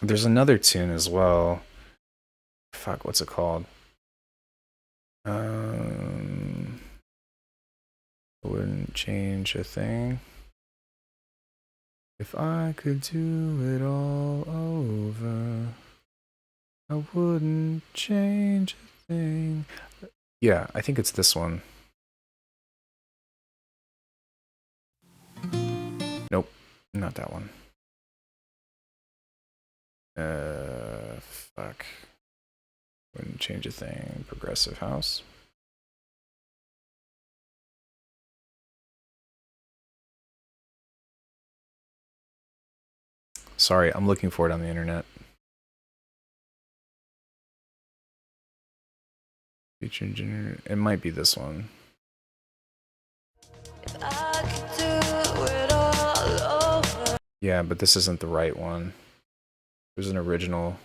There's another tune as well. Fuck, what's it called? Wouldn't change a thing if I could do it all over. I wouldn't change a thing. Yeah, I think it's this one. Nope, not that one. Fuck. Wouldn't change a thing. Progressive house. Sorry, I'm looking for it on the internet. Feature engineer. It might be this one. Yeah, but this isn't the right one. There's an original.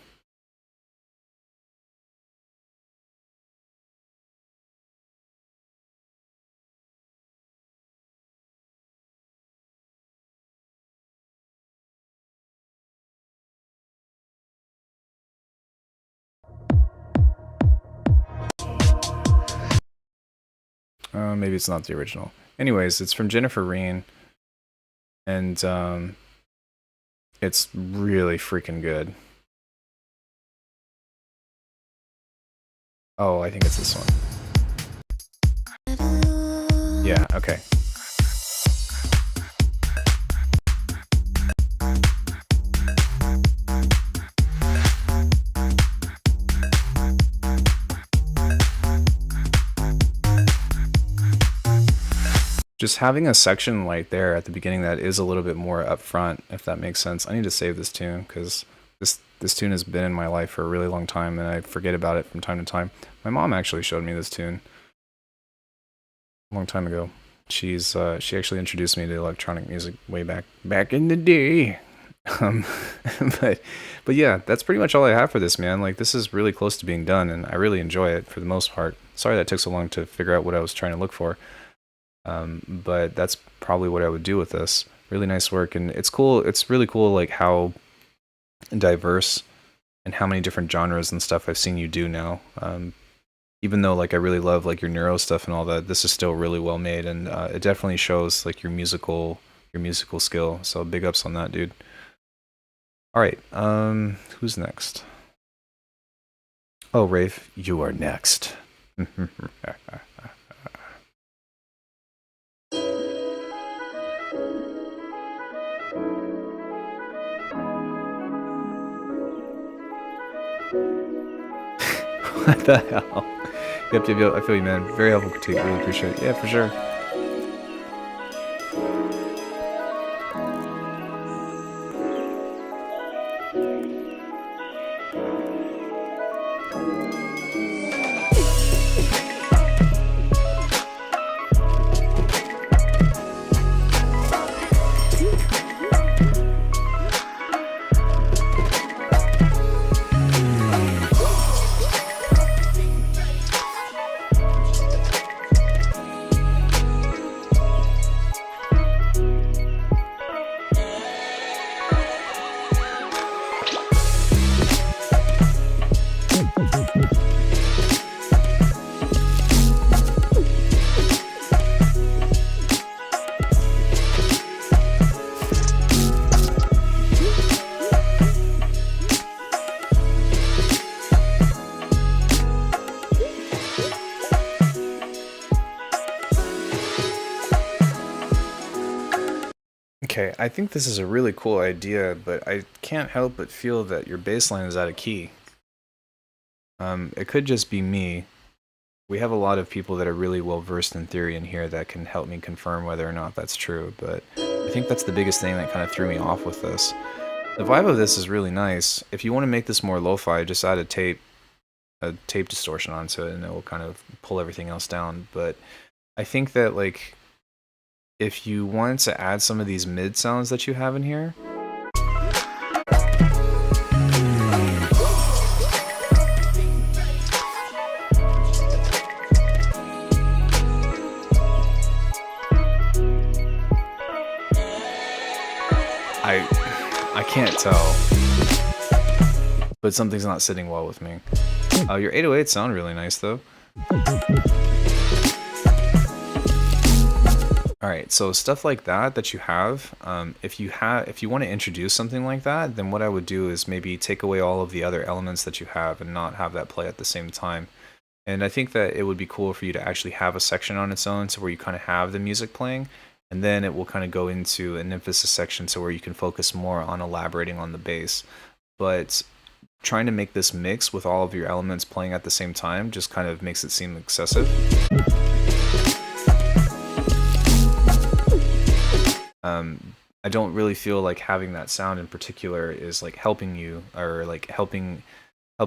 Maybe it's not the original. Anyways, it's from Jennifer Reen, and it's really freaking good. Oh, I think it's this one. Yeah, okay. Just having a section right there at the beginning that is a little bit more upfront, if that makes sense. I need to save this tune because this tune has been in my life for a really long time, and I forget about it from time to time. My mom actually showed me this tune a long time ago. She actually introduced me to electronic music way back in the day. But yeah, that's pretty much all I have for this, man. Like, this is really close to being done, and I really enjoy it for the most part. Sorry that took so long to figure out what I was trying to look for. But that's probably what I would do with this. Really nice work, and it's cool. It's really cool, like how diverse and how many different genres and stuff I've seen you do now. Even though like I really love like your neuro stuff and all that, this is still really well made, and it definitely shows like your musical skill. So big ups on that, dude. All right, who's next? Oh, Rafe, you are next. What the hell? Yep, I feel you, man. Very helpful critique. Really appreciate it. Yeah, for sure. Okay, I think this is a really cool idea, but I can't help but feel that your bass line is out of key. It could just be me. We have a lot of people that are really well versed in theory in here that can help me confirm whether or not that's true, but I think that's the biggest thing that kind of threw me off with this. The vibe of this is really nice. If you want to make this more lo-fi, just add a tape distortion onto it, and it will kind of pull everything else down. But I think that like if you want to add some of these mid sounds that you have in here, I can't tell, but something's not sitting well with me. Your 808s sound really nice though. Alright, so stuff like that you have, if you want to introduce something like that, then what I would do is maybe take away all of the other elements that you have and not have that play at the same time. And I think that it would be cool for you to actually have a section on its own, so where you kind of have the music playing, and then it will kind of go into an emphasis section, so where you can focus more on elaborating on the bass. But trying to make this mix with all of your elements playing at the same time just kind of makes it seem excessive. I don't really feel like having that sound in particular is like helping you, or like helping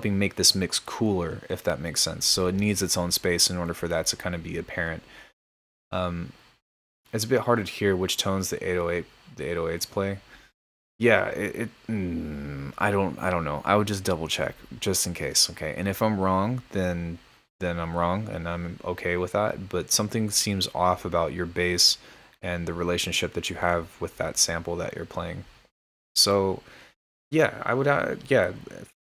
make this mix cooler, if that makes sense. So it needs its own space in order for that to kind of be apparent. It's a bit harder to hear which tones the 808s play. Yeah, I don't know. I would just double check just in case, okay? And if I'm wrong, then I'm wrong and I'm okay with that, but something seems off about your bass and the relationship that you have with that sample that you're playing. So, yeah, I would yeah,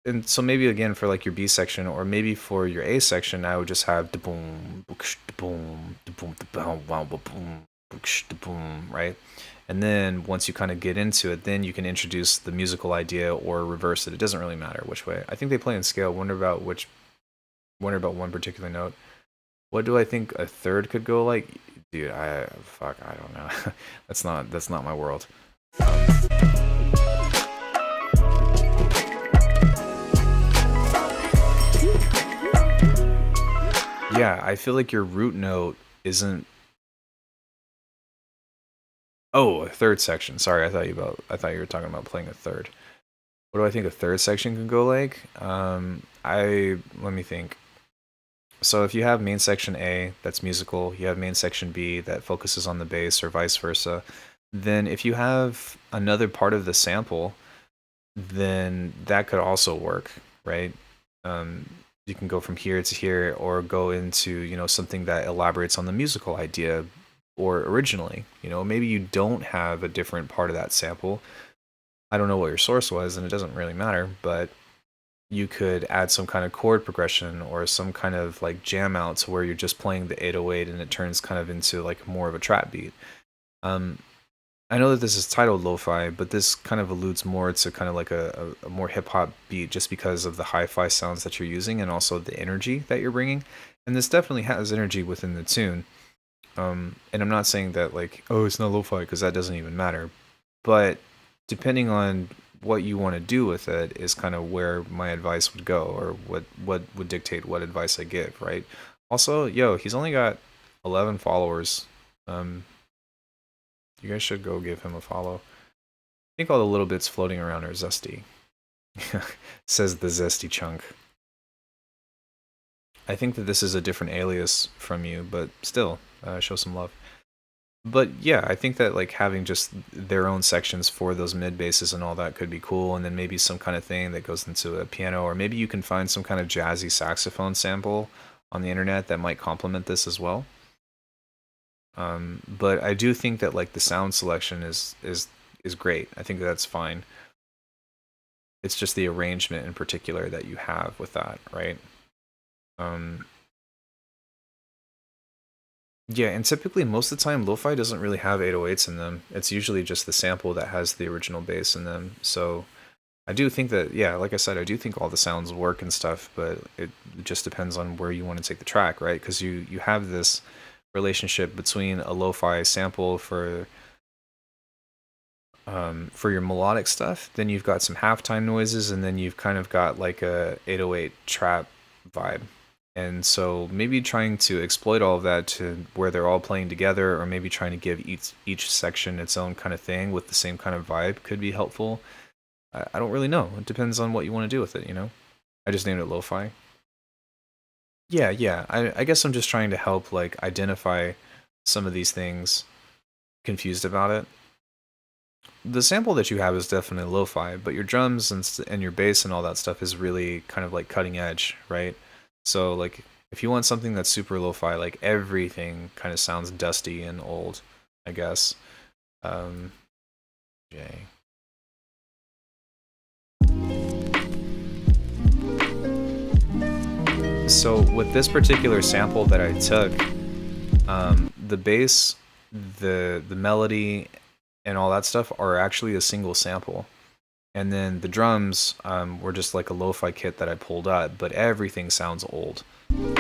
and so maybe again for like your B section, or maybe for your A section, I would just have da boom, da boom, da boom, da boom, wow, boom, da boom, right? And then once you kind of get into it, then you can introduce the musical idea or reverse it. It doesn't really matter which way. I think they play in scale. Wonder about one particular note. What do I think a third could go like? Dude, I don't know. that's not my world. Yeah, I feel like your root note isn't. Oh, a third section. Sorry, I thought you were talking about playing a third. What do I think a third section can go like? Let me think. So if you have main section A, that's musical, you have main section B that focuses on the bass, or vice versa, then if you have another part of the sample, then that could also work, right? You can go from here to here, or go into, you know, something that elaborates on the musical idea, or originally, you know, maybe you don't have a different part of that sample. I don't know what your source was, and it doesn't really matter, but you could add some kind of chord progression or some kind of like jam out to where you're just playing the 808 and it turns kind of into like more of a trap beat. I know that this is titled lo-fi, but this kind of alludes more to kind of like a more hip-hop beat, just because of the hi-fi sounds that you're using and also the energy that you're bringing. And this definitely has energy within the tune. And I'm not saying that like, oh, it's not lo-fi, because that doesn't even matter. But depending on what you want to do with it is kind of where my advice would go, or what would dictate what advice I give, right? Also, yo, he's only got 11 followers. You guys should go give him a follow. I think all the little bits floating around are zesty. Says the zesty chunk. I think that this is a different alias from you, but still, show some love. But yeah, I think that like having just their own sections for those mid basses and all that could be cool, and then maybe some kind of thing that goes into a piano, or maybe you can find some kind of jazzy saxophone sample on the internet that might complement this as well. But I do think that like the sound selection is great. I think that's fine. It's just the arrangement in particular that you have with that, right? Yeah, and typically most of the time lo-fi doesn't really have 808s in them. It's usually just the sample that has the original bass in them. So I do think that, yeah, like I said, I do think all the sounds work and stuff, but it just depends on where you want to take the track, right? Because you have this relationship between a lo-fi sample for your melodic stuff, then you've got some halftime noises, and then you've kind of got like a 808 trap vibe. And so maybe trying to exploit all of that to where they're all playing together, or maybe trying to give each section its own kind of thing with the same kind of vibe could be helpful. I don't really know. It depends on what you want to do with it, you know? I just named it lo-fi. Yeah. I guess I'm just trying to help like identify some of these things, confused about it. The sample that you have is definitely lo-fi, but your drums and your bass and all that stuff is really kind of like cutting edge, right? So like if you want something that's super lo-fi, like everything kind of sounds dusty and old, I guess. Jay. So with this particular sample that I took, the bass, the melody, and all that stuff are actually a single sample. And then the drums were just like a lo-fi kit that I pulled up, but everything sounds old. And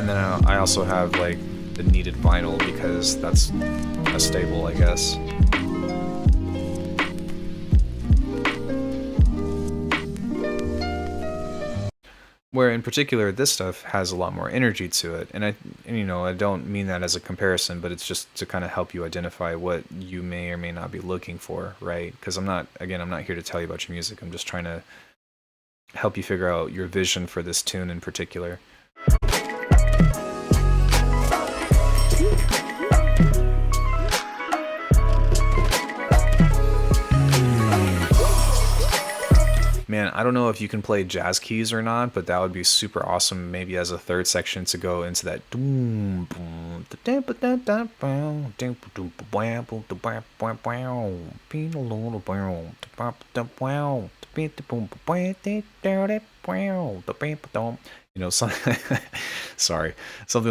then I also have like the needed vinyl, because that's a staple, I guess. Where in particular, this stuff has a lot more energy to it, and I don't mean that as a comparison, but it's just to kind of help you identify what you may or may not be looking for, right? Because I'm not here to tell you about your music. I'm just trying to help you figure out your vision for this tune in particular. Man, I don't know if you can play jazz keys or not, but that would be super awesome. Maybe as a third section to go into that. Something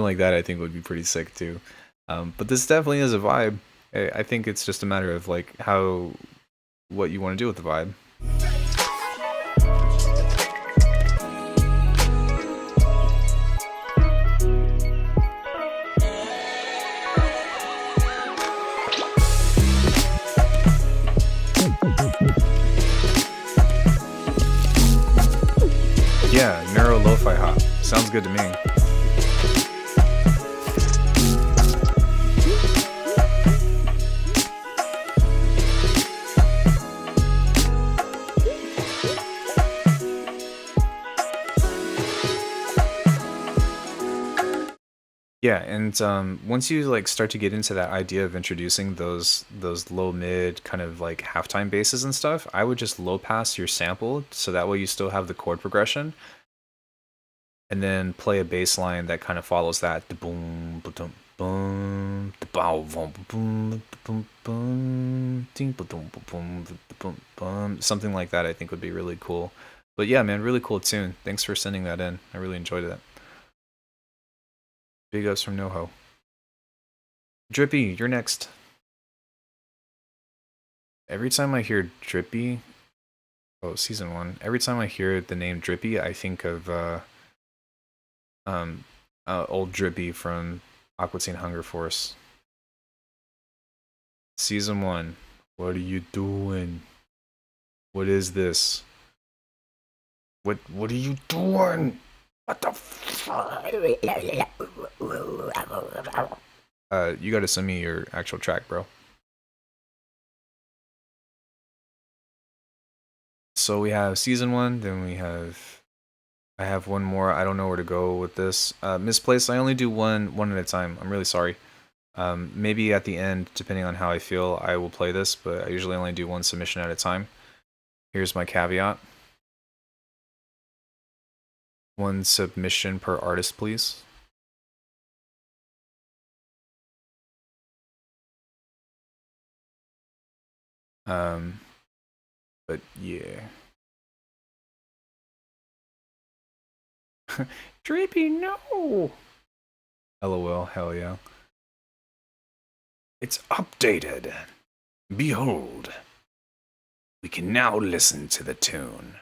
like that. I think would be pretty sick too. But this definitely is a vibe. I think it's just a matter of like what you want to do with the vibe. Yeah, neuro lo-fi hop. Sounds good to me. Yeah, and once you like start to get into that idea of introducing those low mid kind of like halftime basses and stuff, I would just low pass your sample so that way you still have the chord progression, and then play a bass line that kind of follows that. Boom, boom, boom, boom, something like that. I think would be really cool. But yeah, man, really cool tune. Thanks for sending that in. I really enjoyed that. Big ups from NoHo. Drippy, you're next. Every time I hear Drippy, season 1. Every time I hear the name Drippy, I think of old Drippy from Aqua Teen Hunger Force. Season 1. What are you doing? What is this? What are you doing? What the fuck? You gotta send me your actual track, bro. So we have season 1, then I have one more. I don't know where to go with this. Misplaced, I only do one at a time. I'm really sorry. Maybe at the end, depending on how I feel, I will play this, but I usually only do one submission at a time. Here's my caveat. 1 submission per artist, please. But yeah. Drippy, no! LOL, hell yeah. It's updated. Behold. We can now listen to the tune.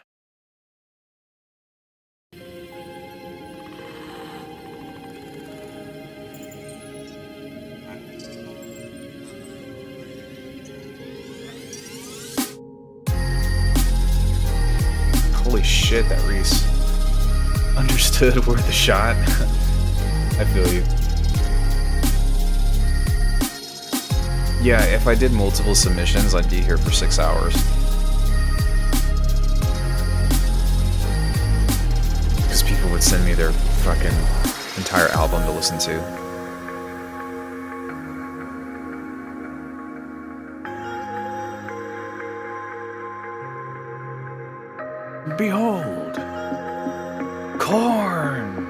Holy shit, that Reese understood worth a shot. I feel you. Yeah, if I did multiple submissions, I'd be here for 6 hours. Because people would send me their fucking entire album to listen to. Behold! Corn!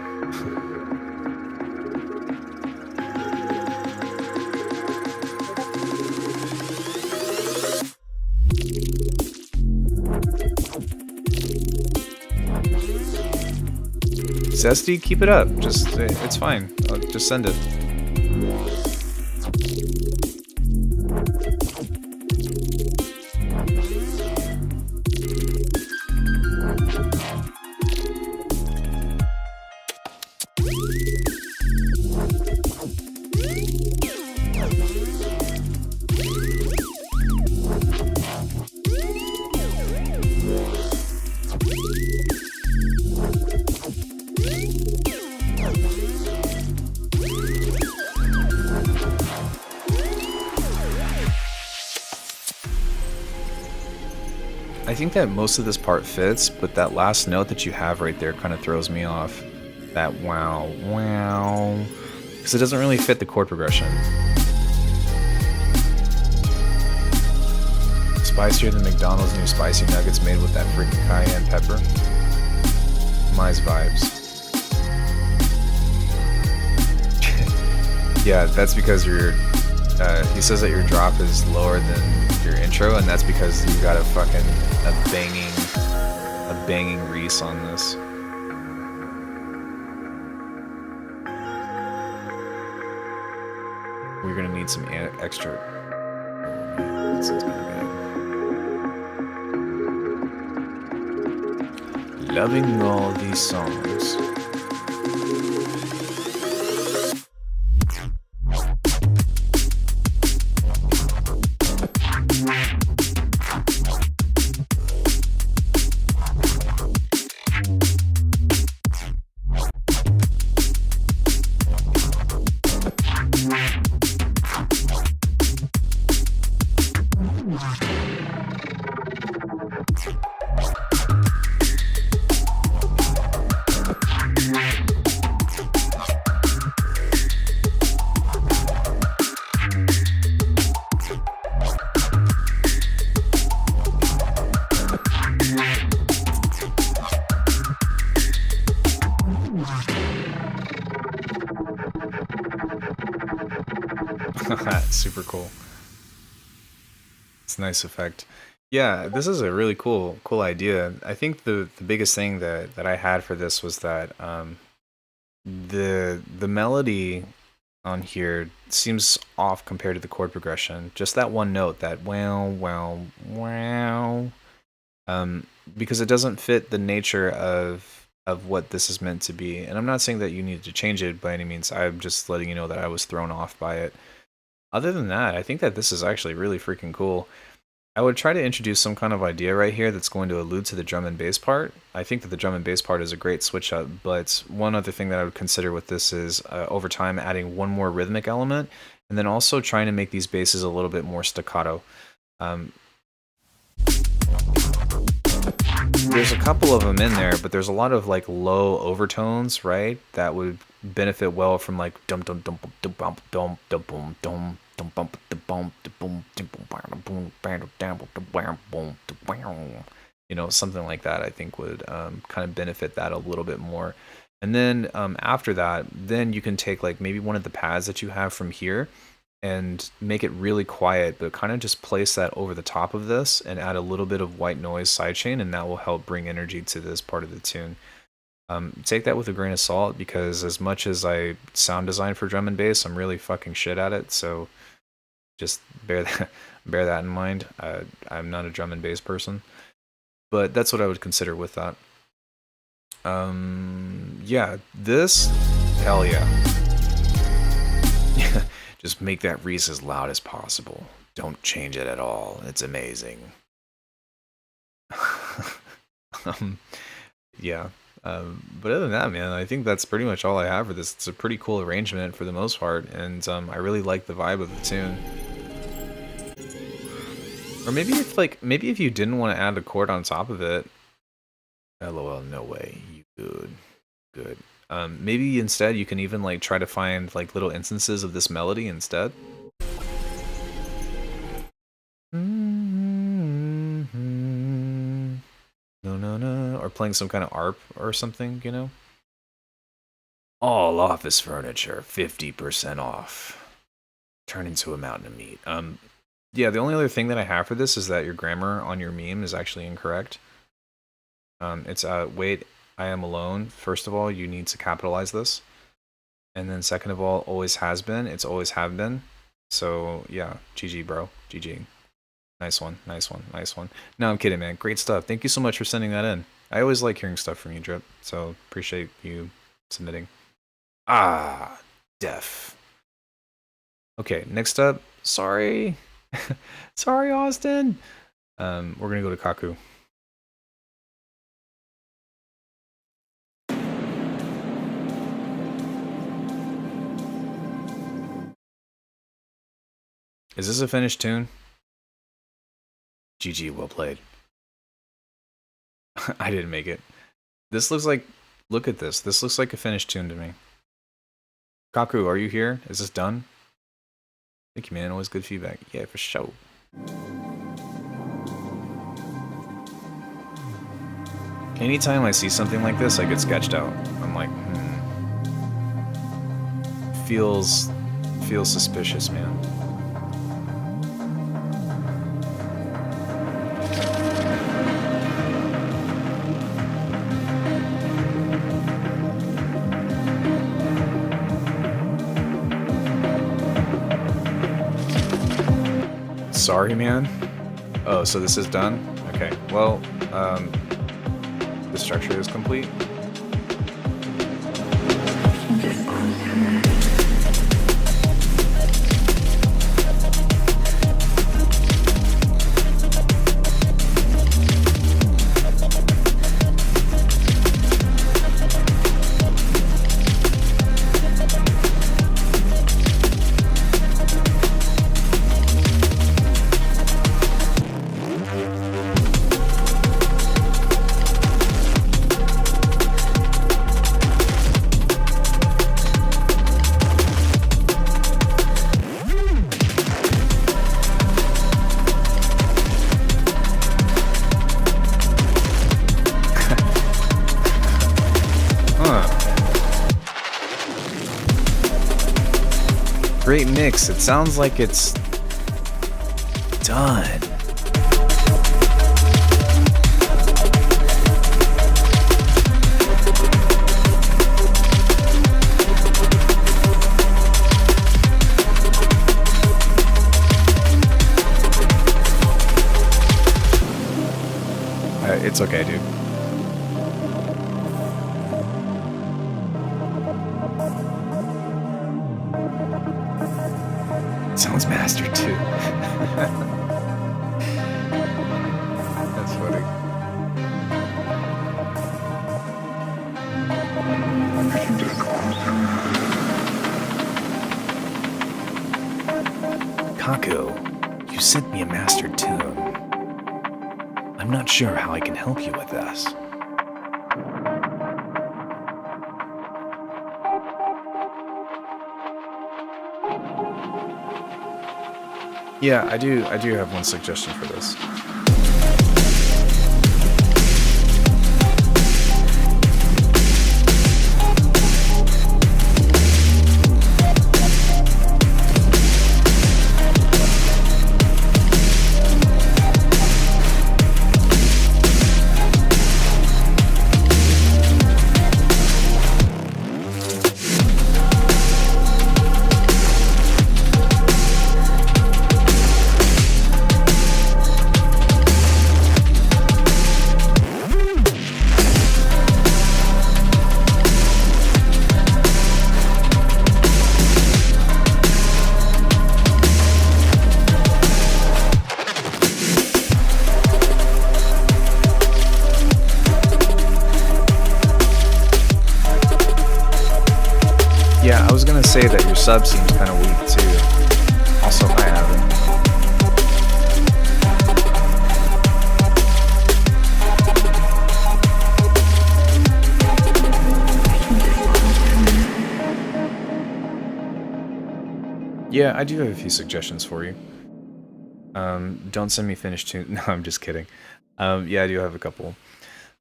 Zesty, keep it up. It's fine. Just send it. think that most of this part fits, but that last note that you have right there kind of throws me off. That wow, wow. Because it doesn't really fit the chord progression. Spicier than McDonald's new spicy nuggets made with that freaking cayenne pepper. Mize vibes. Yeah, that's because your he says that your drop is lower than your intro, and that's because you got a banging Reese on this. We're gonna need some extra. This is gonna be loving all these songs. Super cool. It's a nice effect. Yeah, this is a really cool idea. I think the biggest thing that I had for this was that the melody on here seems off compared to the chord progression. Just that one note, that wow, wow, wow, because it doesn't fit the nature of what this is meant to be. And I'm not saying that you need to change it by any means. I'm just letting you know that I was thrown off by it. Other than that, I think that this is actually really freaking cool. I would try to introduce some kind of idea right here that's going to allude to the drum and bass part. I think that the drum and bass part is a great switch up, but one other thing that I would consider with this is over time adding one more rhythmic element, and then also trying to make these basses a little bit more staccato. There's a couple of them in there, but there's a lot of like low overtones, right? That would benefit well from like dum dum dum dum dum dum dum dum dum dum dum, you know, something like that. I think would kind of benefit that a little bit more. And then after that, then you can take like maybe one of the pads that you have from here and make it really quiet, but kind of just place that over the top of this and add a little bit of white noise sidechain, and that will help bring energy to this part of the tune. Take that with a grain of salt, because as much as I sound design for drum and bass, I'm really fucking shit at it, so just bear that in mind. I'm not a drum and bass person, but that's what I would consider with that. Yeah, this, hell yeah. Just make that Reese as loud as possible. Don't change it at all. It's amazing. Yeah. But other than that, man, I think that's pretty much all I have for this. It's a pretty cool arrangement for the most part, and I really like the vibe of the tune. Or maybe if you didn't want to add a chord on top of it. LOL, no way. You good. Maybe instead you can even like try to find like little instances of this melody instead. No, or playing some kind of ARP or something, you know? All office furniture, 50% off. Turn into a mountain of meat. Yeah, the only other thing that I have for this is that your grammar on your meme is actually incorrect. It's wait, I am alone. First of all, you need to capitalize this. And then second of all, always has been. It's always have been. So yeah, GG, bro. GG. Nice one. No, I'm kidding, man. Great stuff. Thank you so much for sending that in. I always like hearing stuff from you, Drip. So appreciate you submitting. Ah, def. Okay, next up. Sorry. Sorry, Austin. We're gonna go to Kaku. Is this a finished tune? GG, well played. I didn't make it. This looks like, look at this. This looks like a finished tune to me. Kaku, are you here? Is this done? Thank you, man. Always good feedback. Yeah, for sure. Anytime I see something like this, I get sketched out. I'm like, feels suspicious, man. Sorry, man. Oh, so this is done? Okay. Well, the structure is complete. Great mix. It sounds like it's done. It's okay, dude. Sounds mastered too. That's funny. Kaku, you sent me a mastered tune. I'm not sure how I can help you with this. Yeah, I do have one suggestion for this. Yeah, I was gonna say that your sub seems kind of weak too. Also, hi, Evan. Yeah, I do have a few suggestions for you. Don't send me finished tune. No, I'm just kidding. Yeah, I do have a couple.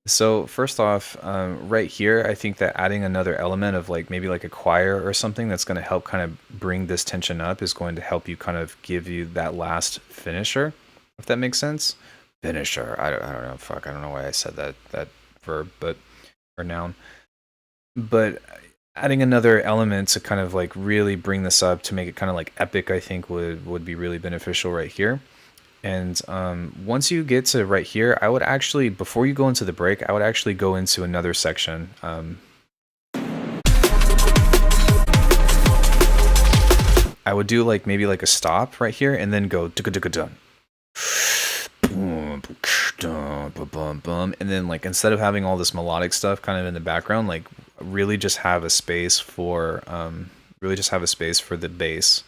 So first off, right here, I think that adding another element of like maybe like a choir or something that's going to help kind of bring this tension up is going to help you kind of give you that last finisher, if that makes sense. Finisher. I don't know. Fuck. I don't know why I said that verb, or noun. But adding another element to kind of like really bring this up to make it kind of like epic, I think would be really beneficial right here. And once you get to right here, I would actually, before you go into the break, I would actually go into another section. I would do like maybe like a stop right here and then go dun. And then like instead of having all this melodic stuff kind of in the background, like really just have a space for the bass.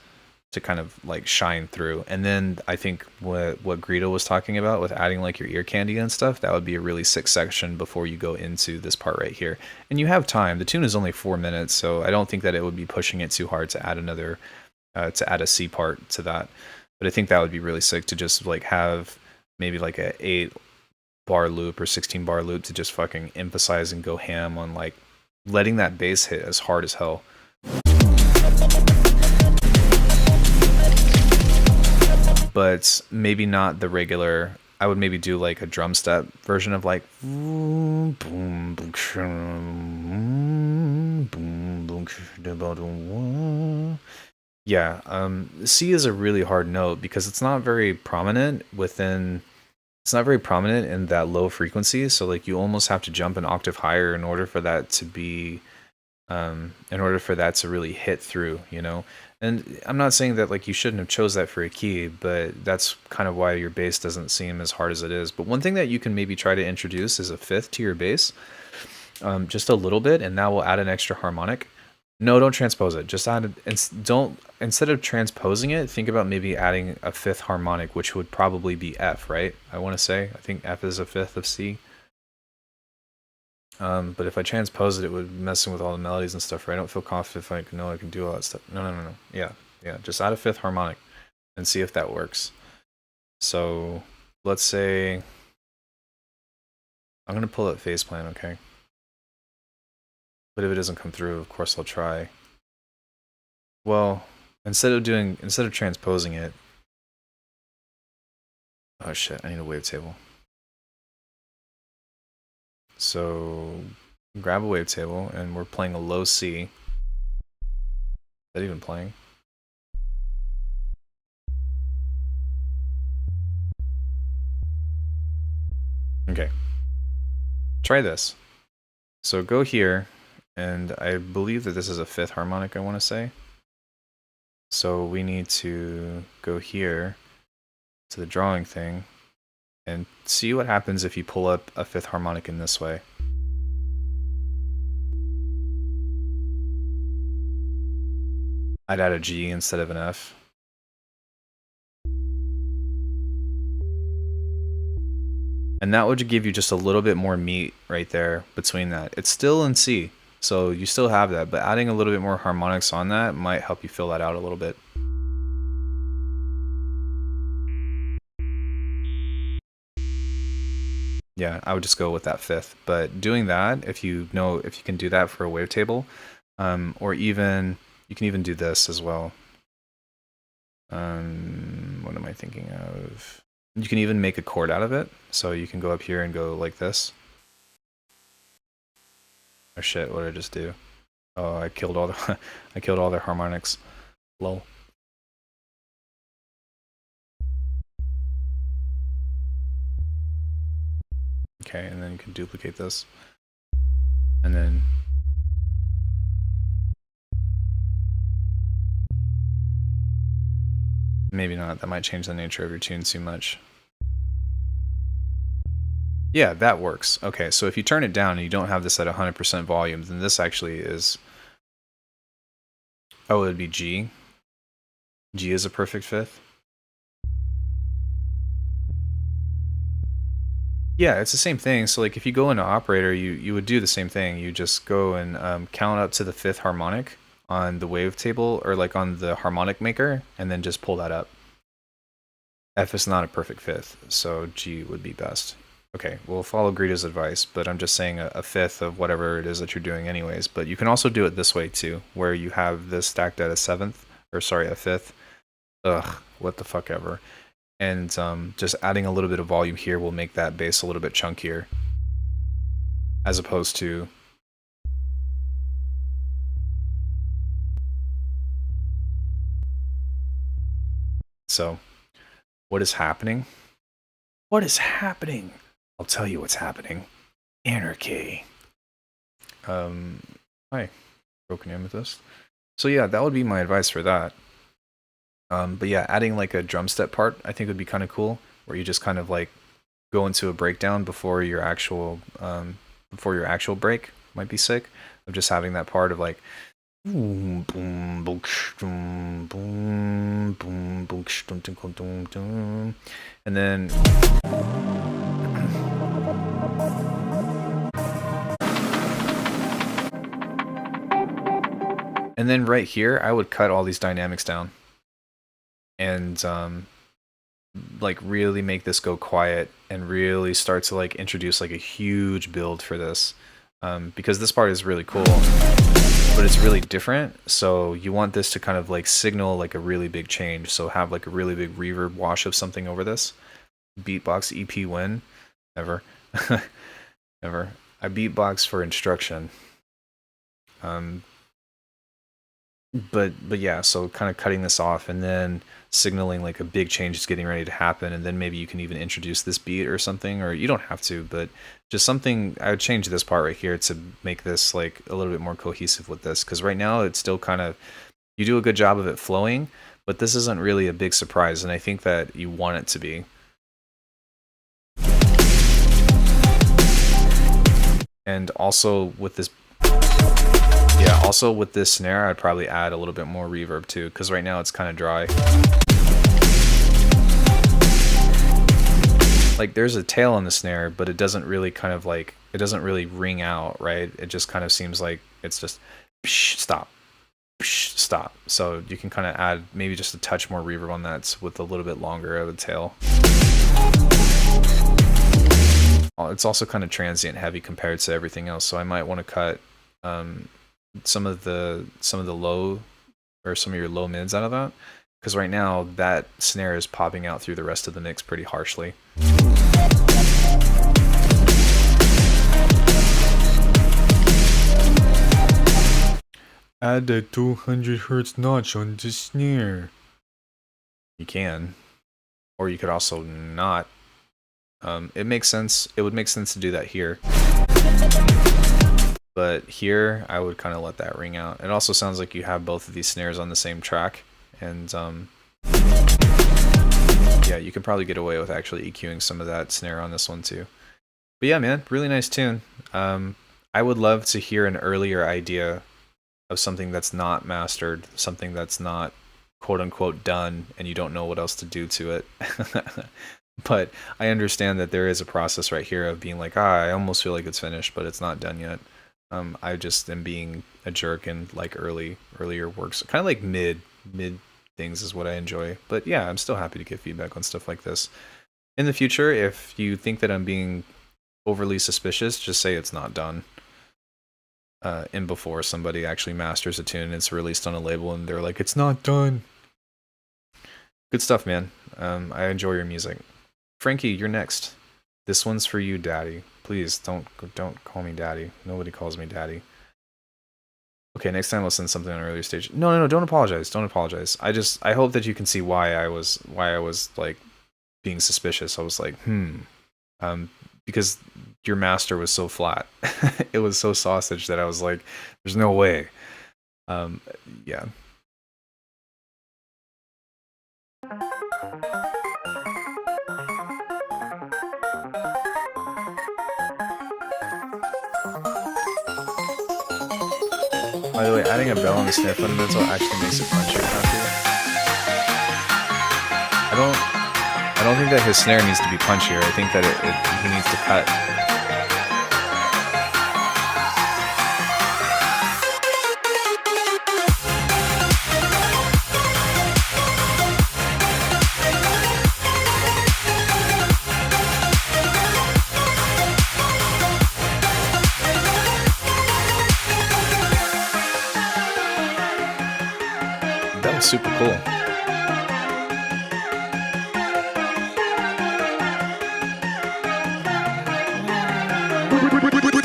to kind of like shine through. And then I think what Greedo was talking about with adding like your ear candy and stuff, that would be a really sick section before you go into this part right here. And you have time. The tune is only 4 minutes, so I don't think that it would be pushing it too hard to add another to add a C part to that. But I think that would be really sick to just like have maybe like a 8 bar loop or 16 bar loop to just fucking emphasize and go ham on like letting that bass hit as hard as hell. But maybe not the regular. I would maybe do like a drum step version of like boom boom boom. Yeah, C is a really hard note because it's not very prominent within. It's not very prominent in that low frequency, so like you almost have to jump an octave higher in order for that to be, in order for that to really hit through, you know. And I'm not saying that like you shouldn't have chose that for a key, but that's kind of why your bass doesn't seem as hard as it is. But one thing that you can maybe try to introduce is a fifth to your bass, just a little bit, and that will add an extra harmonic. No, don't transpose it. Just add don't instead of transposing it, think about maybe adding a fifth harmonic, which would probably be F, right? I want to say I think F is a fifth of C. But if I transpose it, it would be messing with all the melodies and stuff, right? I don't feel confident if I know I can do all that stuff. No. Yeah. Just add a fifth harmonic and see if that works. So let's say I'm gonna pull up phase plan, okay? But if it doesn't come through, of course I'll try. Well, instead of transposing it. Oh shit, I need a wavetable. So grab a wavetable, and we're playing a low C. Is that even playing? Okay. Try this. So go here, and I believe that this is a fifth harmonic, I want to say. So we need to go here to the drawing thing and see what happens if you pull up a fifth harmonic in this way. I'd add a G instead of an F. And that would give you just a little bit more meat right there between that. It's still in C, so you still have that, but adding a little bit more harmonics on that might help you fill that out a little bit. Yeah, I would just go with that fifth. But doing that, if you can do that for a wavetable, or even you can even do this as well. What am I thinking of? You can even make a chord out of it, so you can go up here and go like this. Oh shit! What did I just do? Oh, I killed all the I killed all their harmonics. Lol. Okay, and then you can duplicate this, and then maybe not. That might change the nature of your tune too much. Yeah, that works. Okay, so if you turn it down and you don't have this at 100% volume, then this actually is... Oh, it would be G. G is a perfect fifth. Yeah, it's the same thing. So like if you go into operator, you would do the same thing. You just go and count up to the fifth harmonic on the wavetable, or like on the harmonic maker, and then just pull that up. F is not a perfect fifth, so G would be best. Okay, we'll follow Greedo's advice, but I'm just saying a fifth of whatever it is that you're doing anyways. But you can also do it this way too, where you have this stacked at a seventh, or sorry, a fifth. Ugh, what the fuck ever. And just adding a little bit of volume here will make that bass a little bit chunkier, as opposed to... So, what is happening? What is happening? I'll tell you what's happening. Anarchy. Hi. Broken amethyst. So yeah, that would be my advice for that. But yeah, adding like a drum step part, I think would be kind of cool, where you just kind of like go into a breakdown before your actual break might be sick, of just having that part of like Boom, boom, boom, boom, boom, boom, boom, boom, boom, boom, and then right here, I would cut all these dynamics down and like really make this go quiet and really start to like introduce like a huge build for this, because this part is really cool, but it's really different. So you want this to kind of like signal like a really big change. So have like a really big reverb wash of something over this. Beatbox EP win, ever, ever. I beatbox for instruction. But yeah, so kind of cutting this off and then signaling like a big change is getting ready to happen, and then maybe you can even introduce this beat or something, or you don't have to, but just something. I would change this part right here to make this like a little bit more cohesive with this, because right now it's still kind of, you do a good job of it flowing, but this isn't really a big surprise, and I think that you want it to be. And also with this, yeah, also with this snare, I'd probably add a little bit more reverb too, because right now it's kind of dry. Like there's a tail on the snare, but it doesn't really kind of like, it doesn't really ring out, right? It just kind of seems like it's just stop, stop. So you can kind of add maybe just a touch more reverb on that with a little bit longer of a tail. It's also kind of transient heavy compared to everything else, so I might want to cut some of the low, or some of your low mids out of that, because right now that snare is popping out through the rest of the mix pretty harshly. Add a 200 hertz notch on the snare. You can, or you could also not. It makes sense. It would make sense to do that here. But here, I would kind of let that ring out. It also sounds like you have both of these snares on the same track. And yeah, you can probably get away with actually EQing some of that snare on this one too. But yeah, man, really nice tune. I would love to hear an earlier idea of something that's not mastered, something that's not quote unquote done, and you don't know what else to do to it. But I understand that there is a process right here of being like, I almost feel like it's finished, but it's not done yet. I just am being a jerk and like earlier works, kind of like mid things is what I enjoy. But yeah, I'm still happy to get feedback on stuff like this. In the future, if you think that I'm being overly suspicious, just say it's not done. And before somebody actually masters a tune and it's released on a label and they're like, it's not done. Good stuff, man. I enjoy your music. Frankie, you're next. This one's for you, Daddy. Please don't call me Daddy. Nobody calls me Daddy. Okay, next time I'll send something on an earlier stage. No, don't apologize. Don't apologize. I hope that you can see why I was like being suspicious. I was like, because your master was so flat. It was so sausage that I was like, there's no way. Yeah. By the way, adding a bell on the snare fundamental actually makes it punchier after. I don't think that his snare needs to be punchier. I think that he needs to cut. That was super cool.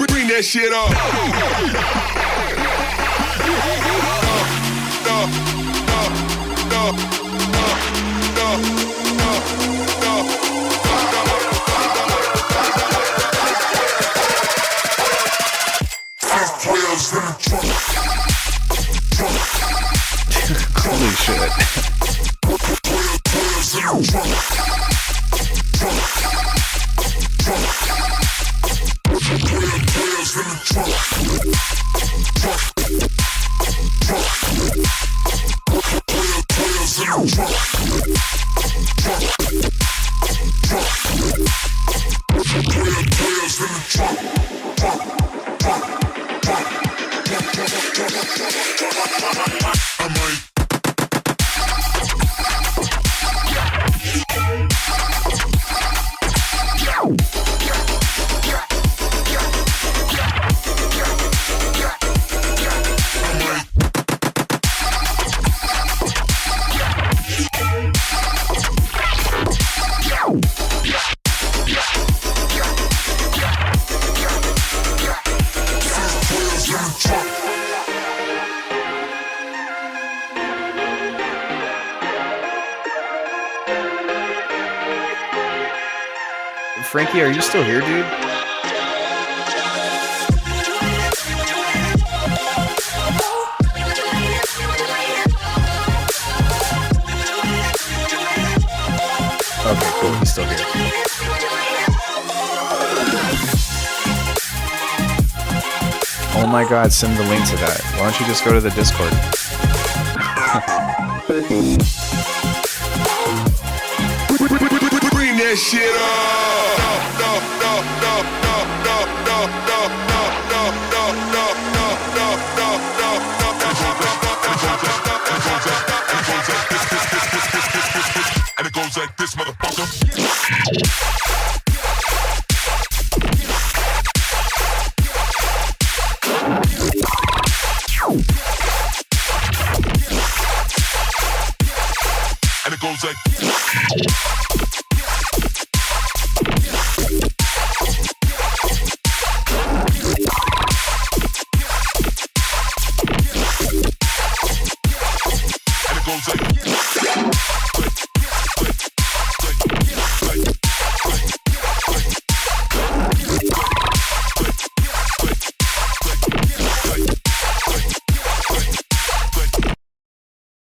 Bring that shit up. Holy shit. Frankie, are you still here, dude? Okay, cool. He's still here. Oh my god, send the link to that. Why don't you just go to the Discord? Bring that shit up. And it goes like this, motherfucker. And it goes like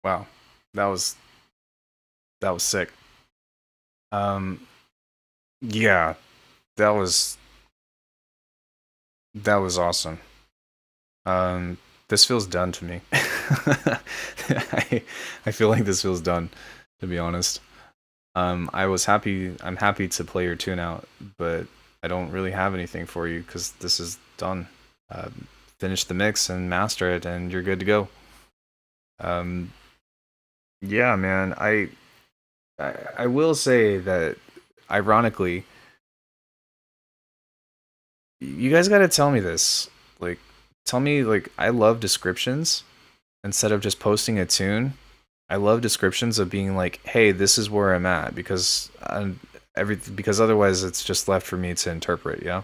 Wow, that was sick. Yeah, that was awesome. This feels done to me. I feel like this feels done, to be honest. I'm happy to play your tune out, but I don't really have anything for you because this is done. Finish the mix and master it, and you're good to go. Yeah, man, I will say that, ironically, you guys gotta tell me this. Like, tell me, like, I love descriptions instead of just posting a tune. I love descriptions of being like, hey, this is where I'm at, because because otherwise it's just left for me to interpret, yeah?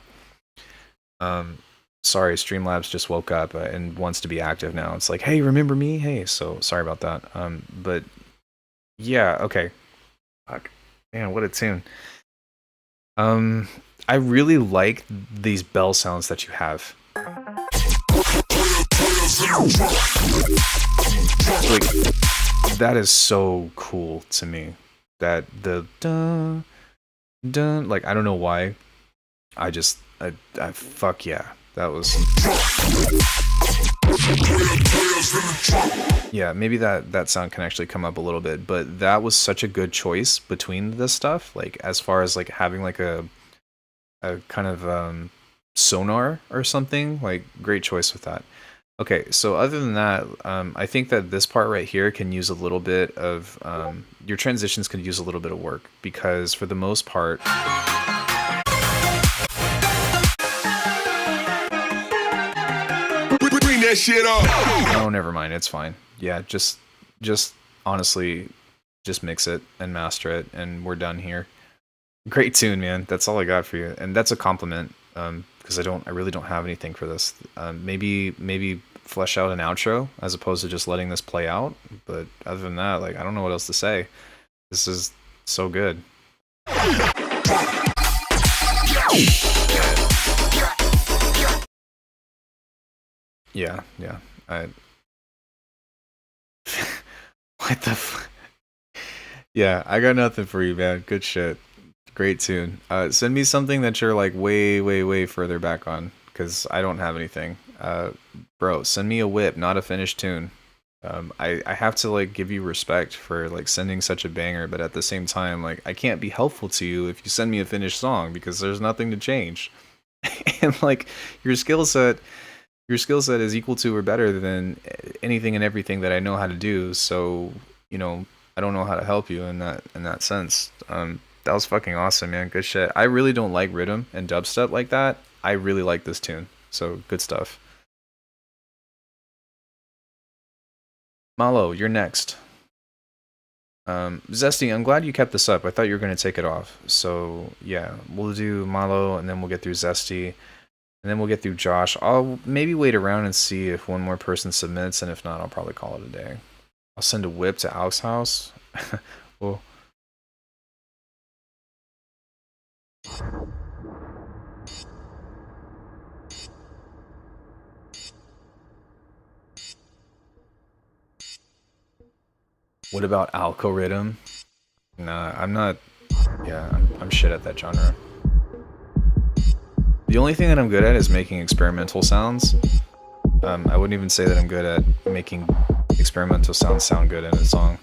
Sorry, Streamlabs just woke up and wants to be active now. It's like, hey, remember me? Hey, so sorry about that. But yeah, okay. Fuck. Man, what a tune. I really like these bell sounds that you have. Like, that is so cool to me. That the dun dun, like, I don't know why. I fuck yeah. That was, yeah, maybe that sound can actually come up a little bit, but that was such a good choice between this stuff, like, as far as like having like a kind of sonar or something. Like, great choice with that. Okay, so other than that, I think that this part right here can use a little bit of your transitions could use a little bit of work, because for the most part, that shit up. oh, never mind, it's fine. Yeah, just honestly, just mix it and master it, and we're done here. Great tune, man. That's all I got for you, and that's a compliment. Because I really don't have anything for this. Maybe flesh out an outro as opposed to just letting this play out. But other than that, like, I don't know what else to say. This is so good. Yeah. What the yeah, I got nothing for you, man. Good shit. Great tune. Send me something that you're like way further back on, because I don't have anything. Bro, send me a whip, not a finished tune. I have to like give you respect for like sending such a banger, but at the same time, like I can't be helpful to you if you send me a finished song because there's nothing to change. And like your skill set is equal to or better than anything and everything that I know how to do. So, you know, I don't know how to help you in that sense. That was fucking awesome, man. Good shit. I really don't like rhythm and dubstep like that. I really like this tune. So good stuff. Malo, you're next. Zesty, I'm glad you kept this up. I thought you were going to take it off. So yeah, we'll do Malo and then we'll get through Zesty and then we'll get through Josh. I'll maybe wait around and see if one more person submits, and if not, I'll probably call it a day. I'll send a whip to Al's house. Well, what about algorithm? Nah, I'm not. Yeah, I'm shit at that genre. The only thing that I'm good at is making experimental sounds. I wouldn't even say that I'm good at making experimental sounds sound good in a song.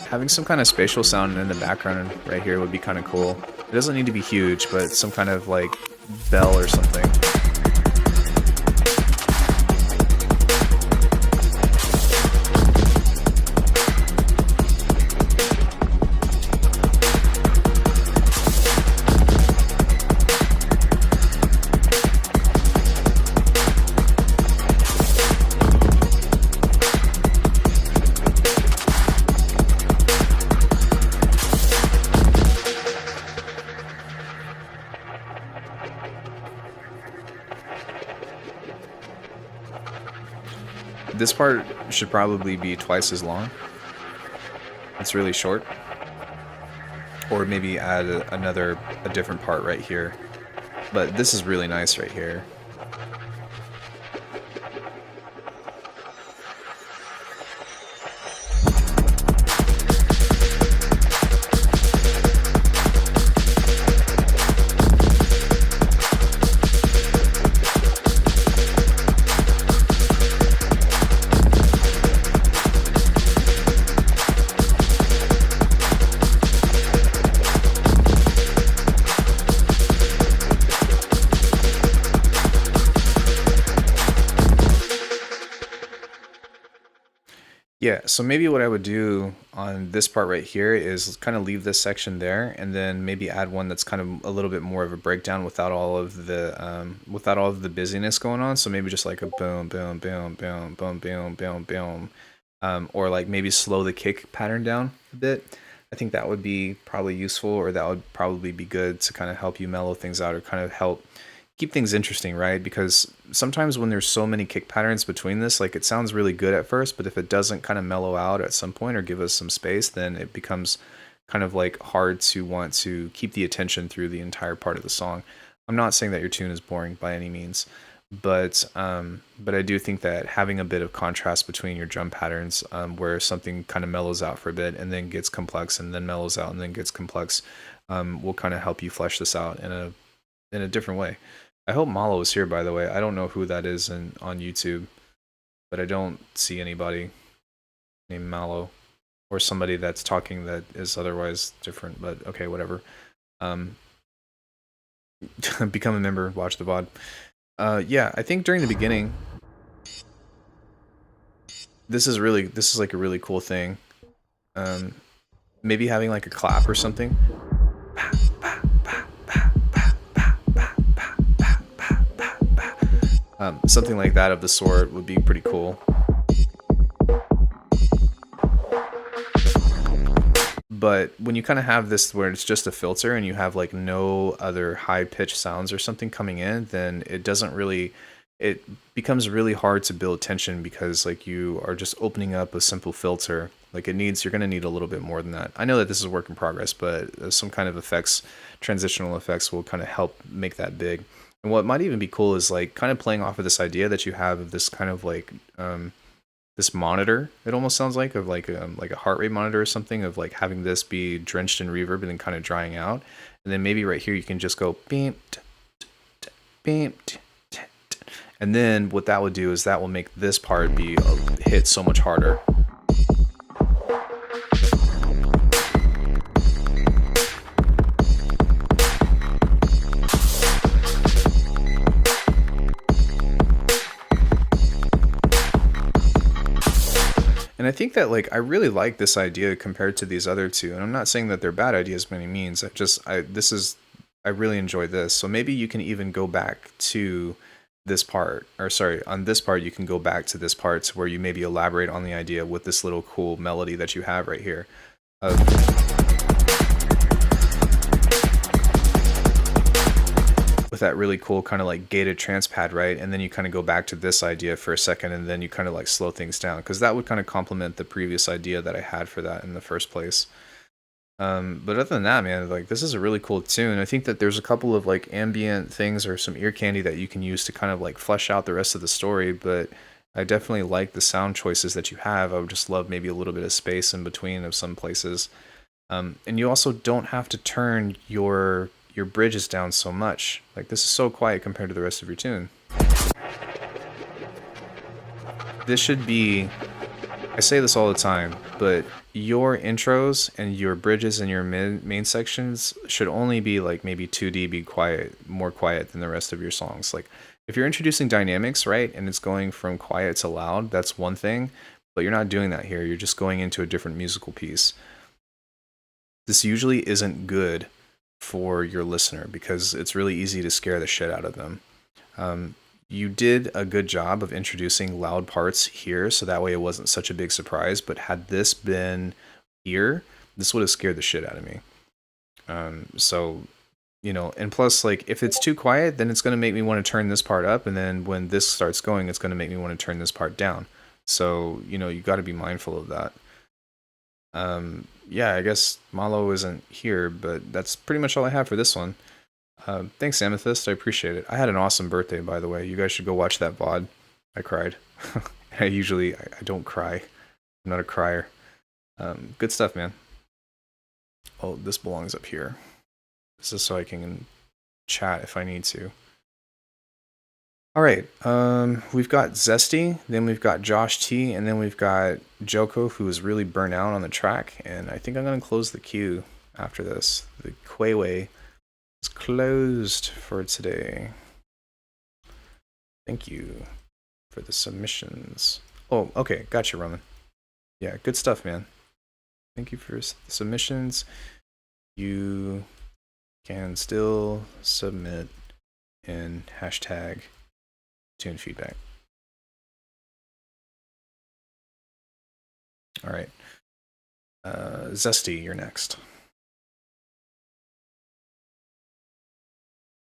Having some kind of spatial sound in the background right here would be kind of cool. It doesn't need to be huge, but some kind of like bell or something. This part should probably be twice as long. It's really short. Or maybe add a different part right here. But this is really nice right here. Yeah, so maybe what I would do on this part right here is kind of leave this section there, and then maybe add one that's kind of a little bit more of a breakdown without all of the busyness going on. So maybe just like a boom, boom, boom, boom, boom, boom, boom, boom, or like maybe slow the kick pattern down a bit. I think that would be probably useful, or that would probably be good to kind of help you mellow things out, or kind of help keep things interesting, right? Because sometimes when there's so many kick patterns between this, like it sounds really good at first, but if it doesn't kind of mellow out at some point or give us some space, then it becomes kind of like hard to want to keep the attention through the entire part of the song. I'm not saying that your tune is boring by any means, but I do think that having a bit of contrast between your drum patterns, where something kind of mellows out for a bit and then gets complex and then mellows out and then gets complex, will kind of help you flesh this out in a different way. I hope Malo is here, by the way. I don't know who that is on YouTube, but I don't see anybody named Malo, or somebody that's talking that is otherwise different, but okay, whatever. Become a member, watch the VOD. Yeah, I think during the beginning, this is like a really cool thing. Maybe having like a clap or something. Something like that of the sort would be pretty cool. But when you kind of have this where it's just a filter and you have like no other high pitched sounds or something coming in, then it doesn't really, it becomes really hard to build tension because like you are just opening up a simple filter. Like you're going to need a little bit more than that. I know that this is a work in progress, but some kind of effects, transitional effects will kind of help make that big. And what might even be cool is like kind of playing off of this idea that you have of this kind of like this monitor. It almost sounds like like a heart rate monitor or something, of like having this be drenched in reverb and then kind of drying out. And then maybe right here you can just go beep, beep, and then what that would do is that will make this part be hit so much harder. And I think that like I really like this idea compared to these other two, and I'm not saying that they're bad ideas by any means. I really enjoy this. So maybe you can even go back to this part, or sorry, on this part you can go back to this part where you maybe elaborate on the idea with this little cool melody that you have right here. With that really cool kind of like gated trance pad, right? And then you kind of go back to this idea for a second, and then you kind of like slow things down, because that would kind of complement the previous idea that I had for that in the first place. But other than that, man, like this is a really cool tune. I think that there's a couple of like ambient things or some ear candy that you can use to kind of like flesh out the rest of the story, but I definitely like the sound choices that you have. I would just love maybe a little bit of space in between of some places. And you also don't have to turn your bridges down so much. Like this is so quiet compared to the rest of your tune. This should be, I say this all the time, but your intros and your bridges and your main sections should only be like maybe 2 dB quiet, more quiet than the rest of your songs. Like if you're introducing dynamics, right, and it's going from quiet to loud, that's one thing, but you're not doing that here. You're just going into a different musical piece. This usually isn't good for your listener because it's really easy to scare the shit out of them. You did a good job of introducing loud parts here, so that way it wasn't such a big surprise, but had this been here, this would have scared the shit out of me. So, you know, and plus, like, if it's too quiet, then it's going to make me want to turn this part up, and then when this starts going, it's going to make me want to turn this part down. So, you know, you got to be mindful of that. Yeah, I guess Malo isn't here, but that's pretty much all I have for this one. Thanks, Amethyst. I appreciate it. I had an awesome birthday, by the way. You guys should go watch that VOD. I cried. I don't cry. I'm not a crier. Good stuff, man. Oh, this belongs up here. This is so I can chat if I need to. All right. We've got Zesty, then we've got Josh T, and then we've got Joko, who is really burnt out on the track. And I think I'm going to close the queue after this. The Quayway is closed for today. Thank you for the submissions. Oh, okay. Gotcha, Roman. Yeah, good stuff, man. Thank you for the submissions. You can still submit in hashtag tune feedback. All right. Zesty, you're next.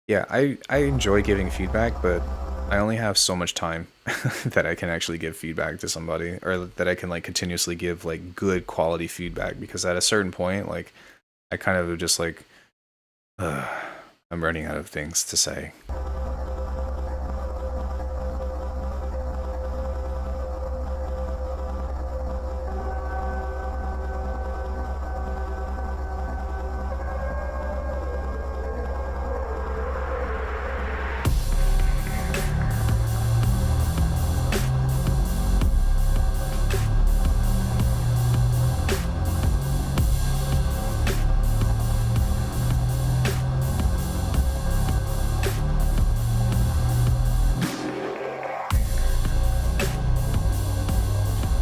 Yeah, I enjoy giving feedback, but I only have so much time that I can actually give feedback to somebody, or that I can like continuously give like good quality feedback, because at a certain point, like I kind of just like I'm running out of things to say.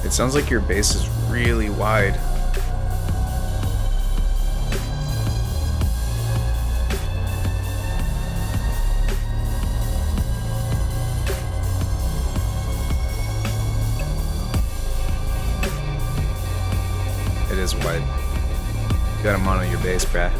It sounds like your bass is really wide. is wide. You gotta mono your bass, bruh.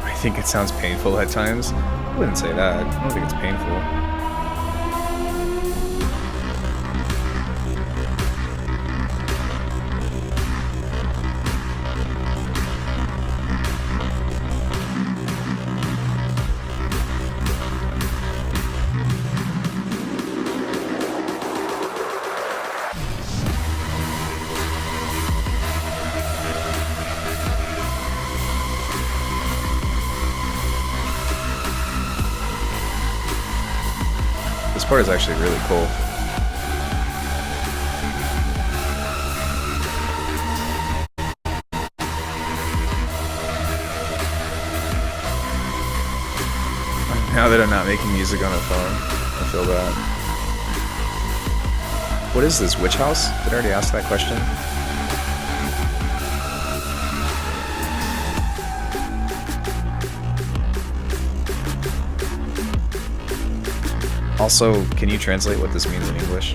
I think it sounds painful at times. I wouldn't say that. I don't think it's painful. This part is actually really cool. Now that I'm not making music on a phone, I feel bad. What is this, Witch House? Did I already ask that question? Also, can you translate what this means in English?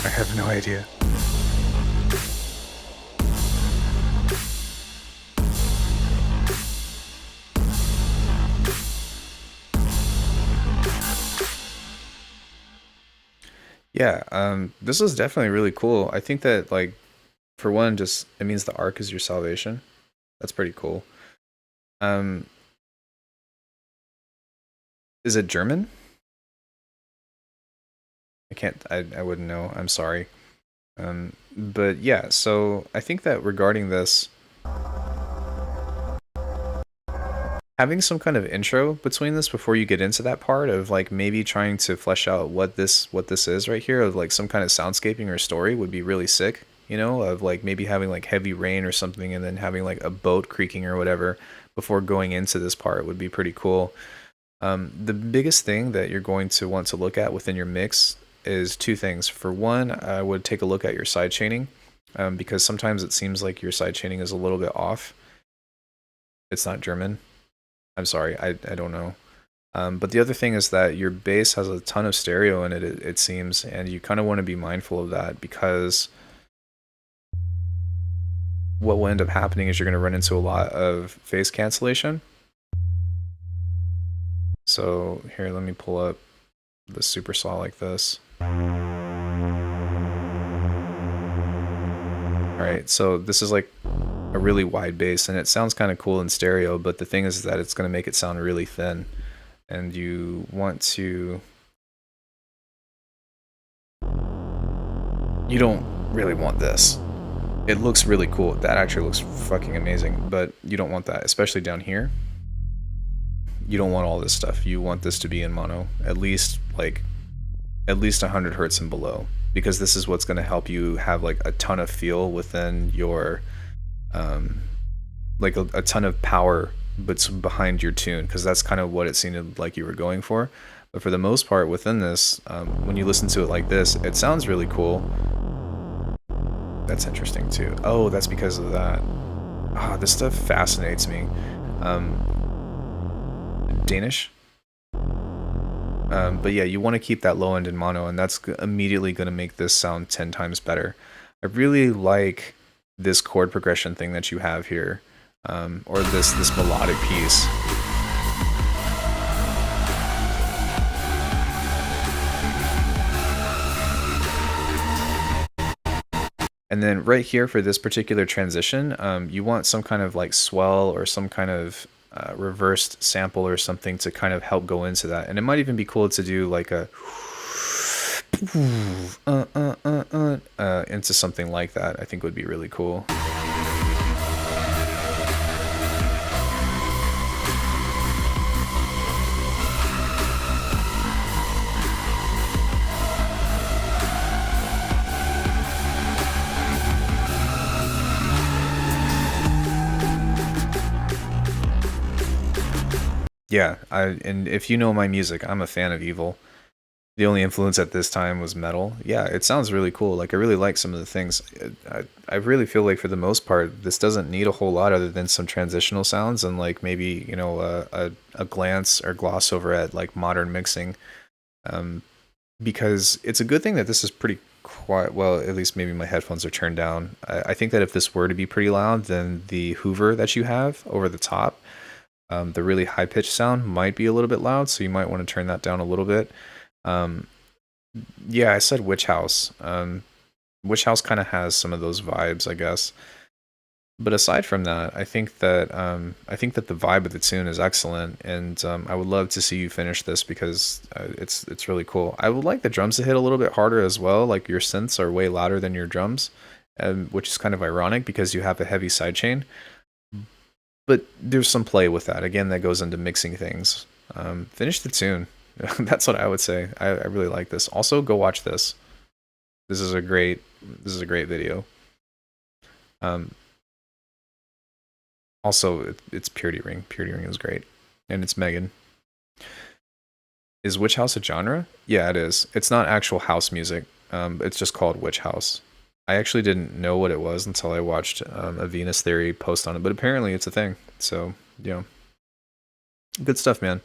I have no idea. Yeah, this is definitely really cool. I think that, like, for one, just it means the arc is your salvation. That's pretty cool. Is it German? I wouldn't know. I'm sorry. But yeah, so I think that regarding this, having some kind of intro between this before you get into that part of like maybe trying to flesh out what this is right here, of like some kind of soundscaping or story would be really sick, you know, of like maybe having like heavy rain or something and then having like a boat creaking or whatever before going into this part would be pretty cool. The biggest thing that you're going to want to look at within your mix is two things. For one, I would take a look at your side chaining, because sometimes it seems like your side chaining is a little bit off. It's not German. I'm sorry, I don't know. But the other thing is that your bass has a ton of stereo in it, it seems, and you kind of want to be mindful of that, because what will end up happening is you're going to run into a lot of phase cancellation. So here, let me pull up the super saw like this. Alright, so this is like a really wide bass, and it sounds kind of cool in stereo, but the thing is that it's going to make it sound really thin, and you want to... You don't really want this. It looks really cool. That actually looks fucking amazing, but you don't want that, especially down here. You don't want all this stuff. You want this to be in mono, at least 100 hertz and below, because this is what's going to help you have like a ton of feel within your like a ton of power but behind your tune, because that's kind of what it seemed like you were going for. But for the most part within this, when you listen to it like this, it sounds really cool. That's interesting too. Oh, that's because of that. This stuff fascinates me. Danish. But yeah, you want to keep that low end in mono, and that's immediately going to make this sound 10 times better. I really like this chord progression thing that you have here, or this melodic piece. And then right here for this particular transition, you want some kind of like swell or some kind of reversed sample or something to kind of help go into that. And it might even be cool to do like a into something like that. I think would be really cool. Yeah, and if you know my music, I'm a fan of Evil. The only influence at this time was metal. Yeah, it sounds really cool. Like I really like some of the things. I really feel like for the most part, this doesn't need a whole lot other than some transitional sounds and like maybe a glance or gloss over at like modern mixing. Um, because it's a good thing that this is pretty quiet. Well, at least maybe my headphones are turned down. I think that if this were to be pretty loud, then the Hoover that you have over the top, the really high pitched sound might be a little bit loud. So you might want to turn that down a little bit. Um, yeah, I said Witch House. Witch House kind of has some of those vibes, I guess. But aside from that, I think that the vibe of the tune is excellent, and I would love to see you finish this because it's really cool. I would like the drums to hit a little bit harder as well. Like your synths are way louder than your drums, which is kind of ironic because you have a heavy sidechain. But there's some play with that. Again, that goes into mixing things. Finish the tune. That's what I would say. I really like this. Also, go watch this. This is a great video. Um, Also, it's Purity Ring. Purity Ring is great, and it's Megan. Is Witch House a genre? Yeah, it is. It's not actual house music. It's just called Witch House. I actually didn't know what it was until I watched a Venus Theory post on it, but apparently it's a thing. So, yeah. Good stuff, man.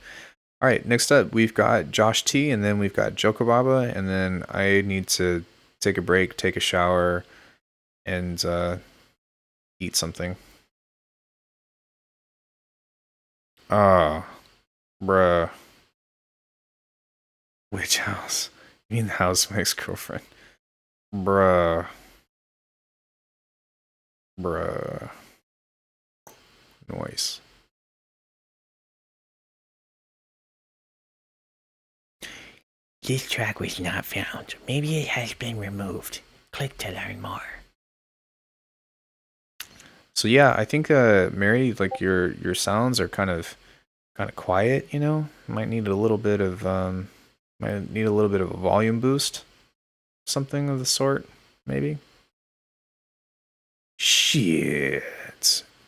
All right, next up, we've got Josh T, and then we've got Jokobaba, and then I need to take a break, take a shower, and eat something. Ah, bruh. Witch House. You mean the house of my ex-girlfriend? Bruh. Bruh. Noise. This track was not found. Maybe it has been removed. Click to learn more. So yeah, I think Mary, like your sounds are kind of quiet, you know? Might need a little bit of a volume boost. Something of the sort, maybe. Shit.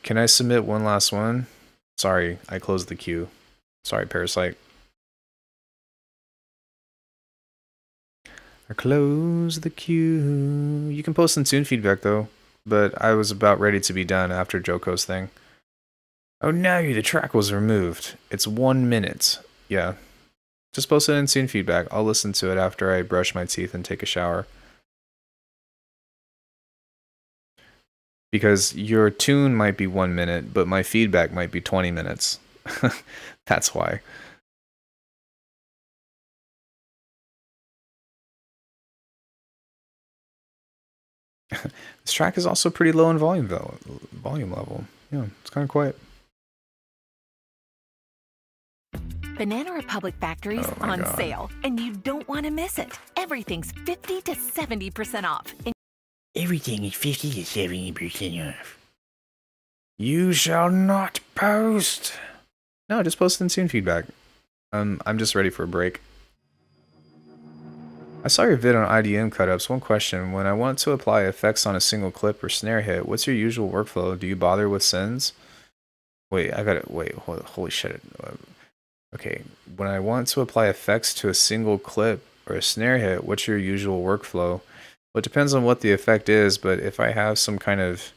Can I submit one last one? Sorry, I closed the queue. Sorry, Parasite. I close the queue. You can post some tune feedback though, but I was about ready to be done after Joko's thing. Oh no, the track was removed. It's 1 minute. Yeah. Just post it in tune feedback. I'll listen to it after I brush my teeth and take a shower. Because your tune might be 1 minute, but my feedback might be 20 minutes. That's why. This track is also pretty low in volume level. Yeah, it's kind of quiet. Banana Republic factories Oh my on God. sale, and you don't want to miss it. Everything's 50 to 70% off. Everything is 50 to 70% off. You shall not post. No, just post in tune feedback. I'm just ready for a break. I saw your vid on IDM cutups. One question: when I want to apply effects on a single clip or snare hit, what's your usual workflow? Do you bother with sends? Wait, I got it. Wait, holy shit. Okay, when I want to apply effects to a single clip or a snare hit, what's your usual workflow? Well, it depends on what the effect is, but if I have some kind of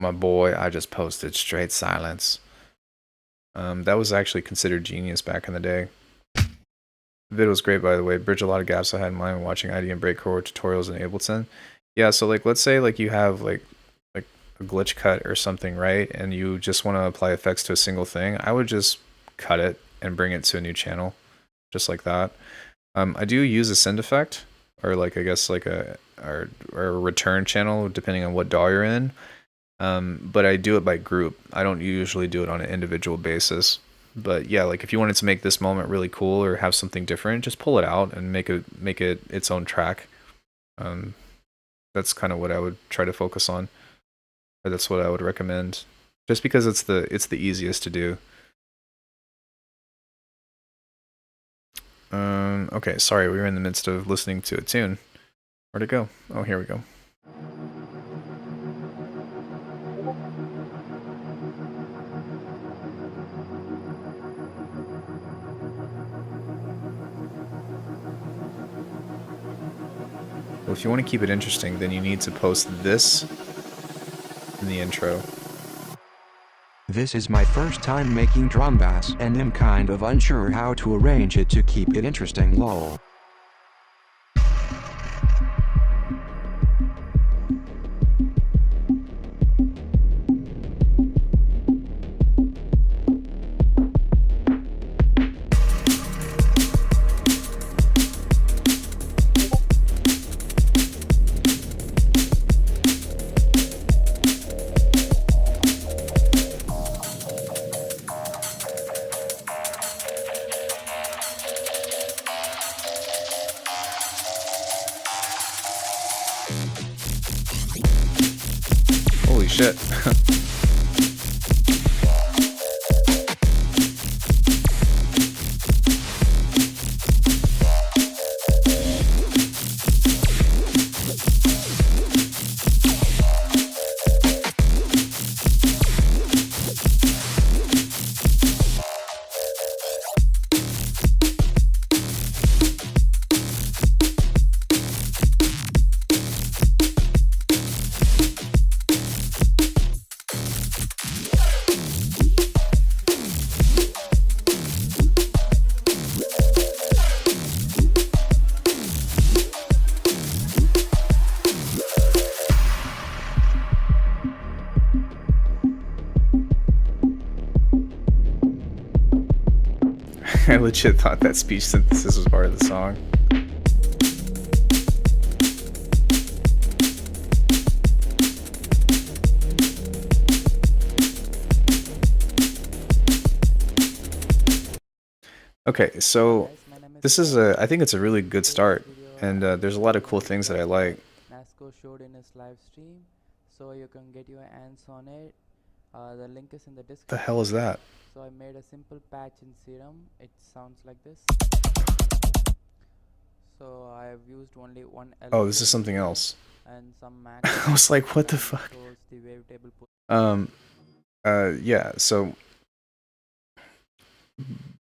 my boy, I just posted straight silence. That was actually considered genius back in the day. The vid was great, by the way. Bridged a lot of gaps I had in mind when watching IDM breakcore tutorials in Ableton. Yeah, so like, let's say like you have like a glitch cut or something, right? And you just want to apply effects to a single thing. I would just cut it and bring it to a new channel, just like that. I do use a send effect, or like I guess like a return channel, depending on what DAW you're in. But I do it by group. I don't usually do it on an individual basis. But yeah, like if you wanted to make this moment really cool or have something different, just pull it out and make it its own track. That's kind of what I would try to focus on. Or that's what I would recommend. Just because it's the easiest to do. Okay, sorry, we were in the midst of listening to a tune. Where'd it go? Oh, here we go. if you want to keep it interesting, then you need to post this in the intro. This is my first time making drum bass and am kind of unsure how to arrange it to keep it interesting, lol. Holy shit. I legit thought that speech synthesis was part of the song. Okay, so this is I think it's a really good start, and there's a lot of cool things that I like. Nasco showed in his live stream, so you can get your hands on it. The link is in the description. The hell is that? So I made a simple patch in Serum. It sounds like this. So I have used only one LED Oh, this is something else. and some Mac. I was like, what the fuck? Shows the wavetable Yeah, so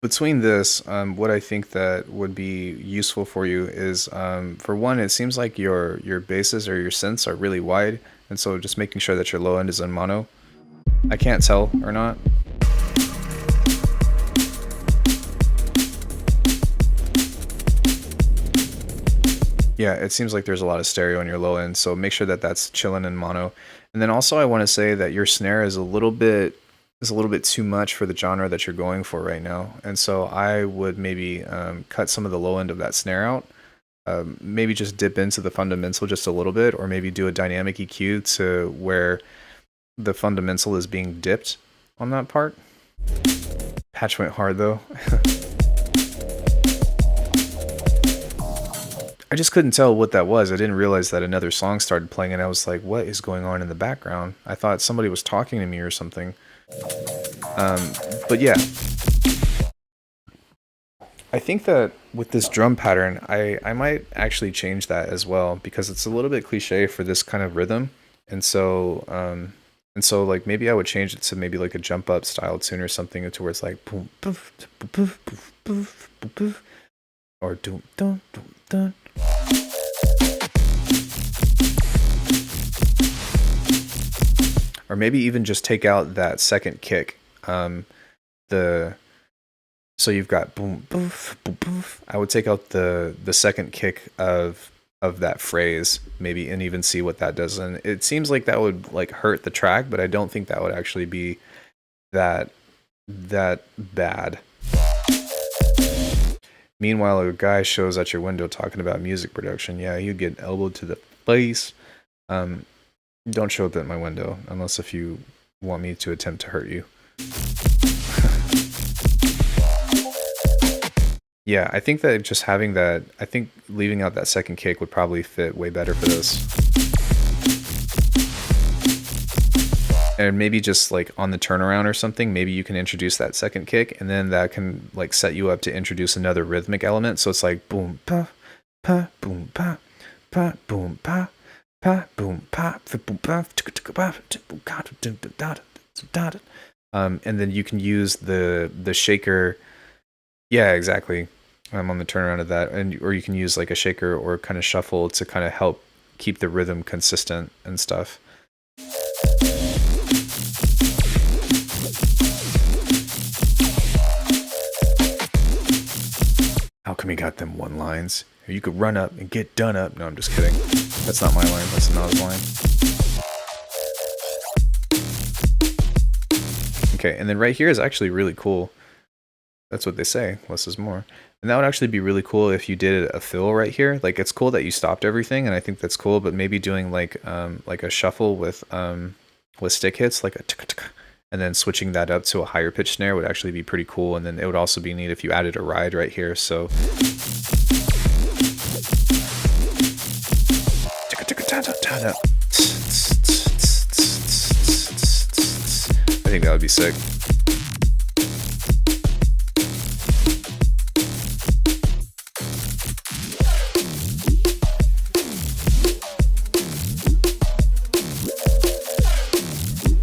between this, what I think that would be useful for you is, for one, it seems like your basses or your synths are really wide, and so just making sure that your low end is in mono. I can't tell or not. Yeah, it seems like there's a lot of stereo in your low end, so make sure that that's chilling in mono. And then also I want to say that your snare is a little bit too much for the genre that you're going for right now. And so I would maybe cut some of the low end of that snare out. Maybe just dip into the fundamental just a little bit, or maybe do a dynamic EQ to where the fundamental is being dipped on that part. Patch went hard though. I just couldn't tell what that was. I didn't realize that another song started playing, and I was like, what is going on in the background? I thought somebody was talking to me or something. But yeah. I think that with this drum pattern, I might actually change that as well, because it's a little bit cliche for this kind of rhythm. And so like maybe I would change it to maybe like a jump up style tune or something, to where it's like boom, poof, poof, poof, poof, poof, poof, or doom, dum, dum, dun. Or maybe even just take out that second kick. So you've got boom, poof, boom, poof. I would take out the second kick of that phrase, maybe, and even see what that does. And it seems like that would like hurt the track, but I don't think that would actually be that bad. Meanwhile, a guy shows at your window talking about music production. Yeah, you get elbowed to the face. Don't show up at my window unless if you want me to attempt to hurt you. Yeah, I think that just having that, I think leaving out that second kick would probably fit way better for this. And maybe just like on the turnaround or something, maybe you can introduce that second kick, and then that can like set you up to introduce another rhythmic element. So it's like boom, pa, pa, boom, pa, pa, boom, pa, pa, boom, pa, boom, pa, and then you can use the shaker. Yeah, exactly. on the turnaround of that, and or you can use like a shaker or kind of shuffle to kind of help keep the rhythm consistent and stuff. Alckemy got them one lines. You could run up and get done up. No, I'm just kidding. That's not my line. That's Nas' line. Okay, and then right here is actually really cool. That's what they say. Less is more. And that would actually be really cool if you did a fill right here. Like, it's cool that you stopped everything, and I think that's cool. But maybe doing like a shuffle with stick hits, like a tuk-tuk, and then switching that up to a higher pitch snare would actually be pretty cool. And then it would also be neat if you added a ride right here. So I think that would be sick.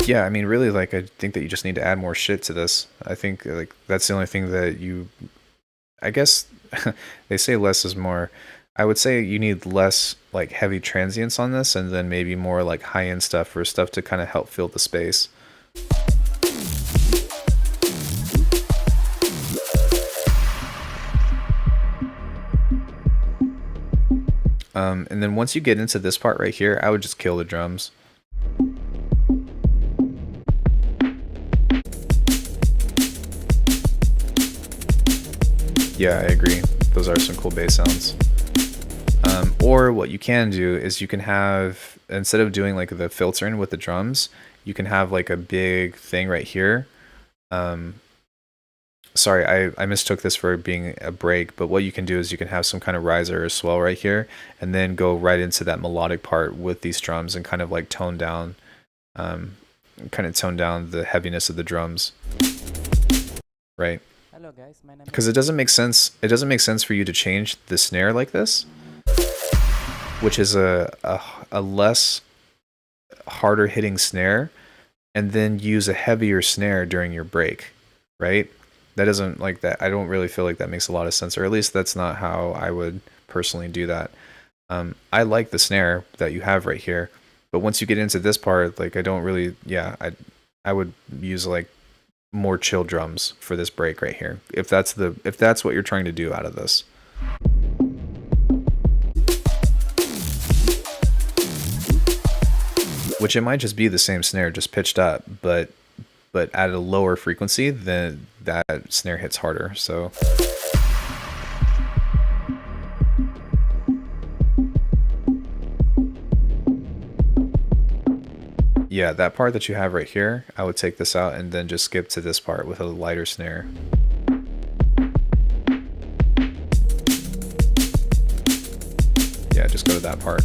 Yeah, I mean, really, like, I think that you just need to add more shit to this. I think, like, that's the only thing that you... I guess they say less is more. I would say you need less, like, heavy transients on this, and then maybe more, like, high-end stuff or stuff to kind of help fill the space. And then once you get into this part right here, I would just kill the drums. Yeah, I agree. Those are some cool bass sounds. Or what you can do is you can have, instead of doing like the filtering with the drums, you can have like a big thing right here. Sorry, I mistook this for being a break, but what you can do is you can have some kind of riser or swell right here, and then go right into that melodic part with these drums and kind of like tone down the heaviness of the drums. Right? Hello guys, my name Because it doesn't make sense. It doesn't make sense for you to change the snare like this, which is a less harder hitting snare, and then use a heavier snare during your break, right? That doesn't like that. I don't really feel like that makes a lot of sense, or at least that's not how I would personally do that. I like the snare that you have right here, but once you get into this part, like I don't really. Yeah, I would use like more chill drums for this break right here, if that's what you're trying to do out of this. Which it might just be the same snare, just pitched up, but at a lower frequency, then that snare hits harder. So yeah, that part that you have right here, I would take this out and then just skip to this part with a lighter snare. Yeah, just go to that part.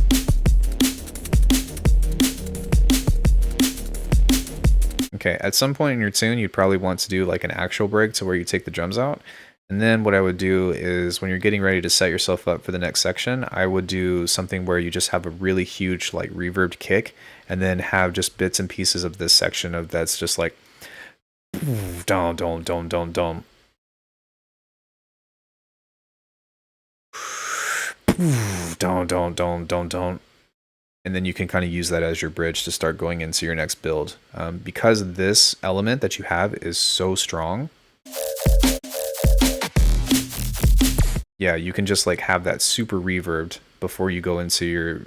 Okay, at some point in your tune, you'd probably want to do like an actual break to where you take the drums out. And then what I would do is when you're getting ready to set yourself up for the next section, I would do something where you just have a really huge like reverbed kick, and then have just bits and pieces of this section of that's just like dom dom dom dom dom. Dom dom dom dom dom. And then you can kind of use that as your bridge to start going into your next build. Because this element that you have is so strong, yeah, you can just like have that super reverbed before you go into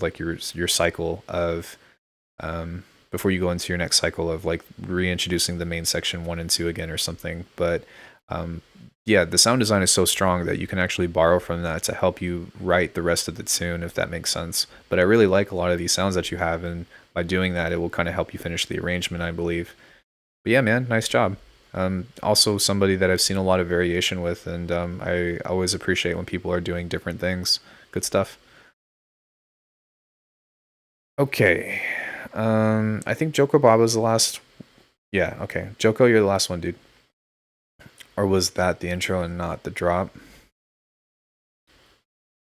like your cycle of before you go into your next cycle of like reintroducing the main section 1 and 2 again or something. But yeah, the sound design is so strong that you can actually borrow from that to help you write the rest of the tune, if that makes sense. But I really like a lot of these sounds that you have, and by doing that, it will kind of help you finish the arrangement, I believe. But yeah, man, nice job. Also somebody that I've seen a lot of variation with, and I always appreciate when people are doing different things. Good stuff. Okay. I think Joko Bob was the last. Yeah, okay. Joko, you're the last one, dude. Or was that the intro and not the drop?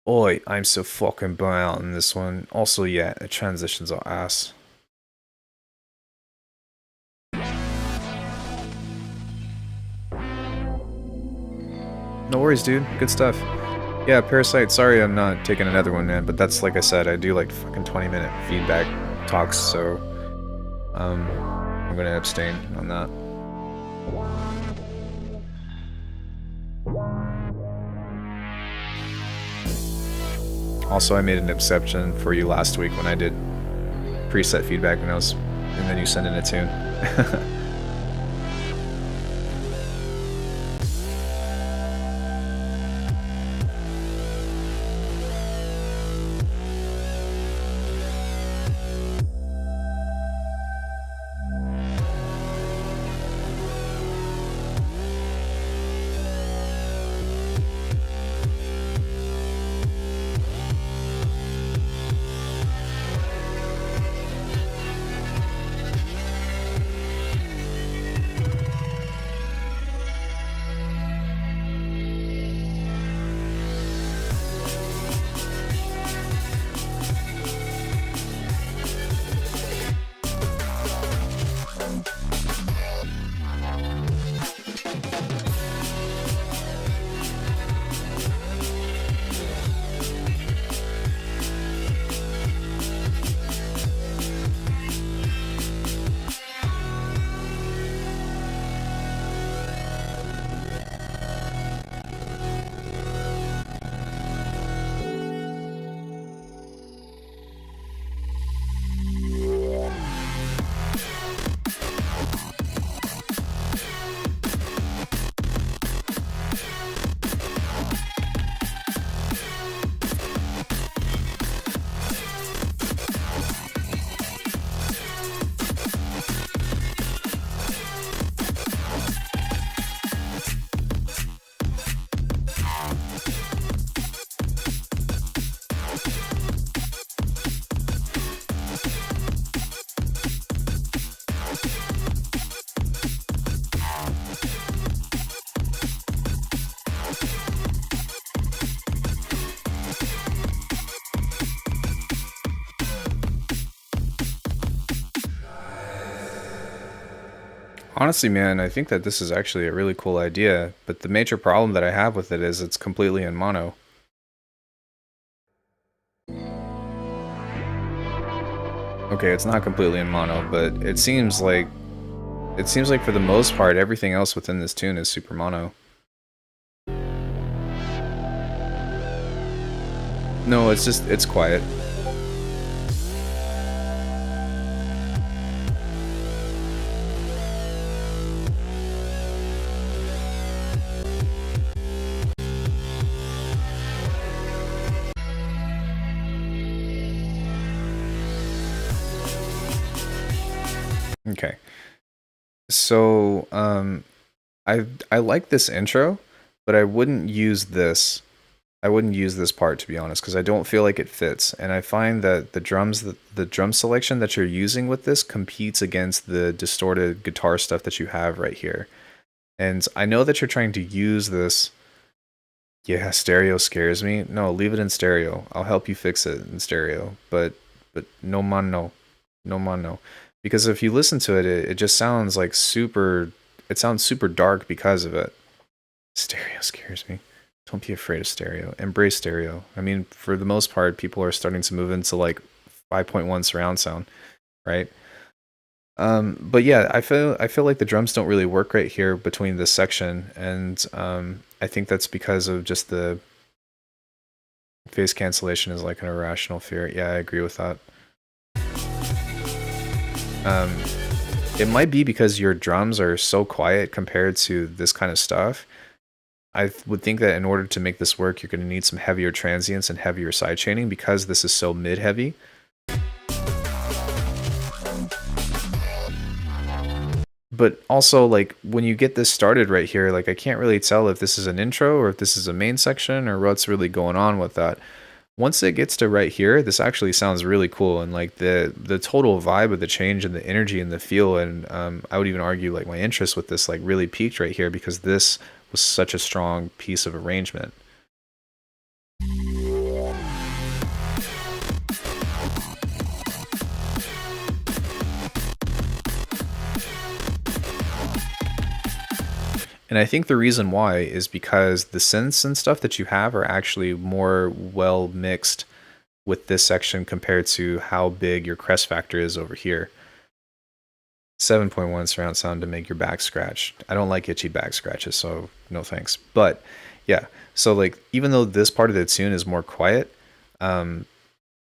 Oi, I'm so fucking burnt out in this one. Also, yeah, the transitions are ass. No worries, dude. Good stuff. Yeah, Parasite, sorry I'm not taking another one, man, but that's, like I said, I do like fucking 20-minute feedback talks, so I'm gonna abstain on that. Also, I made an exception for you last week when I did preset feedback and then you send in a tune. Honestly, man, I think that this is actually a really cool idea, but the major problem that I have with it is it's completely in mono. Okay, it's not completely in mono, but it seems like for the most part everything else within this tune is super mono. No, it's quiet. Okay. So, I like this intro, but I wouldn't use this. I wouldn't use this part, to be honest, because I don't feel like it fits. And I find that the drum selection that you're using with this competes against the distorted guitar stuff that you have right here. And I know that you're trying to use this. Yeah, stereo scares me. No, leave it in stereo. I'll help you fix it in stereo. But no man no. No man no. Because if you listen to it, it just sounds like it sounds super dark because of it. Stereo scares me. Don't be afraid of stereo. Embrace stereo. I mean, for the most part, people are starting to move into like 5.1 surround sound, right? But yeah, I feel like the drums don't really work right here between this section, and I think that's because of just the phase cancellation is like an irrational fear. Yeah, I agree with that. It might be because your drums are so quiet compared to this kind of stuff. I would think that in order to make this work, you're going to need some heavier transients and heavier sidechaining because this is so mid-heavy. But also, like, when you get this started right here, like, I can't really tell if this is an intro or if this is a main section or what's really going on with that. Once it gets to right here, this actually sounds really cool, and like the total vibe of the change and the energy and the feel, and I would even argue like my interest with this like really peaked right here because this was such a strong piece of arrangement. And I think the reason why is because the synths and stuff that you have are actually more well mixed with this section compared to how big your crest factor is over here. 7.1 surround sound to make your back scratch. I don't like itchy back scratches, so no thanks. But yeah, so like even though this part of the tune is more quiet,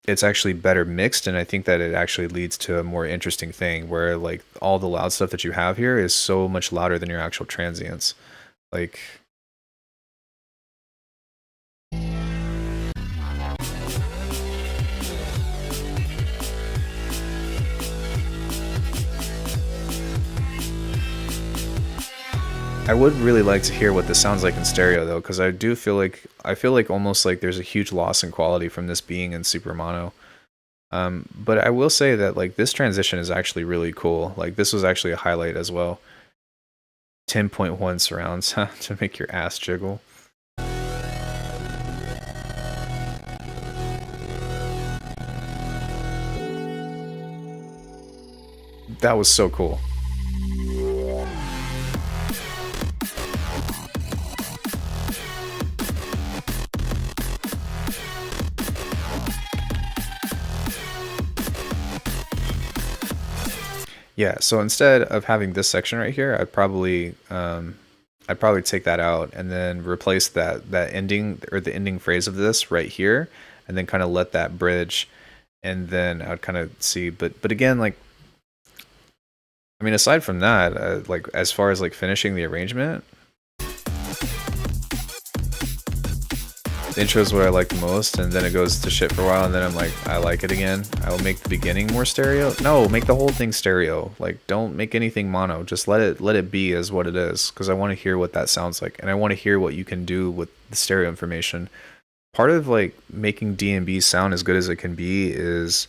it's actually better mixed, and I think that it actually leads to a more interesting thing where like all the loud stuff that you have here is so much louder than your actual transients. Like I would really like to hear what this sounds like in stereo though, because I feel like almost like there's a huge loss in quality from this being in super mono. But I will say that like this transition is actually really cool. Like this was actually a highlight as well. 10.1 surrounds to make your ass jiggle. That was so cool. Yeah, so instead of having this section right here, I'd probably take that out and then replace that ending or the ending phrase of this right here, and then kind of let that bridge, and then I'd kind of see. But again, like, I mean, aside from that, like as far as like finishing the arrangement, the intro is what I like the most, and then it goes to shit for a while, and then I'm like, I like it again. I will make the beginning more stereo. No, make the whole thing stereo. Like, don't make anything mono. Just let it be as what it is, because I want to hear what that sounds like, and I want to hear what you can do with the stereo information. Part of like making D&B sound as good as it can be is,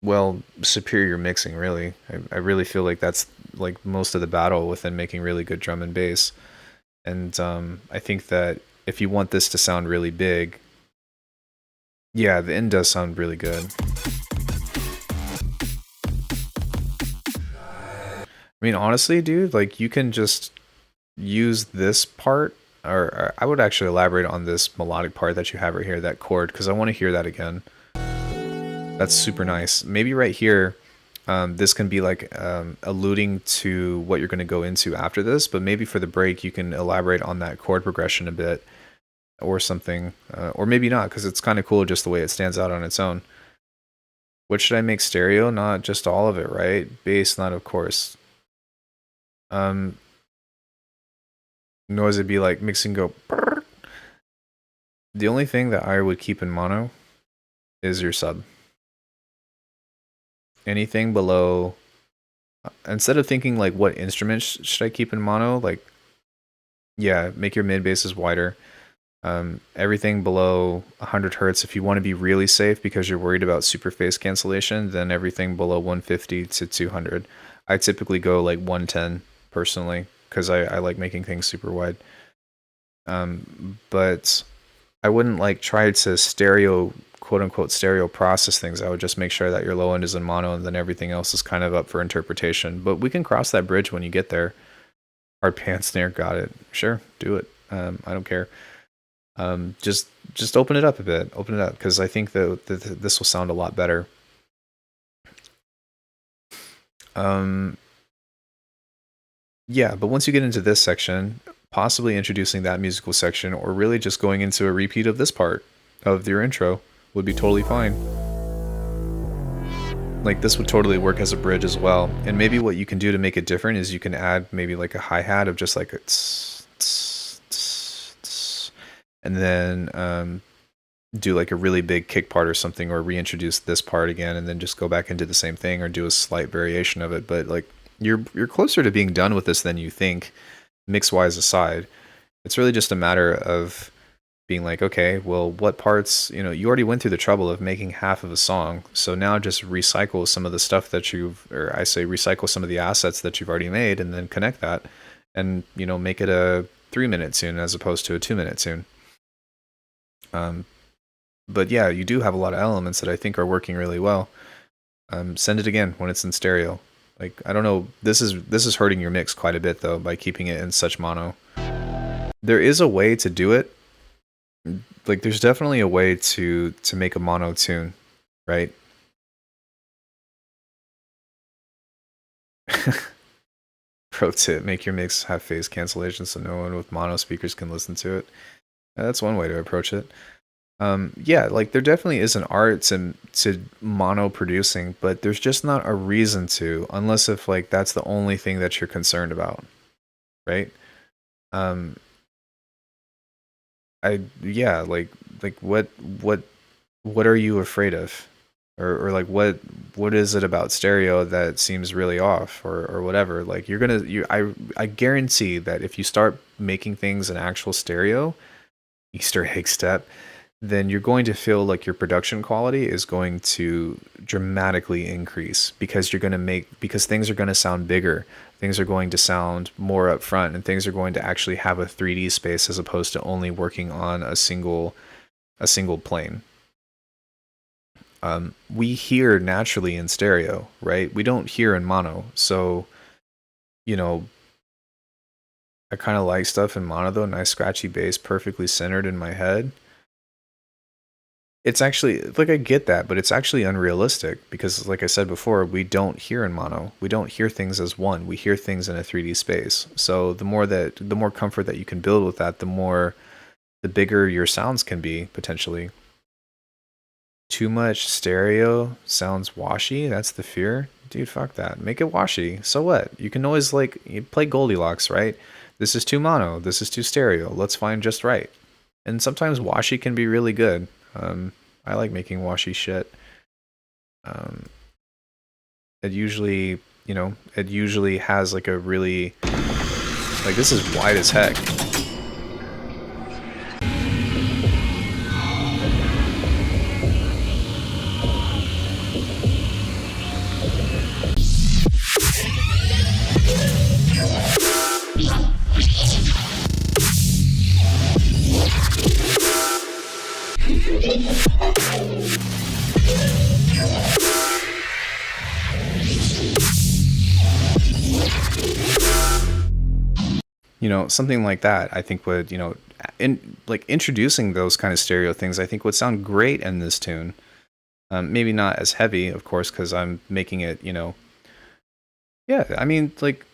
well, superior mixing. Really, I really feel like that's like most of the battle within making really good drum and bass. And I think that if you want this to sound really big, yeah, the end does sound really good. I mean, honestly, dude, like you can just use this part, or I would actually elaborate on this melodic part that you have right here, that chord, because I want to hear that again. That's super nice. Maybe right here, this can be like alluding to what you're going to go into after this, but maybe for the break you can elaborate on that chord progression a bit or something, or maybe not, because it's kind of cool just the way it stands out on its own. What should I make stereo? Not just all of it, right? Bass, not of course. Noise would be like mixing go. Brr. The only thing that I would keep in mono is your sub. Anything below, instead of thinking like what instrument should I keep in mono, like, yeah, make your mid basses wider. Everything below 100 hertz, if you want to be really safe because you're worried about super phase cancellation, then everything below 150 to 200. I typically go like 110 personally, because I like making things super wide. But I wouldn't like try to stereo, quote unquote stereo process things. I would just make sure that your low end is in mono, and then everything else is kind of up for interpretation. But we can cross that bridge when you get there. Hard pan snare, got it. Sure, do it. I don't care. Just open it up a bit. Open it up, because I think that this will sound a lot better. Yeah, but once you get into this section, possibly introducing that musical section, or really just going into a repeat of this part of your intro would be totally fine. Like this would totally work as a bridge as well. And maybe what you can do to make it different is you can add maybe like a hi-hat of just like a tss, tss, tss, tss, and then do like a really big kick part or something, or reintroduce this part again and then just go back into the same thing, or do a slight variation of it. But like you're closer to being done with this than you think, mix wise aside. It's really just a matter of being like, okay, well, what parts, you already went through the trouble of making half of a song, so now just recycle some of the stuff that recycle some of the assets that you've already made, and then connect that, and make it a 3-minute tune as opposed to a 2-minute tune. But yeah, you do have a lot of elements that I think are working really well. Send it again when it's in stereo. Like, I don't know, this is hurting your mix quite a bit though by keeping it in such mono. There is a way to do it. Like, there's definitely a way to make a mono tune, right? Pro tip, make your mix have phase cancellation so no one with mono speakers can listen to it. That's one way to approach it. Yeah, like there definitely is an art to mono producing, but there's just not a reason to, unless if like that's the only thing that you're concerned about, right? Yeah, like what are you afraid of? Or like what is it about stereo that seems really off or whatever? Like I guarantee that if you start making things an actual stereo, Easter egg step, then you're going to feel like your production quality is going to dramatically increase because because things are going to sound bigger, things are going to sound more upfront, and things are going to actually have a 3D space as opposed to only working on a single plane. We hear naturally in stereo, right? We don't hear in mono. So, you know, I kind of like stuff in mono though, nice scratchy bass, perfectly centered in my head. It's actually, like, I get that, but it's actually unrealistic because, like I said before, we don't hear in mono. We don't hear things as one. We hear things in a 3D space. So the more comfort that you can build with that, the bigger your sounds can be, potentially. Too much stereo sounds washy. That's the fear. Dude, fuck that. Make it washy. So what? You can always, like, you play Goldilocks, right? This is too mono. This is too stereo. Let's find just right. And sometimes washy can be really good. I like making washy shit. It usually, it usually has like a really, like, this is wide as heck. Something like that, I think would, introducing those kind of stereo things, I think would sound great in this tune. Maybe not as heavy, of course, because I'm making it, yeah, I mean, like,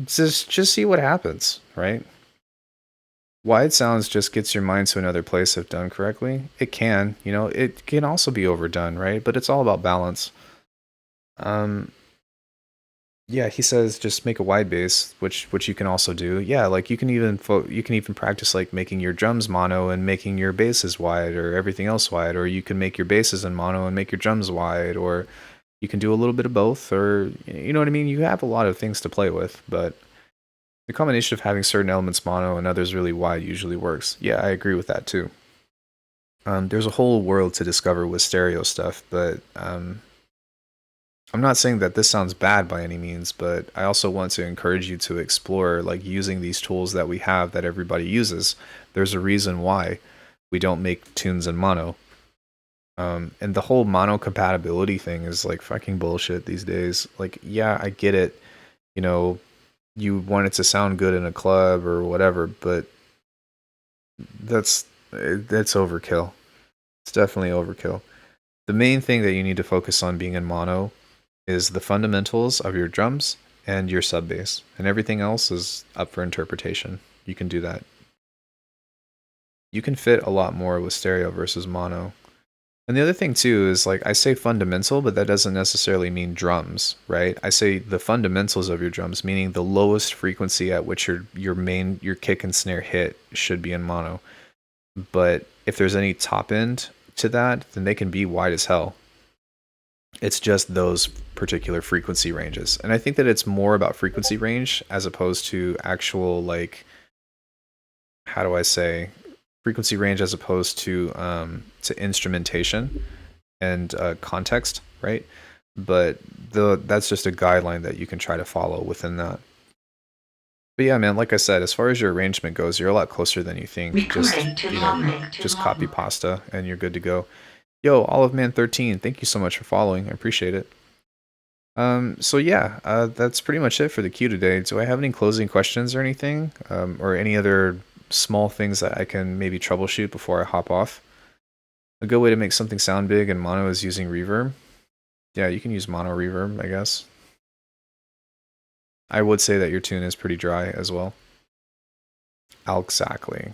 just see what happens, right? Wide sounds just gets your mind to another place if done correctly. It can, it can also be overdone, right? But it's all about balance. Yeah, he says just make a wide bass, which you can also do. Yeah, like you can even practice like making your drums mono and making your basses wide, or everything else wide, or you can make your basses in mono and make your drums wide, or you can do a little bit of both, or you know what I mean? You have a lot of things to play with, but the combination of having certain elements mono and others really wide usually works. Yeah, I agree with that too. There's a whole world to discover with stereo stuff, but I'm not saying that this sounds bad by any means, but I also want to encourage you to explore like using these tools that we have that everybody uses. There's a reason why we don't make tunes in mono. And the whole mono compatibility thing is like fucking bullshit these days. Like, yeah, I get it. You want it to sound good in a club or whatever, but that's overkill. It's definitely overkill. The main thing that you need to focus on being in mono is the fundamentals of your drums and your sub bass, and everything else is up for interpretation. You can do that. You can fit a lot more with stereo versus mono. And the other thing too is, like, I say fundamental, but that doesn't necessarily mean drums, right? I say the fundamentals of your drums, meaning the lowest frequency at which your kick and snare hit should be in mono. But if there's any top end to that, then they can be wide as hell. It's just those particular frequency ranges. And I think that it's more about frequency range as opposed to actual, like, how do I say, frequency range as opposed to instrumentation and context, right? But that's just a guideline that you can try to follow within that. But yeah, man, like I said, as far as your arrangement goes, you're a lot closer than you think. Just copy pasta and you're good to go. Yo, Olive Man 13, thank you so much for following. I appreciate it. So yeah, that's pretty much it for the queue today. Do I have any closing questions or anything? Or any other small things that I can maybe troubleshoot before I hop off? A good way to make something sound big in mono is using reverb. Yeah, you can use mono reverb, I guess. I would say that your tune is pretty dry as well. Exactly.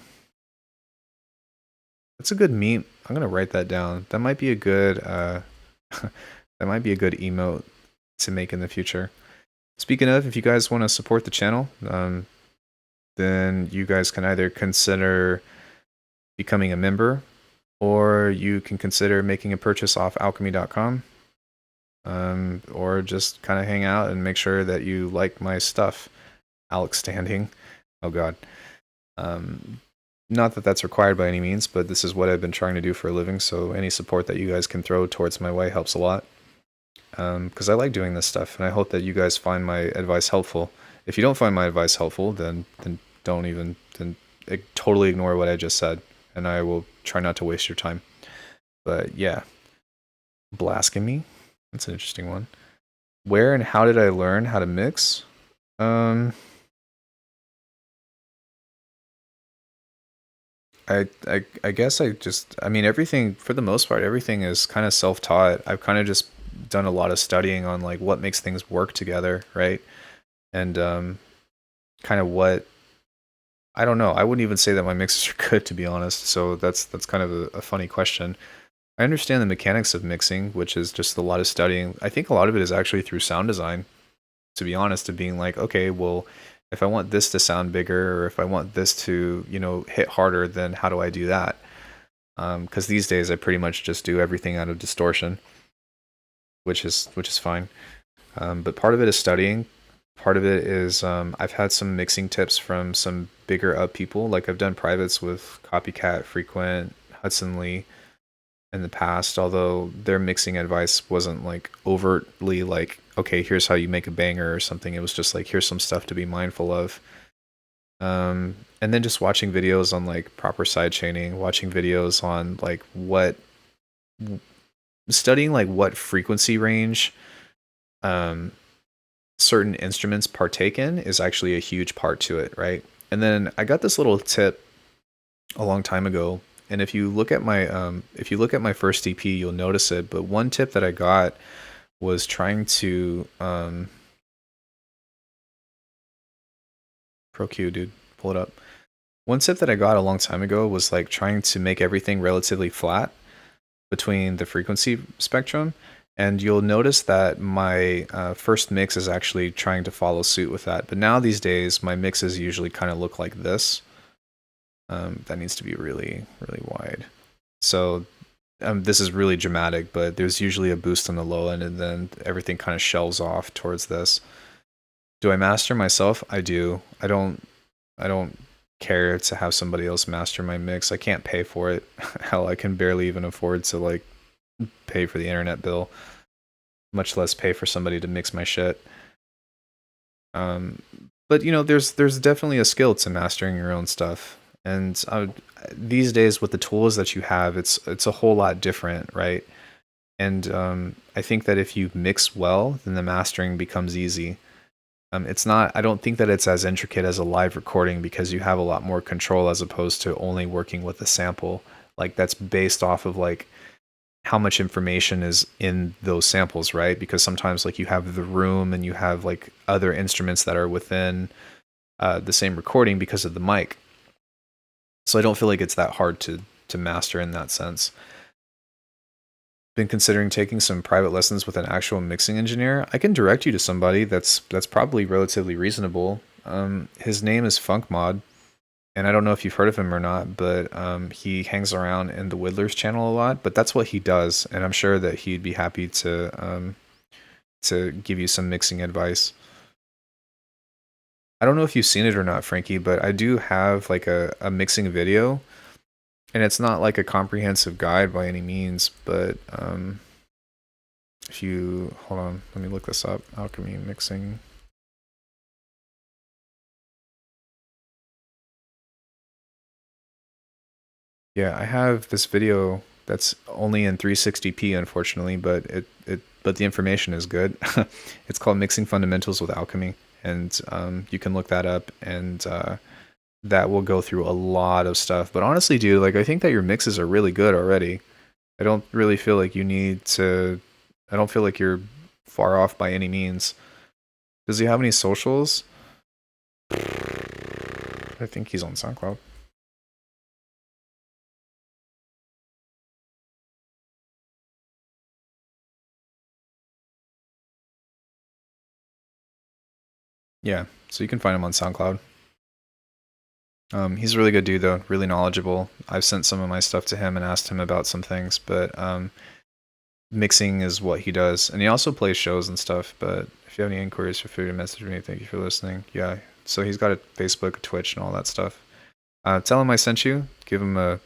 That's a good meme. I'm gonna write that down. That might be a good that might be a good emote to make in the future. Speaking of, if you guys want to support the channel, then you guys can either consider becoming a member, or you can consider making a purchase off alckemy.com, or just kind of hang out and make sure that you like my stuff. Alex standing. Oh god. Not that that's required by any means, but this is what I've been trying to do for a living, so any support that you guys can throw towards my way helps a lot. Because I like doing this stuff, and I hope that you guys find my advice helpful. If you don't find my advice helpful, then don't even, totally ignore what I just said, and I will try not to waste your time. But yeah, blasphemy. That's an interesting one. Where and how did I learn how to mix? I guess I mean, everything, for the most part, everything is kind of self-taught. I've kind of just done a lot of studying on like what makes things work together, right? And kind of what, I don't know. I wouldn't even say that my mixes are good, to be honest. So that's kind of a funny question. I understand the mechanics of mixing, which is just a lot of studying. I think a lot of it is actually through sound design, to be honest, of being like, okay, well, if I want this to sound bigger, or if I want this to, you know, hit harder, then how do I do that? Because these days I pretty much just do everything out of distortion, which is fine. But part of it is studying. Part of it is I've had some mixing tips from some bigger up people. Like I've done privates with Copycat, Frequent, Hudson Lee in the past, although their mixing advice wasn't like overtly like, okay, here's how you make a banger or something. It was just like, here's some stuff to be mindful of. And then just watching videos on like proper side chaining, watching videos on like studying like what frequency range certain instruments partake in is actually a huge part to it, right? And then I got this little tip a long time ago, and if you look at my first EP, you'll notice it. But one tip that I got was trying to ProQ, dude, pull it up. One tip that I got a long time ago was like trying to make everything relatively flat between the frequency spectrum. And you'll notice that my first mix is actually trying to follow suit with that. But now these days, my mixes usually kind of look like this. That needs to be really, really wide. So this is really dramatic, but there's usually a boost on the low end, and then everything kind of shelves off towards this. Do I master myself? I do. I don't care to have somebody else master my mix. I can't pay for it. Hell, I can barely even afford to like pay for the internet bill, much less pay for somebody to mix my shit. But you know, there's definitely a skill to mastering your own stuff, and these days with the tools that you have, it's a whole lot different, right? And I think that if you mix well, then the mastering becomes easy. It's not, I don't think that it's as intricate as a live recording, because you have a lot more control as opposed to only working with a sample. Like that's based off of like how much information is in those samples, right? Because sometimes like you have the room and you have like other instruments that are within the same recording because of the mic. So I don't feel like it's that hard to master in that sense. Been considering taking some private lessons with an actual mixing engineer. I can direct you to somebody that's probably relatively reasonable. His name is Funk Mod, and I don't know if you've heard of him or not, but he hangs around in the Whittlers channel a lot. But that's what he does, and I'm sure that he'd be happy to give you some mixing advice. I don't know if you've seen it or not, Frankie, but I do have like a mixing video. And it's not like a comprehensive guide by any means, but if you, hold on, let me look this up. Alckemy mixing. Yeah, I have this video that's only in 360p, unfortunately, but but the information is good. It's called Mixing Fundamentals with Alckemy, and you can look that up, and that will go through a lot of stuff. But honestly, dude, like I think that your mixes are really good already. I don't really feel like you need to. I don't feel like you're far off by any means. Does he have any socials? I think he's on SoundCloud. Yeah, so you can find him on SoundCloud. He's a really good dude though, really knowledgeable. I've sent some of my stuff to him and asked him about some things, but mixing is what he does. And he also plays shows and stuff, but if you have any inquiries, feel free to message me. Thank you for listening. Yeah, so he's got a Facebook, a Twitch, and all that stuff. Tell him I sent you. Give him a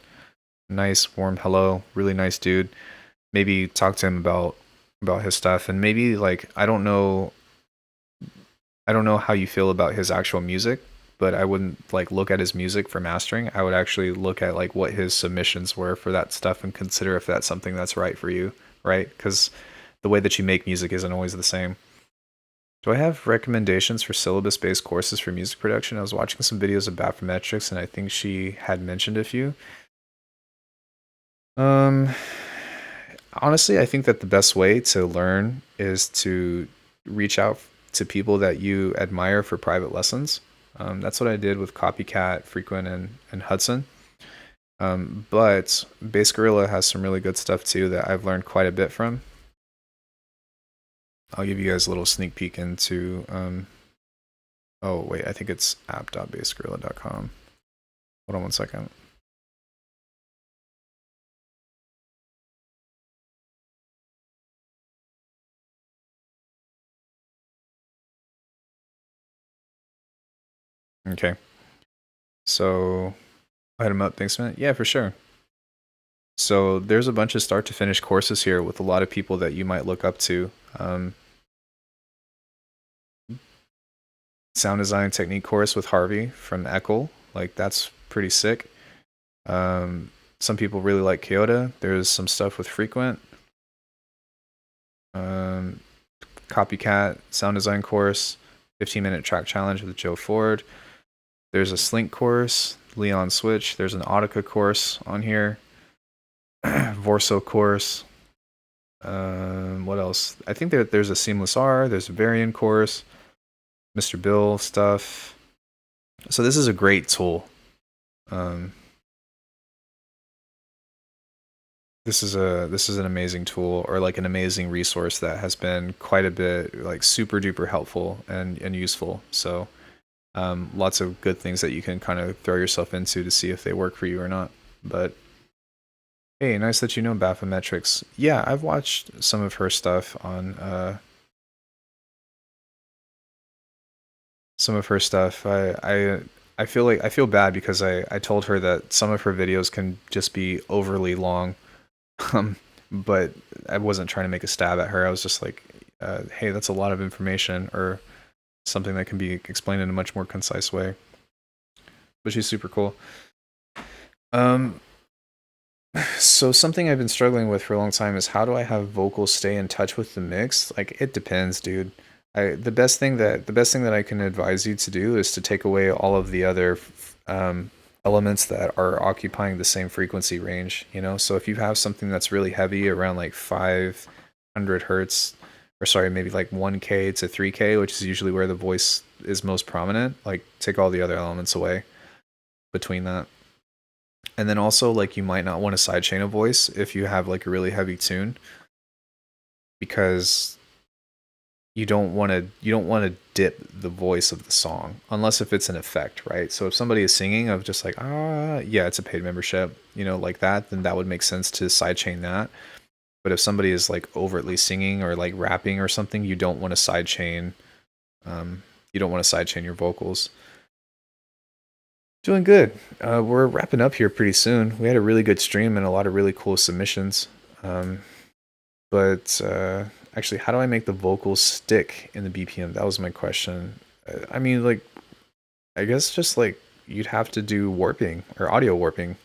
nice, warm hello. Really nice dude. Maybe talk to him about his stuff, and maybe like I don't know how you feel about his actual music, but I wouldn't like look at his music for mastering. I would actually look at like what his submissions were for that stuff and consider if that's something that's right for you, right? Because the way that you make music isn't always the same. Do I have recommendations for syllabus-based courses for music production? I was watching some videos of Bathymetrics, and I think she had mentioned a few. Honestly, I think that the best way to learn is to reach out to people that you admire for private lessons. That's what I did with Copycat, Frequent, and Hudson. But Bass Gorilla has some really good stuff too that I've learned quite a bit from. I'll give you guys a little sneak peek into, oh wait, I think it's app.bassgorilla.com. Hold on one second. Okay. So, I'll hit him up. Thanks, man. Yeah, for sure. So, there's a bunch of start to finish courses here with a lot of people that you might look up to. Sound design technique course with Harvey from Eckel. Like, that's pretty sick. Some people really like Kyoto. There's some stuff with Frequent. Copycat sound design course, 15-minute track challenge with Joe Ford. There's a Slink course, Leon Switch. There's an Audica course on here. Vorso course. What else? I think there's a Seamless R. There's a Varian course. Mr. Bill stuff. So this is a great tool. This is an amazing tool, or like an amazing resource that has been quite a bit like super duper helpful and useful. So lots of good things that you can kind of throw yourself into to see if they work for you or not. But hey, nice that you know Bathymetrics. Yeah, I've watched some of her stuff on some of her stuff. I feel bad because I told her that some of her videos can just be overly long. But I wasn't trying to make a stab at her. I was just like, hey, that's a lot of information, or something that can be explained in a much more concise way. But she's super cool. So something I've been struggling with for a long time is how do I have vocals stay in touch with the mix? Like, it depends, dude. The best thing that I can advise you to do is to take away all of the other elements that are occupying the same frequency range, you know? So if you have something that's really heavy around like 500 hertz, or sorry, maybe like 1K to 3K, which is usually where the voice is most prominent, like take all the other elements away between that. And then also, like, you might not want to sidechain a voice if you have like a really heavy tune, because you don't want to dip the voice of the song, unless if it's an effect, right? So if somebody is singing of just like, yeah, it's a paid membership, you know, like that, then that would make sense to sidechain that. But if somebody is like overtly singing or like rapping or something, you don't want to sidechain. You don't want to sidechain your vocals. Doing good. We're wrapping up here pretty soon. We had a really good stream and a lot of really cool submissions. But actually, how do I make the vocals stick in the BPM? That was my question. I mean, like, I guess just like you'd have to do warping or audio warping.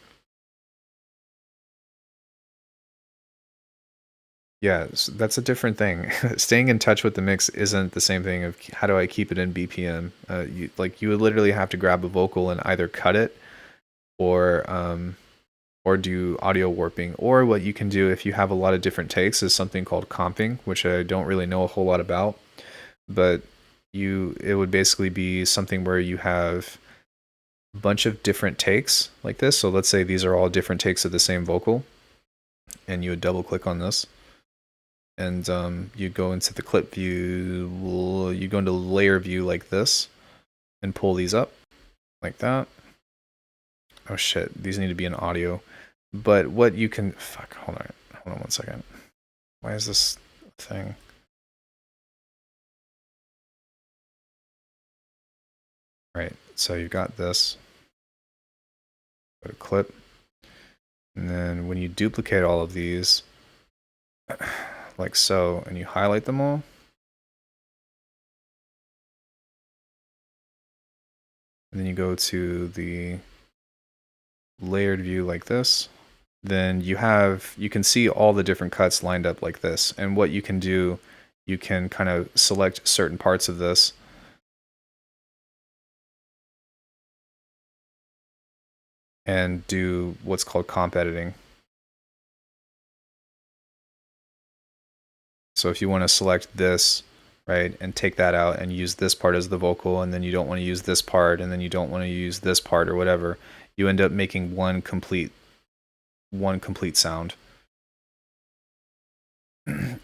Yeah, that's a different thing. Staying in touch with the mix isn't the same thing of how do I keep it in BPM. You would literally have to grab a vocal and either cut it or do audio warping. Or what you can do if you have a lot of different takes is something called comping, which I don't really know a whole lot about, but it would basically be something where you have a bunch of different takes like this. So let's say these are all different takes of the same vocal, and you would double click on this. And you go into the clip view, you go into layer view like this, and pull these up like that. Oh shit, these need to be in audio. But what you can, hold on 1 second. Why is this thing? Right, so you've got this. Go to clip. And then when you duplicate all of these, like so, and you highlight them all, and then you go to the layered view like this, then you can see all the different cuts lined up like this. And what you can do, you can kind of select certain parts of this and do what's called comp editing. So if you want to select this, right, and take that out and use this part as the vocal, and then you don't want to use this part, and then you don't want to use this part or whatever, you end up making one complete sound.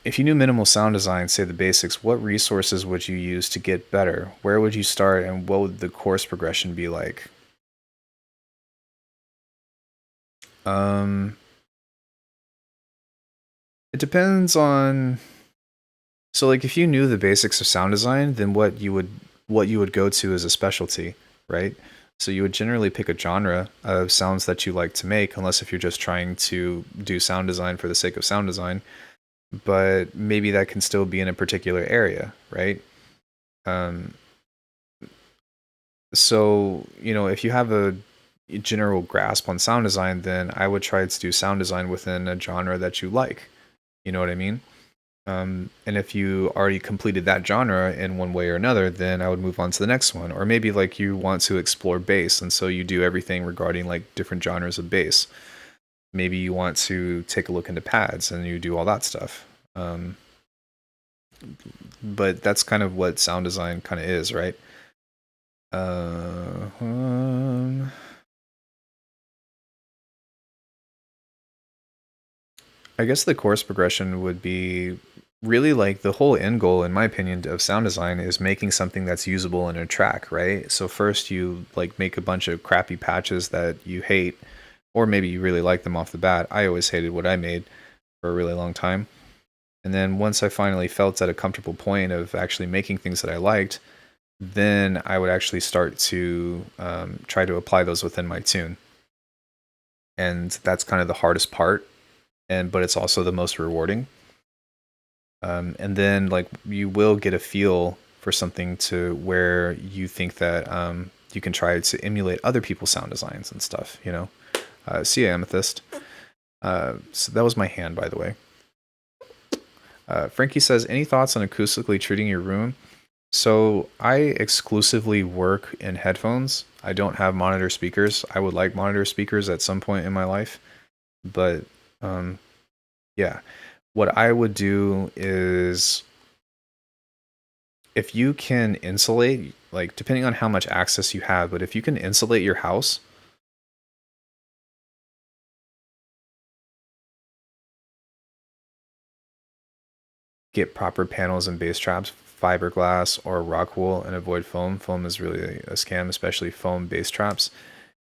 If you knew minimal sound design, say the basics, what resources would you use to get better? Where would you start, and what would the course progression be like? It depends on. So like if you knew the basics of sound design, then what you would go to is a specialty, right? So you would generally pick a genre of sounds that you like to make, unless if you're just trying to do sound design for the sake of sound design. But maybe that can still be in a particular area, right? So, if you have a general grasp on sound design, then I would try to do sound design within a genre that you like. You know what I mean? And if you already completed that genre in one way or another, then I would move on to the next one. Or maybe like you want to explore bass, and so you do everything regarding like different genres of bass. Maybe you want to take a look into pads and you do all that stuff. But that's kind of what sound design kind of is, right? I guess the course progression would be really like the whole end goal, in my opinion, of sound design is making something that's usable in a track, right? So first you like make a bunch of crappy patches that you hate, or maybe you really like them off the bat. I always hated what I made for a really long time. And then once I finally felt at a comfortable point of actually making things that I liked, then I would actually start to try to apply those within my tune. And that's kind of the hardest part, but it's also the most rewarding. And then like you will get a feel for something to where you think that you can try to emulate other people's sound designs and stuff, See Amethyst. So that was my hand, by the way. Frankie says, any thoughts on acoustically treating your room? So I exclusively work in headphones. I don't have monitor speakers. I would like monitor speakers at some point in my life. But yeah, what I would do is if you can insulate, like depending on how much access you have, but if you can insulate your house, get proper panels and bass traps, fiberglass or rock wool, and avoid foam. Foam is really a scam, especially foam bass traps.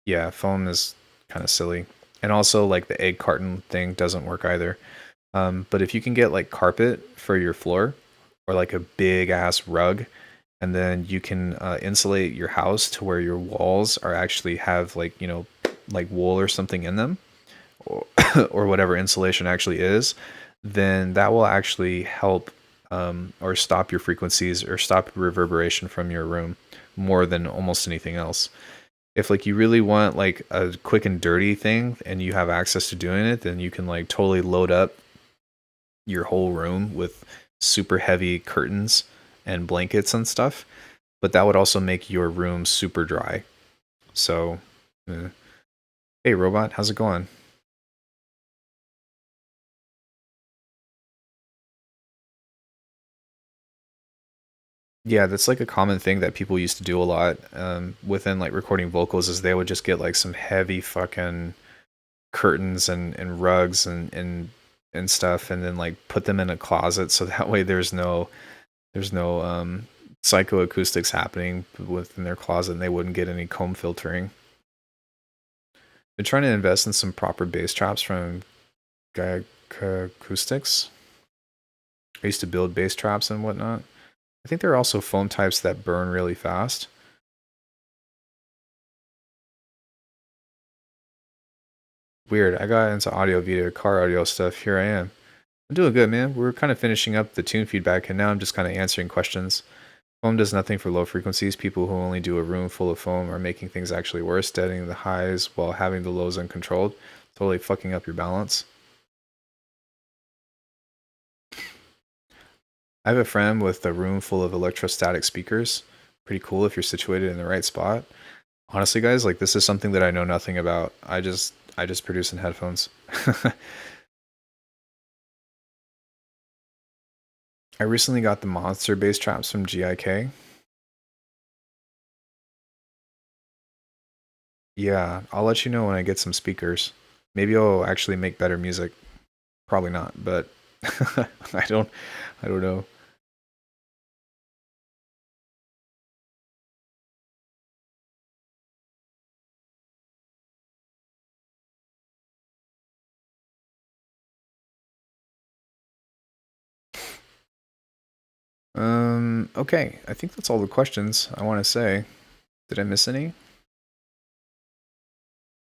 Yeah, foam is kind of silly. And also like the egg carton thing doesn't work either. But if you can get like carpet for your floor or like a big ass rug, and then you can insulate your house to where your walls are actually have like, like wool or something in them, or whatever insulation actually is, then that will actually help or stop your frequencies or stop reverberation from your room more than almost anything else. If like you really want like a quick and dirty thing and you have access to doing it, then you can like totally load up, your whole room with super heavy curtains and blankets and stuff, but that would also make your room super dry. So, hey robot, how's it going? Yeah, that's like a common thing that people used to do a lot within like recording vocals is they would just get like some heavy fucking curtains and rugs and stuff and then like put them in a closet so that way there's no psychoacoustics happening within their closet and they wouldn't get any comb filtering. Been trying to invest in some proper bass traps from Acoustics. I used to build bass traps and whatnot. I think there are also foam types that burn really fast. Weird. I got into audio via car audio stuff. Here I am. I'm doing good, man. We're kind of finishing up the tune feedback, and now I'm just kind of answering questions. Foam does nothing for low frequencies. People who only do a room full of foam are making things actually worse, deadening the highs while having the lows uncontrolled. Totally fucking up your balance. I have a friend with a room full of electrostatic speakers. Pretty cool if you're situated in the right spot. Honestly, guys, like this is something that I know nothing about. I just produce in headphones. I recently got the monster bass traps from GIK. Yeah, I'll let you know when I get some speakers. Maybe I'll actually make better music. Probably not, but I don't know. Okay, I think that's all the questions I want to say. Did I miss any?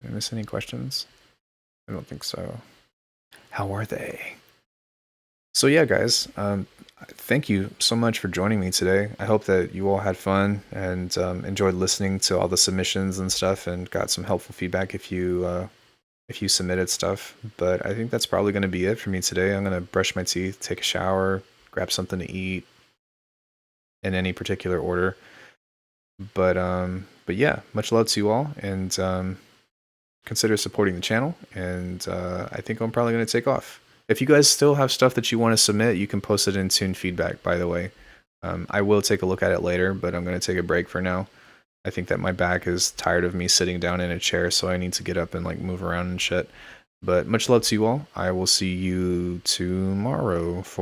Did I miss any questions? I don't think so. How are they? So yeah, guys, thank you so much for joining me today. I hope that you all had fun and enjoyed listening to all the submissions and stuff and got some helpful feedback if you submitted stuff. But I think that's probably going to be it for me today. I'm going to brush my teeth, take a shower, grab something to eat in any particular order. But yeah, much love to you all, and consider supporting the channel. And I think I'm probably going to take off. If you guys still have stuff that you want to submit, you can post it in Tune Feedback, by the way. I will take a look at it later, but I'm going to take a break for now. I think that my back is tired of me sitting down in a chair, so I need to get up and like move around and shit. But much love to you all. I will see you tomorrow for